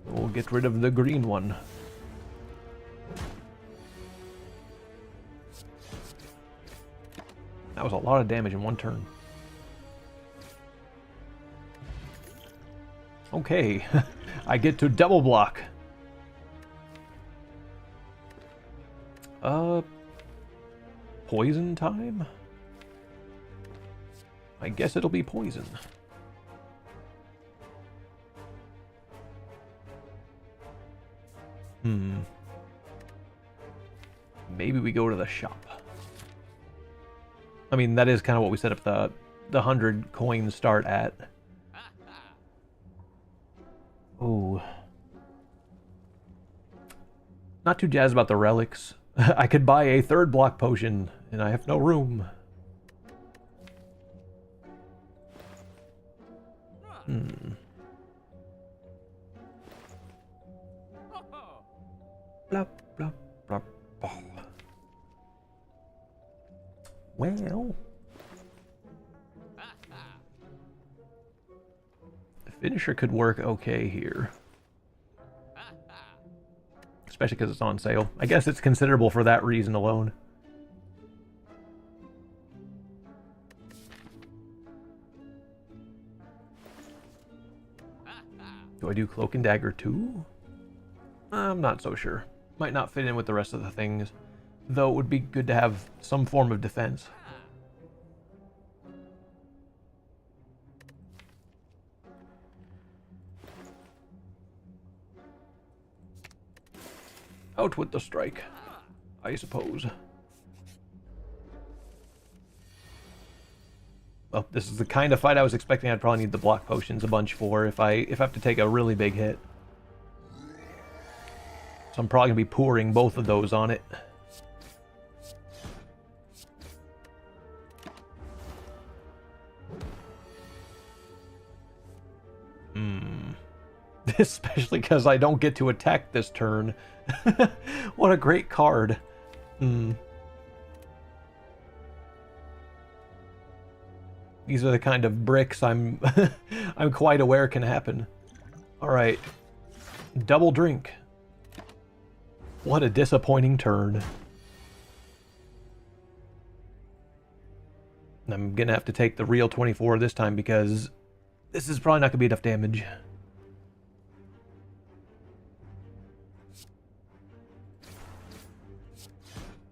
We'll get rid of the green one. That was a lot of damage in one turn. Okay, I get to double block. Poison time? I guess it'll be poison. Maybe we go to the shop. I mean, that is kind of what we set up the 100 coins start at. Oh. Not too jazzed about the relics. I could buy a 3rd block potion, and I have no room. Blah, blah, blah, blah. Well, the finisher could work okay here. Especially because it's on sale. I guess it's considerable for that reason alone. Do I do Cloak and Dagger too? I'm not so sure. Might not fit in with the rest of the things. Though it would be good to have some form of defense. Out with the strike, I suppose. Well, this is the kind of fight I was expecting I'd probably need the block potions a bunch for if I have to take a really big hit. So I'm probably going to be pouring both of those on it. Especially because I don't get to attack this turn. What a great card. These are the kind of bricks I'm I'm quite aware can happen. Alright. Double drink. What a disappointing turn. I'm gonna have to take the real 24 this time because this is probably not gonna be enough damage.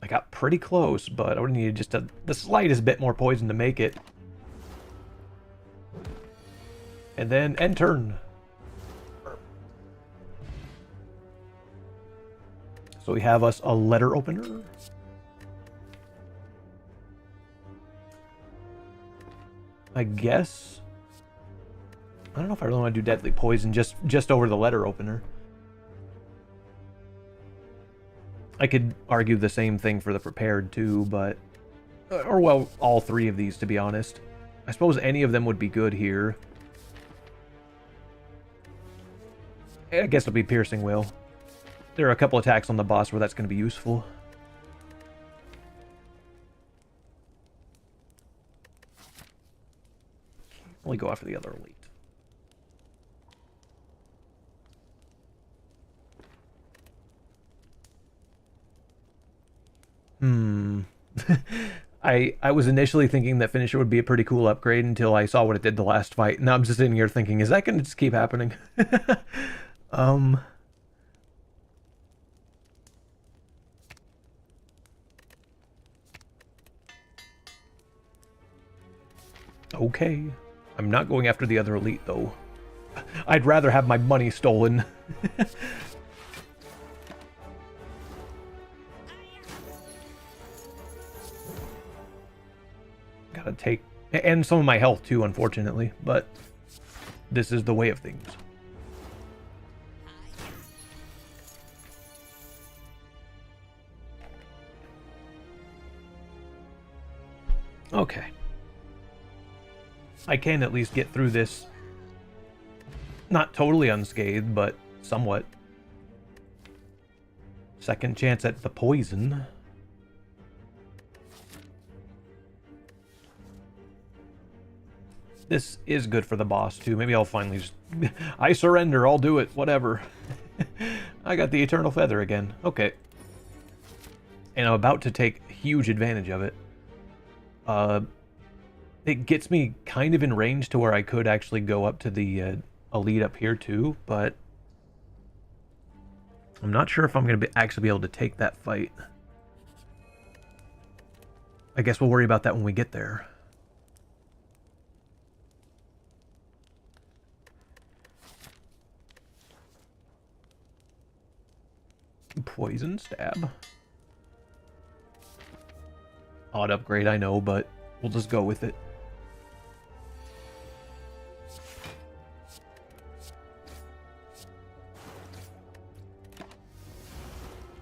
I got pretty close, but I would need just the slightest bit more poison to make it. And then end turn. So we have us a letter opener. I guess. I don't know if I really want to do deadly poison just over the letter opener. I could argue the same thing for the prepared too, but... Or well, all 3 of these to be honest. I suppose any of them would be good here. I guess it'll be Piercing Will. There are a couple attacks on the boss where that's going to be useful. Only go after the other elite. I was initially thinking that Finisher would be a pretty cool upgrade until I saw what it did the last fight. Now I'm just sitting here thinking, is that going to just keep happening? Okay. I'm not going after the other elite, though. I'd rather have my money stolen. Gotta take... And some of my health, too, unfortunately. But this is the way of things. Okay. I can at least get through this. Not totally unscathed, but somewhat. Second chance at the poison. This is good for the boss, too. Maybe I'll finally just... I surrender, I'll do it, whatever. I got the Eternal Feather again. Okay. And I'm about to take huge advantage of it. It gets me kind of in range to where I could actually go up to the a lead up here too, but I'm not sure if I'm going to actually be able to take that fight. I guess we'll worry about that when we get there. Poison stab. Odd upgrade, I know, but we'll just go with it.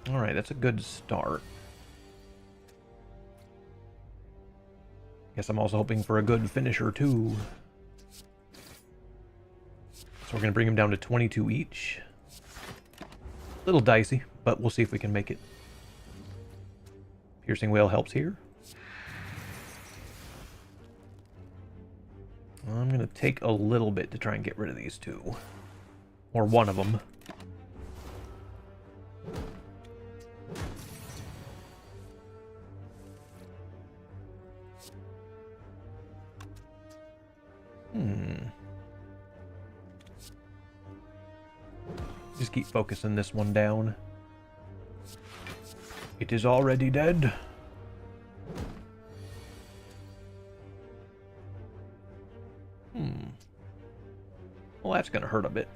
Alright, that's a good start. Guess I'm also hoping for a good finisher, too. So we're going to bring him down to 22 each. A little dicey, but we'll see if we can make it. Piercing Whale helps here. I'm going to take a little bit to try and get rid of these two. Or one of them. Just keep focusing this one down. It is already dead. Well, that's gonna hurt a bit.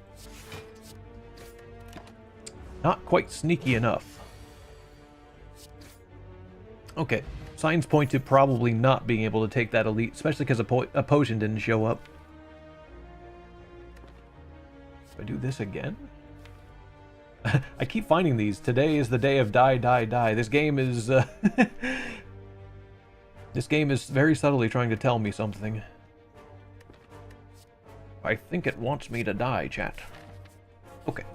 Not quite sneaky enough. Okay, signs point to probably not being able to take that elite, especially because a potion didn't show up. If I do this again? I keep finding these. Today is the day of die, die, die. This game is... this game is very subtly trying to tell me something. I think it wants me to die, chat. Okay.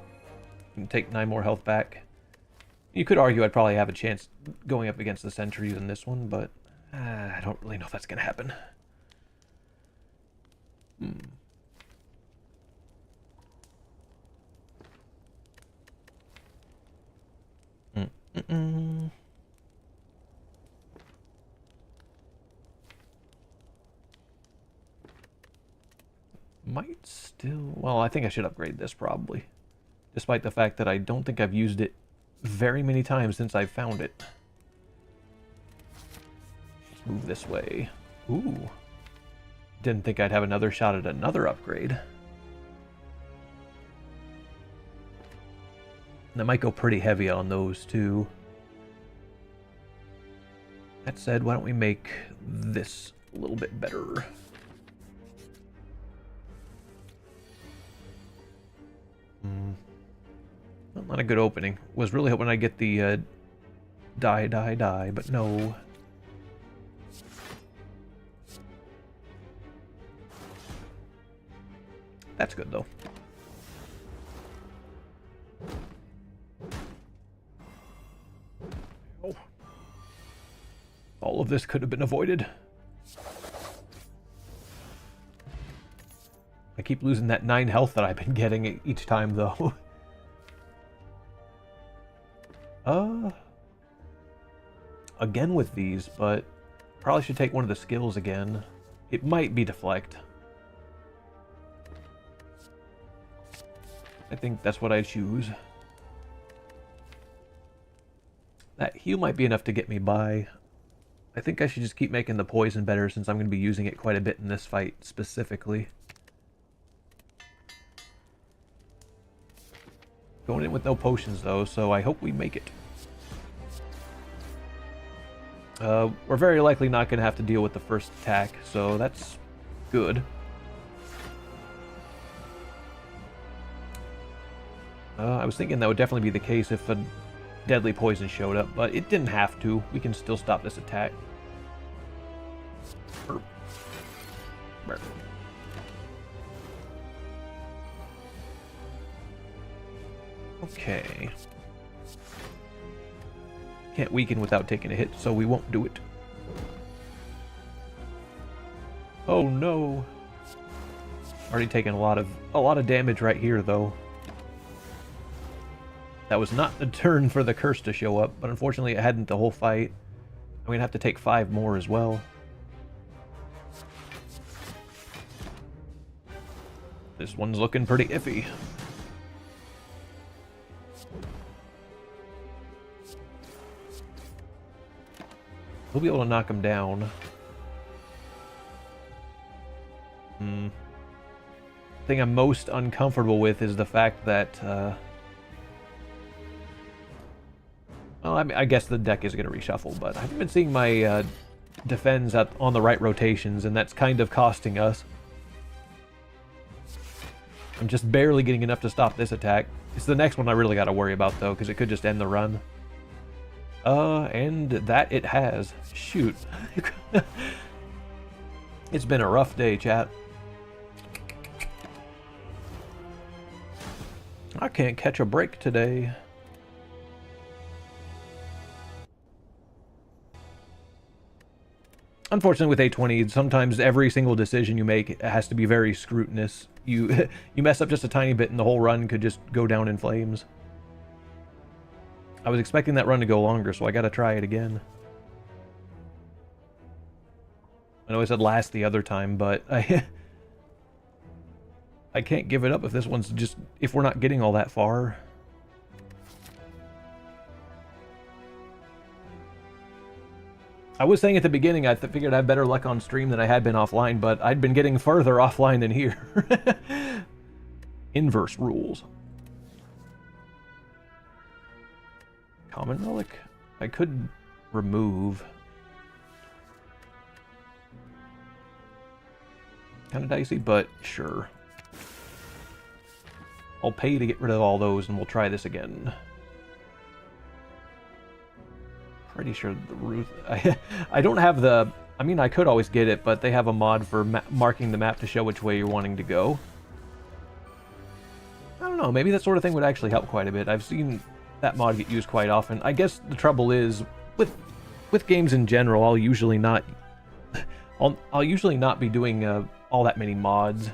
You can take 9 more health back. You could argue I'd probably have a chance going up against the sentries in this one, but I don't really know if that's going to happen. Might still... Well, I think I should upgrade this, probably. Despite the fact that I don't think I've used it very many times since I found it. Let's move this way. Ooh. Didn't think I'd have another shot at another upgrade. And I might go pretty heavy on those, too. That said, why don't we make this a little bit better? Not a good opening. Was really hoping I'd get the die, die, die, but no. That's good, though. Oh. All of this could have been avoided. I keep losing that 9 health that I've been getting each time, though. Again with these, but probably should take one of the skills again. It might be deflect. I think that's what I choose. That heal might be enough to get me by. I think I should just keep making the poison better since I'm going to be using it quite a bit in this fight specifically. Going in with no potions though, so I hope we make it. We're very likely not going to have to deal with the first attack, so that's good. I was thinking that would definitely be the case if a deadly poison showed up, but it didn't have to. We can still stop this attack. Okay. Can't weaken without taking a hit, so we won't do it. Oh no. Already taken a lot of damage right here though. That was not the turn for the curse to show up, but unfortunately it hadn't the whole fight. I'm gonna have to take 5 more as well. This one's looking pretty iffy. We'll be able to knock him down. The thing I'm most uncomfortable with is the fact that, well, I mean, I guess the deck is going to reshuffle, but I haven't been seeing my defense on the right rotations, and that's kind of costing us. I'm just barely getting enough to stop this attack. It's the next one I really got to worry about, though, because it could just end the run. And that it has. Shoot. It's been a rough day, chat. I can't catch a break today. Unfortunately, with A20, sometimes every single decision you make has to be very scrutinous. You mess up just a tiny bit and the whole run could just go down in flames. I was expecting that run to go longer, so I gotta try it again. I know I said last the other time, but I can't give it up if this one's just... if we're not getting all that far. I was saying at the beginning I figured I'd have better luck on stream than I had been offline, but I'd been getting further offline than here. Inverse rules. Common relic? I could remove. Kind of dicey, but sure. I'll pay to get rid of all those and we'll try this again. Pretty sure the Ruth... I don't have the... I mean, I could always get it, but they have a mod for marking the map to show which way you're wanting to go. I don't know, maybe that sort of thing would actually help quite a bit. I've seen that mod get used quite often. I guess the trouble is, with games in general, I'll usually not be doing all that many mods.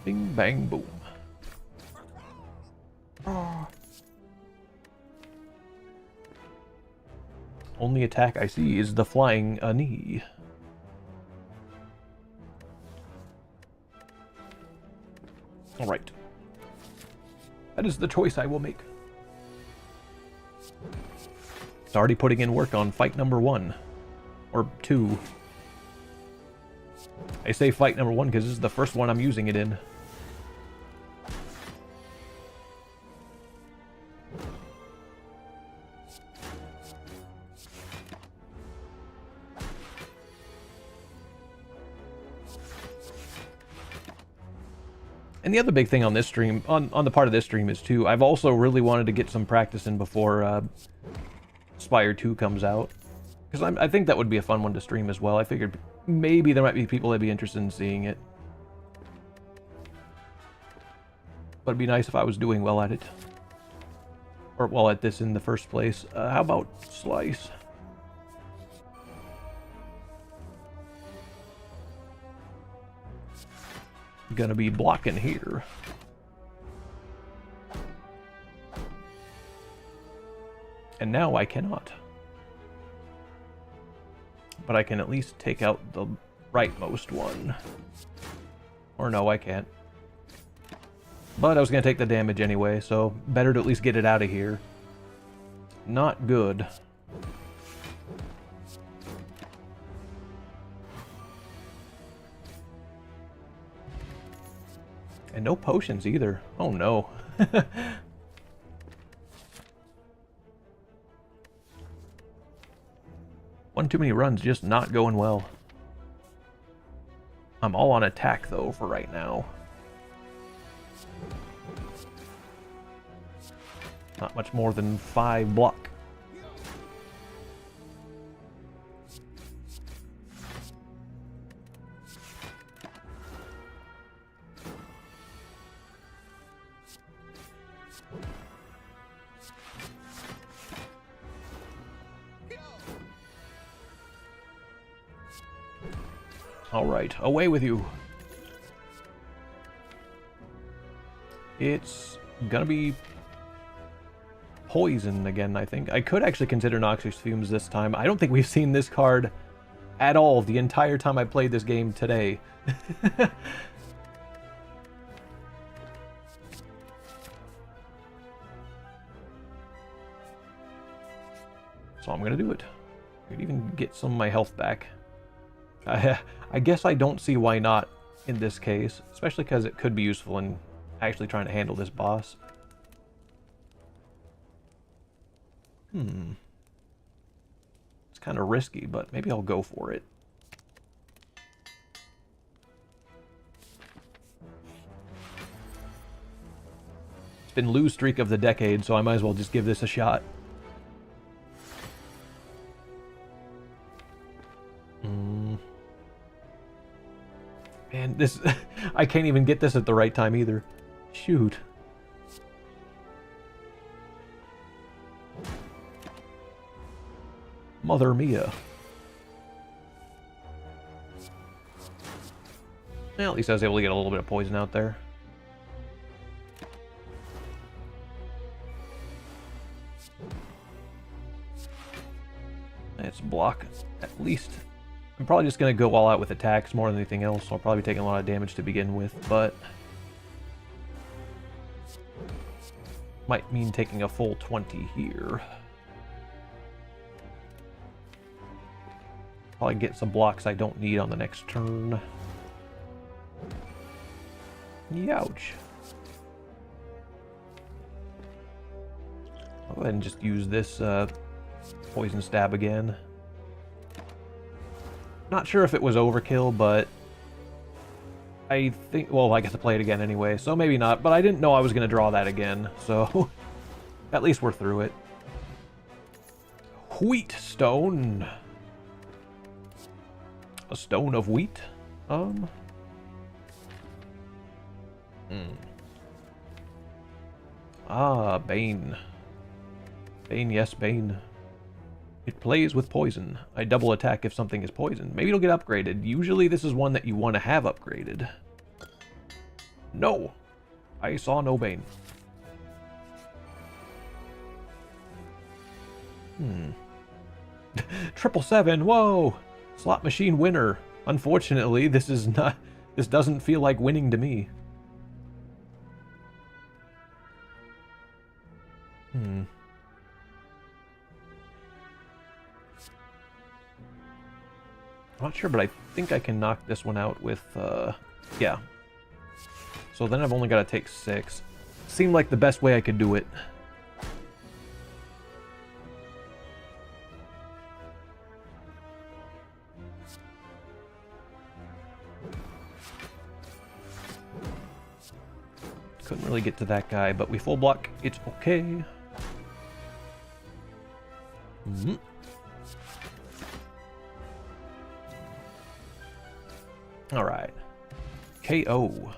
Bing, bang, boom. Only attack I see is the flying knee. Alright. That is the choice I will make. It's already putting in work on fight number 1. Or 2. I say fight number 1 because this is the first one I'm using it in. And the other big thing on this stream, on the part of this stream is too, I've also really wanted to get some practice in before Spire 2 comes out. Because I think that would be a fun one to stream as well. I figured maybe there might be people that'd be interested in seeing it. But it'd be nice if I was doing well at it. Or well at this in the first place. How about Slice? Gonna be blocking here. And now I cannot. But I can at least take out the rightmost one. Or no, I can't. But I was gonna take the damage anyway, so better to at least get it out of here. Not good. And no potions either. Oh no. One too many runs, just not going well. I'm all on attack though for right now. Not much more than 5 block. Alright, away with you. It's gonna be poison again, I think. I could actually consider Noxious Fumes this time. I don't think we've seen this card at all the entire time I played this game today. So I'm going to do it. I could even get some of my health back. I guess I don't see why not in this case, especially because it could be useful in actually trying to handle this boss. It's kind of risky, but maybe I'll go for it. It's been lose streak of the decade, so I might as well just give this a shot. Man, this... I can't even get this at the right time either. Shoot. Mother Mia. Well, at least I was able to get a little bit of poison out there. Let's block at least. I'm probably just going to go all out with attacks more than anything else. So I'll probably be taking a lot of damage to begin with, but might mean taking a full 20 here. Probably get some blocks I don't need on the next turn. Youch. I'll go ahead and just use this poison stab again. Not sure if it was overkill, but I think... Well, I get to play it again anyway, so maybe not. But I didn't know I was going to draw that again, so at least we're through it. Wheat stone. A stone of wheat? Ah, Bane. Bane, yes, Bane. It plays with poison. I double attack if something is poisoned. Maybe it'll get upgraded. Usually this is one that you want to have upgraded. No! I saw no Bane. 777, whoa! Slot machine winner. Unfortunately, this is not... This doesn't feel like winning to me. I'm not sure, but I think I can knock this one out with, yeah. So then I've only got to take 6. Seemed like the best way I could do it. Couldn't really get to that guy, but we full block. It's okay. Alright. KO.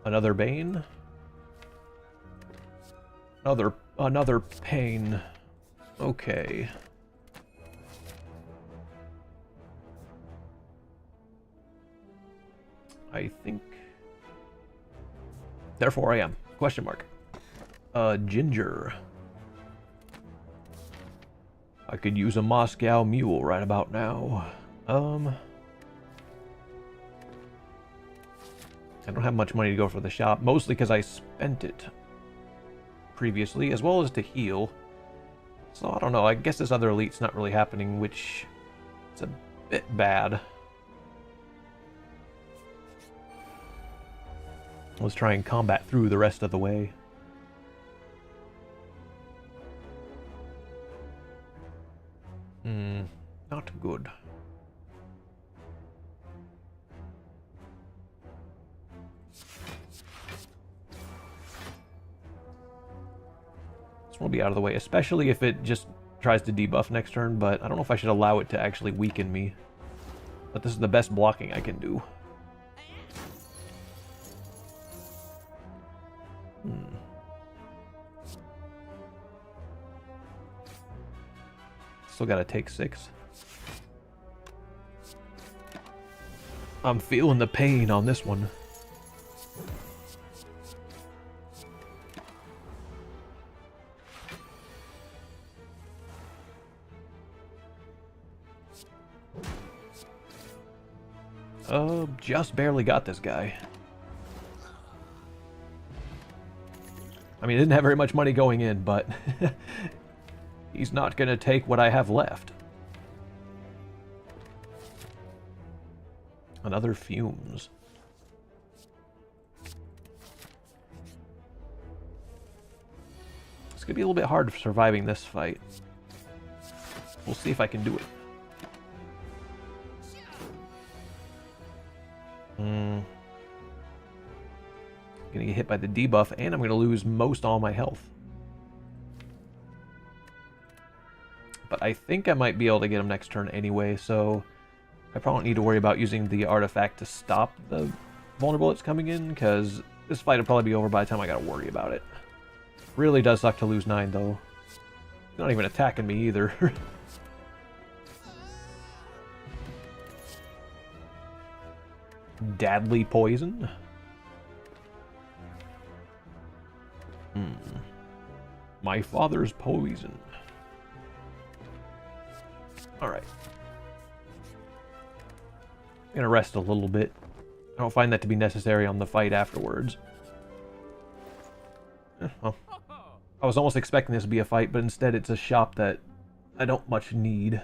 Another Bane. Another Pain. Okay. I think... Therefore I am. Question mark. Ginger. I could use a Moscow Mule right about now. I don't have much money to go for the shop, mostly because I spent it previously, as well as to heal. So, I don't know, I guess this other elite's not really happening, which is a bit bad. Let's try and combat through the rest of the way. Not good. This will be out of the way, especially if it just tries to debuff next turn, but I don't know if I should allow it to actually weaken me. But this is the best blocking I can do. Still gotta take 6. I'm feeling the pain on this one. Just barely got this guy. I mean, I didn't have very much money going in, but he's not going to take what I have left. Another fumes. It's going to be a little bit hard surviving this fight. We'll see if I can do it. Gonna get hit by the debuff, and I'm gonna lose most all my health. But I think I might be able to get him next turn anyway, so I probably don't need to worry about using the artifact to stop the vulnerable that's coming in, because this fight will probably be over by the time I gotta worry about it. Really does suck to lose 9, though. He's not even attacking me either. Deadly poison? My father's poison. Alright. I'm gonna rest a little bit. I don't find that to be necessary on the fight afterwards. Well, I was almost expecting this to be a fight, but instead it's a shop that I don't much need.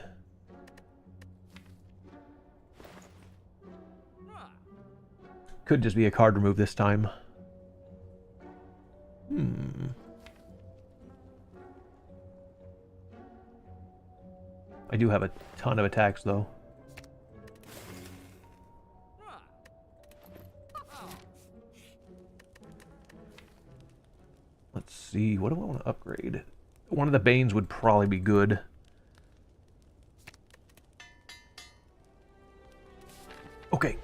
Could just be a card remove this time. I do have a ton of attacks, though. Let's see, what do I want to upgrade? One of the Banes would probably be good. Okay.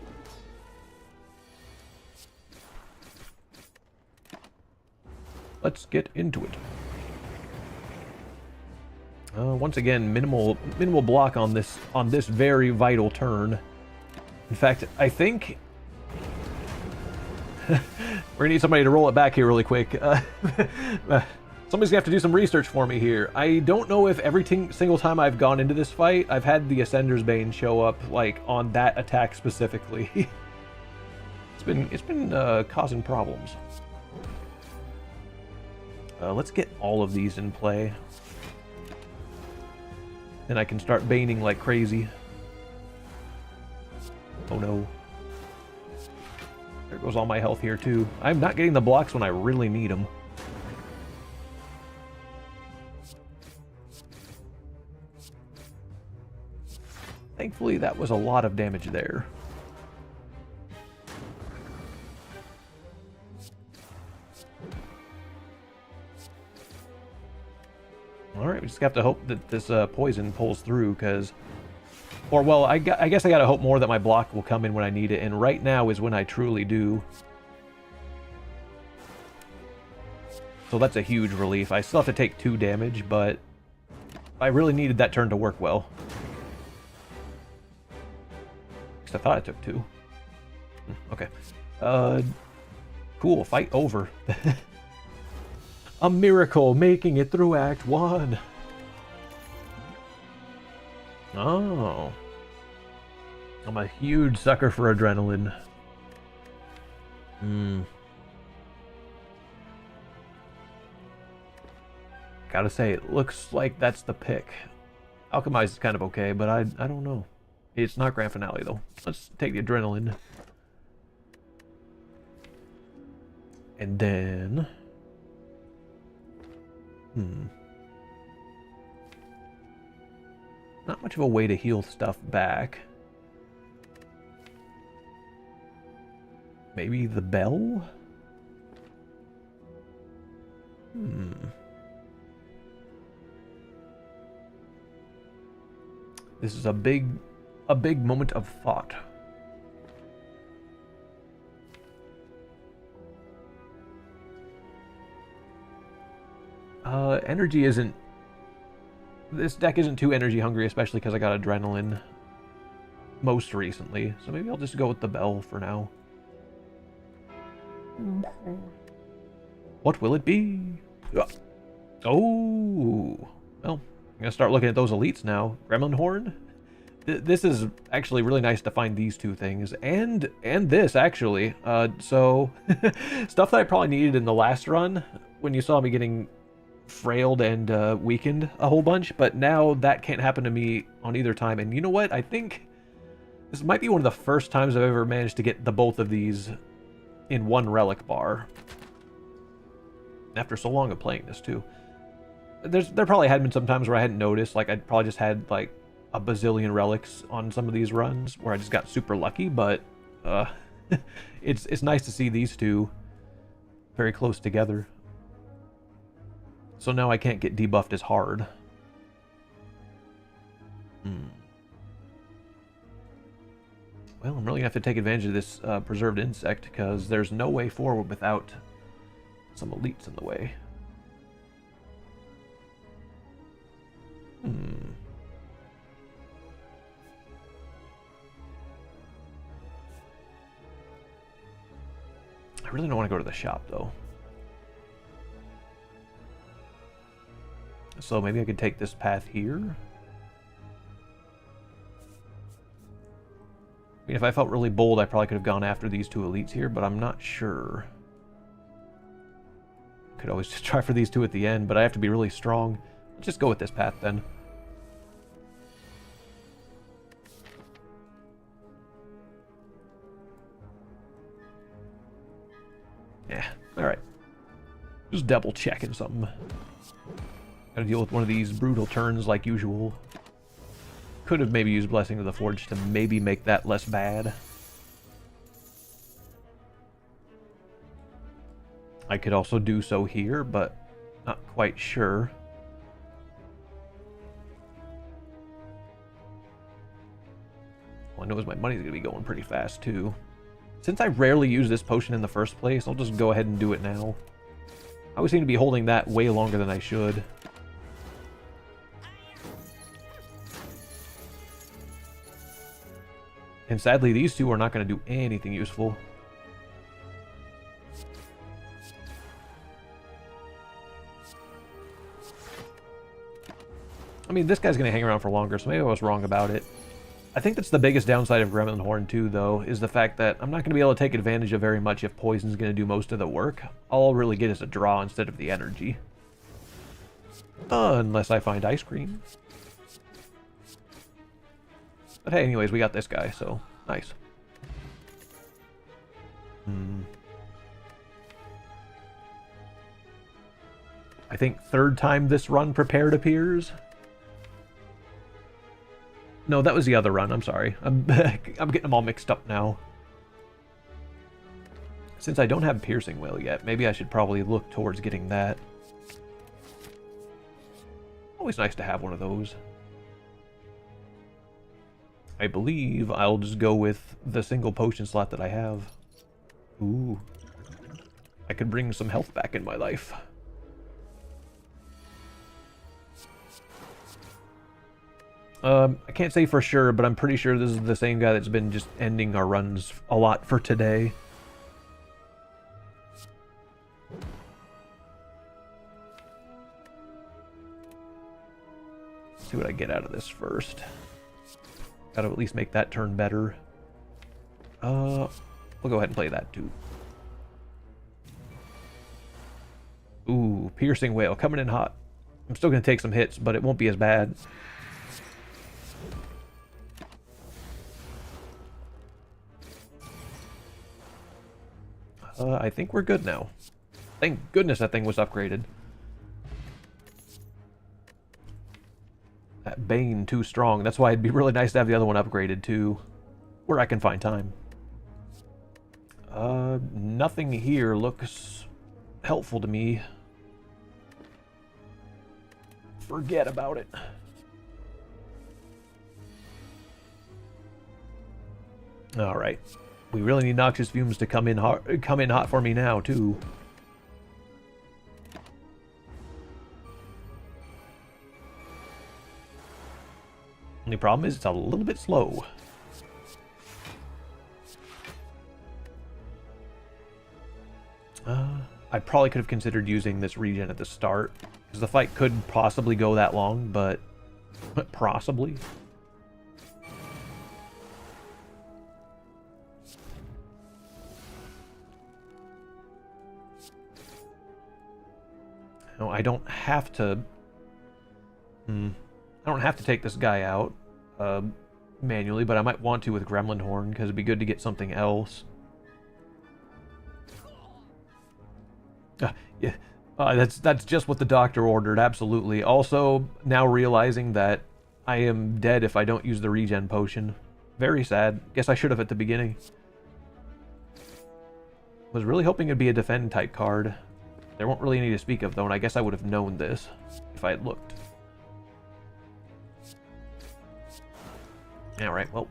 Let's get into it. Once again, minimal block on this very vital turn. In fact, I think we're gonna need somebody to roll it back here really quick. Somebody's gonna have to do some research for me here. I don't know if every single time I've gone into this fight, I've had the Ascender's Bane show up like on that attack specifically. It's been causing problems. Let's get all of these in play. Then I can start baning like crazy. Oh no. There goes all my health here too. I'm not getting the blocks when I really need them. Thankfully, that was a lot of damage there. Alright, we just have to hope that this poison pulls through, because... Or, well, I guess I gotta hope more that my block will come in when I need it, and right now is when I truly do. So that's a huge relief. I still have to take 2 damage, but I really needed that turn to work well. Because I thought I took 2. Okay. Cool, fight over. A miracle, making it through Act 1. Oh. I'm a huge sucker for adrenaline. Gotta say, it looks like that's the pick. Alchemize is kind of okay, but I don't know. It's not Grand Finale, though. Let's take the adrenaline. And then... Not much of a way to heal stuff back. Maybe the bell? This is a big moment of thought. Energy isn't... This deck isn't too energy hungry, especially because I got adrenaline most recently. So maybe I'll just go with the bell for now. What will it be? Oh! Well, I'm gonna start looking at those elites now. Gremlin Horn? This is actually really nice to find these two things, and this, actually. So, stuff that I probably needed in the last run, when you saw me getting frailed and weakened a whole bunch, but now that can't happen to me on either time. And you know what? I think this might be one of the first times I've ever managed to get the both of these in one relic bar. After so long of playing this, too. There probably had been some times where I hadn't noticed, like I'd probably just had like a bazillion relics on some of these runs where I just got super lucky, but it's nice to see these two very close together. So now I can't get debuffed as hard. Well, I'm really going to have to take advantage of this preserved insect, because there's no way forward without some elites in the way. I really don't want to go to the shop, though. So maybe I could take this path here. I mean, if I felt really bold, I probably could have gone after these two elites here, but I'm not sure. Could always just try for these two at the end, but I have to be really strong. Let's just go with this path, then. Yeah, alright. Just double checking something. Gotta deal with one of these brutal turns like usual. Could have maybe used Blessing of the Forge to maybe make that less bad. I could also do so here, but not quite sure. All I know is my money's gonna be going pretty fast, too. Since I rarely use this potion in the first place, I'll just go ahead and do it now. I always seem to be holding that way longer than I should. And sadly, these two are not going to do anything useful. I mean, this guy's going to hang around for longer, so maybe I was wrong about it. I think that's the biggest downside of Gremlin Horn, too, though, is the fact that I'm not going to be able to take advantage of very much if Poison's going to do most of the work. All I'll really get is a draw instead of the energy. Unless I find ice cream. But hey, anyways, we got this guy, so nice. I think third time this run prepared appears. No, that was the other run. I'm sorry. I'm getting them all mixed up now. Since I don't have Piercing Whale yet, maybe I should probably look towards getting that. Always nice to have one of those. I believe I'll just go with the single potion slot that I have. Ooh. I could bring some health back in my life. I can't say for sure, but I'm pretty sure this is the same guy that's been just ending our runs a lot for today. Let's see what I get out of this first. Gotta at least make that turn better. We'll go ahead and play that too. Ooh, Piercing Whale coming in hot. I'm still gonna take some hits, but it won't be as bad. I think we're good now. Thank goodness that thing was upgraded. That Bane too strong. That's why it'd be really nice to have the other one upgraded too, where I can find time. Nothing here looks helpful to me. Forget about it. All right. We really need Noxious Fumes to come in hot for me now, too. Only problem is it's a little bit slow. I probably could have considered using this regen at the start, because the fight could possibly go that long, but possibly. No, I don't have to... I don't have to take this guy out manually, but I might want to with Gremlin Horn, because it'd be good to get something else. Yeah, that's just what the doctor ordered, absolutely. Also, now realizing that I am dead if I don't use the regen potion. Very sad. Guess I should have at the beginning. Was really hoping it'd be a defend type card. There won't really any to speak of though, and I guess I would have known this if I had looked. Alright, well.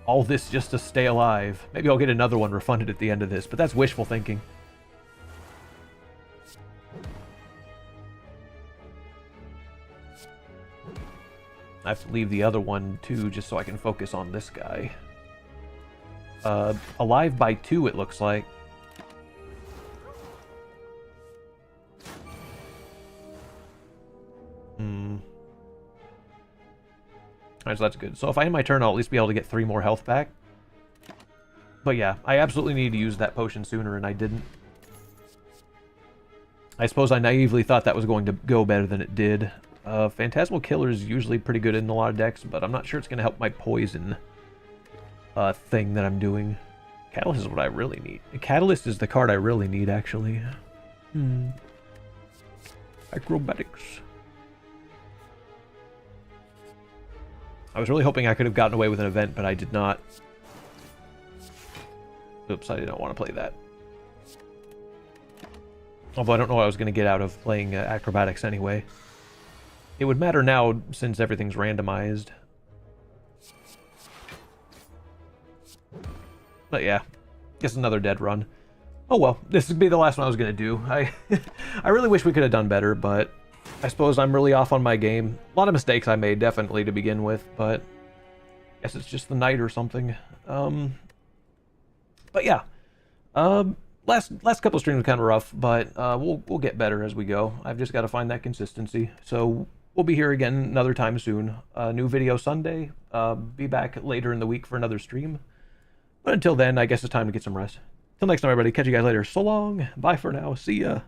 All this just to stay alive. Maybe I'll get another one refunded at the end of this, but that's wishful thinking. I have to leave the other one too, just so I can focus on this guy. Alive by 2, it looks like. Alright, so that's good. So if I end my turn, I'll at least be able to get 3 more health back. But yeah, I absolutely need to use that potion sooner, and I didn't. I suppose I naively thought that was going to go better than it did. Phantasmal Killer is usually pretty good in a lot of decks, but I'm not sure it's going to help my poison thing that I'm doing. Catalyst is what I really need. Catalyst is the card I really need, actually. Acrobatics. I was really hoping I could have gotten away with an event, but I did not. Oops, I didn't want to play that. Although I don't know what I was going to get out of playing acrobatics anyway. It would matter now since everything's randomized. But yeah, guess another dead run. Oh well, this would be the last one I was going to do. I really wish we could have done better, but I suppose I'm really off on my game. A lot of mistakes I made, definitely, to begin with, but I guess it's just the night or something. But yeah, last couple streams were kind of rough, but we'll get better as we go. I've just got to find that consistency. So we'll be here again another time soon. New video Sunday. Be back later in the week for another stream. But until then, I guess it's time to get some rest. Till next time, everybody. Catch you guys later. So long. Bye for now. See ya.